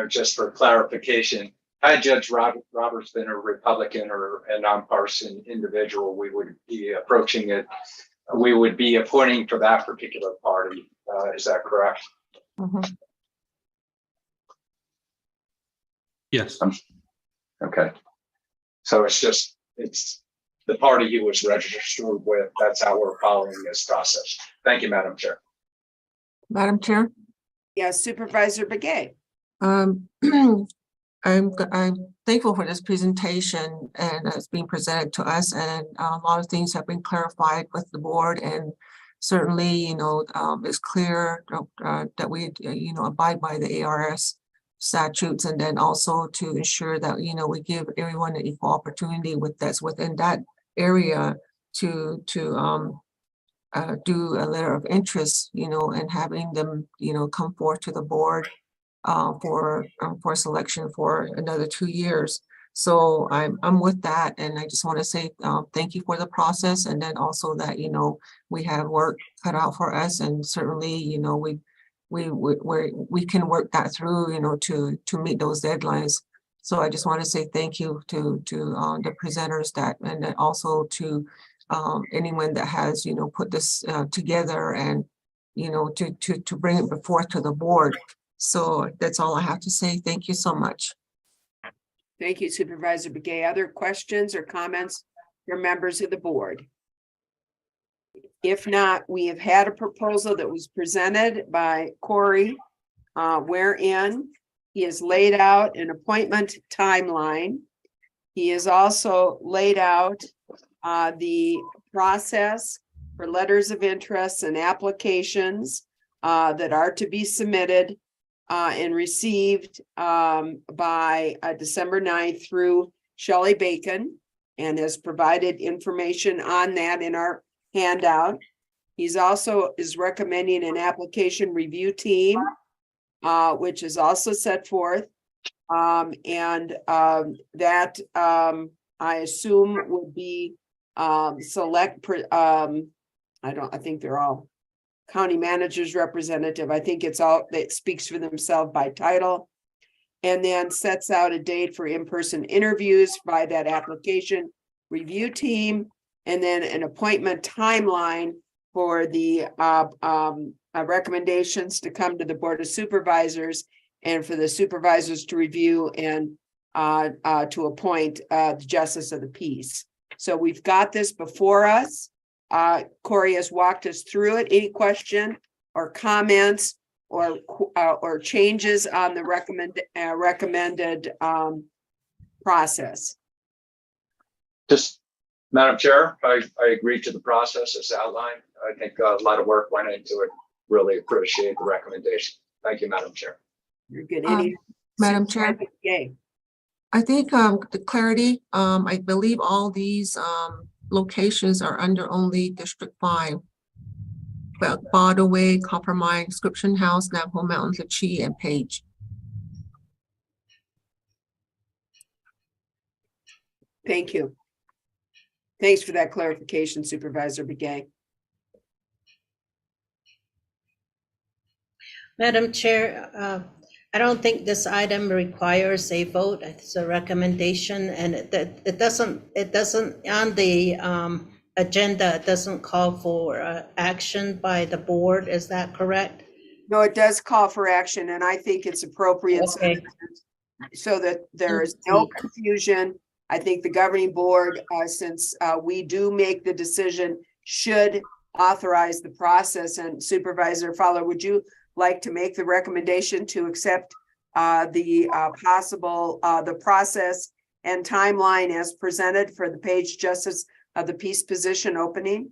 [SPEAKER 6] just for clarification, had Judge Roberts been a Republican or a nonpartisan individual, we would be approaching it. We would be appointing for that particular party. Is that correct?
[SPEAKER 1] Mhm.
[SPEAKER 10] Yes.
[SPEAKER 6] Okay. So it's the party he was registered with. That's how we're following this process. Thank you, Madam Chair.
[SPEAKER 1] Madam Chair,
[SPEAKER 4] Yes, Supervisor Begay.
[SPEAKER 1] I'm thankful for this presentation and it's being presented to us, and a lot of things have been clarified with the board, and certainly, it's clear that we, abide by the ARS statutes, and then also to ensure that, we give everyone an equal opportunity that's within that area to do a letter of interest, and having them, come forth to the board for selection for another 2 years. So I'm with that, and I just want to say thank you for the process, and then also that we have work cut out for us, and certainly we can work that through to meet those deadlines. So I just want to say thank you to the presenters and then also to anyone that has put this together and to bring it before to the board. So that's all I have to say. Thank you so much.
[SPEAKER 4] Thank you, Supervisor Begay. Other questions or comments from members of the board? If not, we have had a proposal that was presented by Corey, wherein he has laid out an appointment timeline. He has also laid out the process for letters of interest and applications that are to be submitted and received by December 9th through Shelley Bacon, and has provided information on that in our handout. He's also is recommending an application review team, which is also set forth. That I assume would be I think they're all county manager's representative. I think it's all that speaks for themselves by title, and then sets out a date for in-person interviews by that application review team, and then an appointment timeline for the recommendations to come to the Board of Supervisors, and for the supervisors to review and to appoint the Justice of the Peace. So we've got this before us. Corey has walked us through it. Any question or comments or changes on the recommended process?
[SPEAKER 6] Just, Madam Chair, I agree to the process as outlined. I think a lot of work went into it. Really appreciate the recommendation. Thank you, Madam Chair.
[SPEAKER 4] You're good.
[SPEAKER 1] Madam Chair,
[SPEAKER 4] Yay.
[SPEAKER 1] I think the clarity, I believe all these locations are under only District 5. But Bardaway, Compromise, Inscription House, Navajo Mountains, Lachey, and Page.
[SPEAKER 4] Thank you. Thanks for that clarification, Supervisor Begay.
[SPEAKER 9] Madam Chair, I don't think this item requires a vote. It's a recommendation, and it doesn't on the agenda, it doesn't call for action by the board. Is that correct?
[SPEAKER 4] No, it does call for action, and I think it's appropriate so that there is no confusion. I think the governing board, since we do make the decision, should authorize the process. And Supervisor Fowler, would you like to make the recommendation to accept the process and timeline as presented for the Page Justice of the Peace position opening?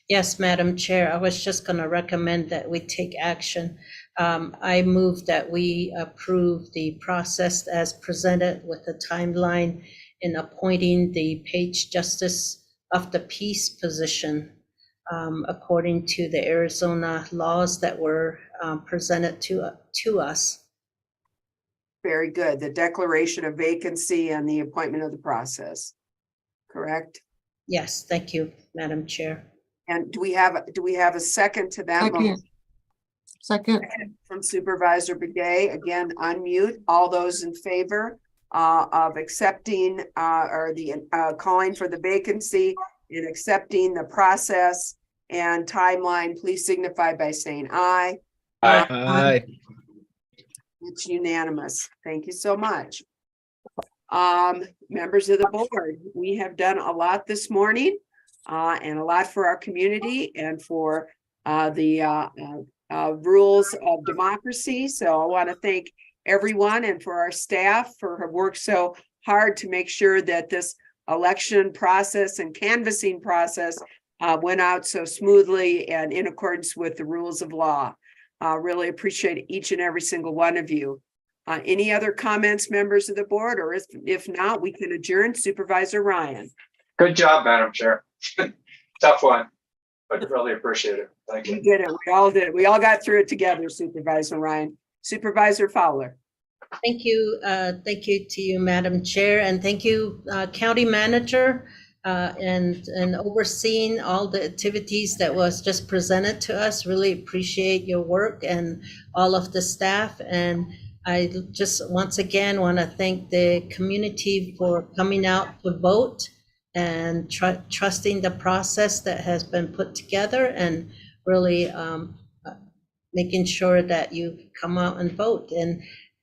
[SPEAKER 9] Yes, Madam Chair, I was just going to recommend that we take action. I move that we approve the process as presented with the timeline in appointing the Page Justice of the Peace position according to the Arizona laws that were presented to us.
[SPEAKER 4] Very good. The declaration of vacancy and the appointment of the process. Correct?
[SPEAKER 9] Yes, thank you, Madam Chair.
[SPEAKER 4] And do we have a second to that? motion?
[SPEAKER 1] Second.
[SPEAKER 4] From Supervisor Begay, again, unmute. All those in favor of accepting or the calling for the vacancy and accepting the process and timeline, please signify by saying aye.
[SPEAKER 8] Aye.
[SPEAKER 4] It's unanimous. Thank you so much. Members of the board, we have done a lot this morning and a lot for our community and for the rules of democracy. So I want to thank everyone and for our staff for her work so hard to make sure that this election process and canvassing process went out so smoothly and in accordance with the rules of law. Really appreciate each and every single one of you. Any other comments, members of the board, or if not, we can adjourn. Supervisor Ryan.
[SPEAKER 6] Good job, Madam Chair. Tough one, but really appreciate it. Thank you.
[SPEAKER 4] We did it. We all did. We all got through it together, Supervisor Ryan. Supervisor Fowler.
[SPEAKER 9] Thank you. Thank you to you, Madam Chair, and thank you, County Manager, and overseeing all the activities that was just presented to us. Really appreciate your work and all of the staff. And I just once again want to thank the community for coming out to vote and trusting the process that has been put together and really making sure that you come out and vote.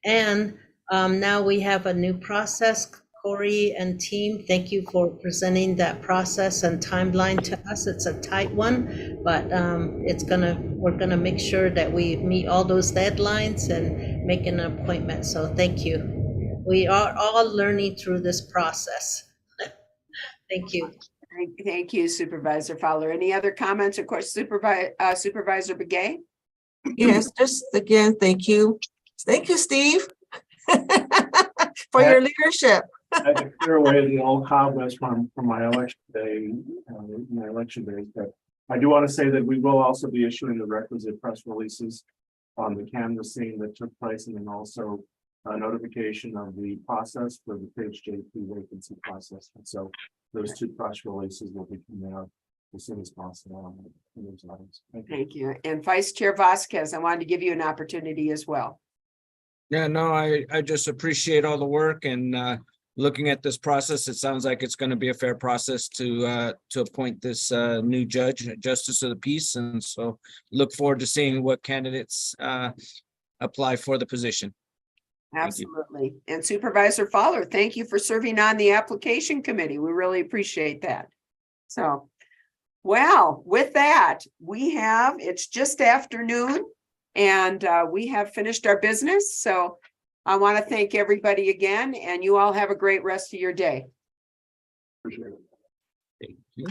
[SPEAKER 9] And now we have a new process. Corey and team, thank you for presenting that process and timeline to us. It's a tight one, but we're gonna make sure that we meet all those deadlines and make an appointment. So thank you. We are all learning through this process. Thank you.
[SPEAKER 4] Thank you, Supervisor Fowler. Any other comments? Of course, Supervisor Begay.
[SPEAKER 1] Yes, just again, thank you. Thank you, Steve, for your leadership.
[SPEAKER 5] I had to clear away the old cobwebs from my election day, but I do want to say that we will also be issuing the requisite press releases on the canvassing that took place, and then also a notification of the process for the Page JP vacancy process. And so those two press releases will be coming out as soon as possible.
[SPEAKER 4] Thank you. And Vice Chair Vasquez, I wanted to give you an opportunity as well.
[SPEAKER 8] Yeah, no, I just appreciate all the work and looking at this process. It sounds like it's going to be a fair process to appoint this new justice of the peace. And so look forward to seeing what candidates apply for the position.
[SPEAKER 4] Absolutely. And Supervisor Fowler, thank you for serving on the application committee. We really appreciate that. So, well, with that, it's just afternoon and we have finished our business. So I want to thank everybody again, and you all have a great rest of your day.
[SPEAKER 5] Appreciate it.
[SPEAKER 8] Thank you.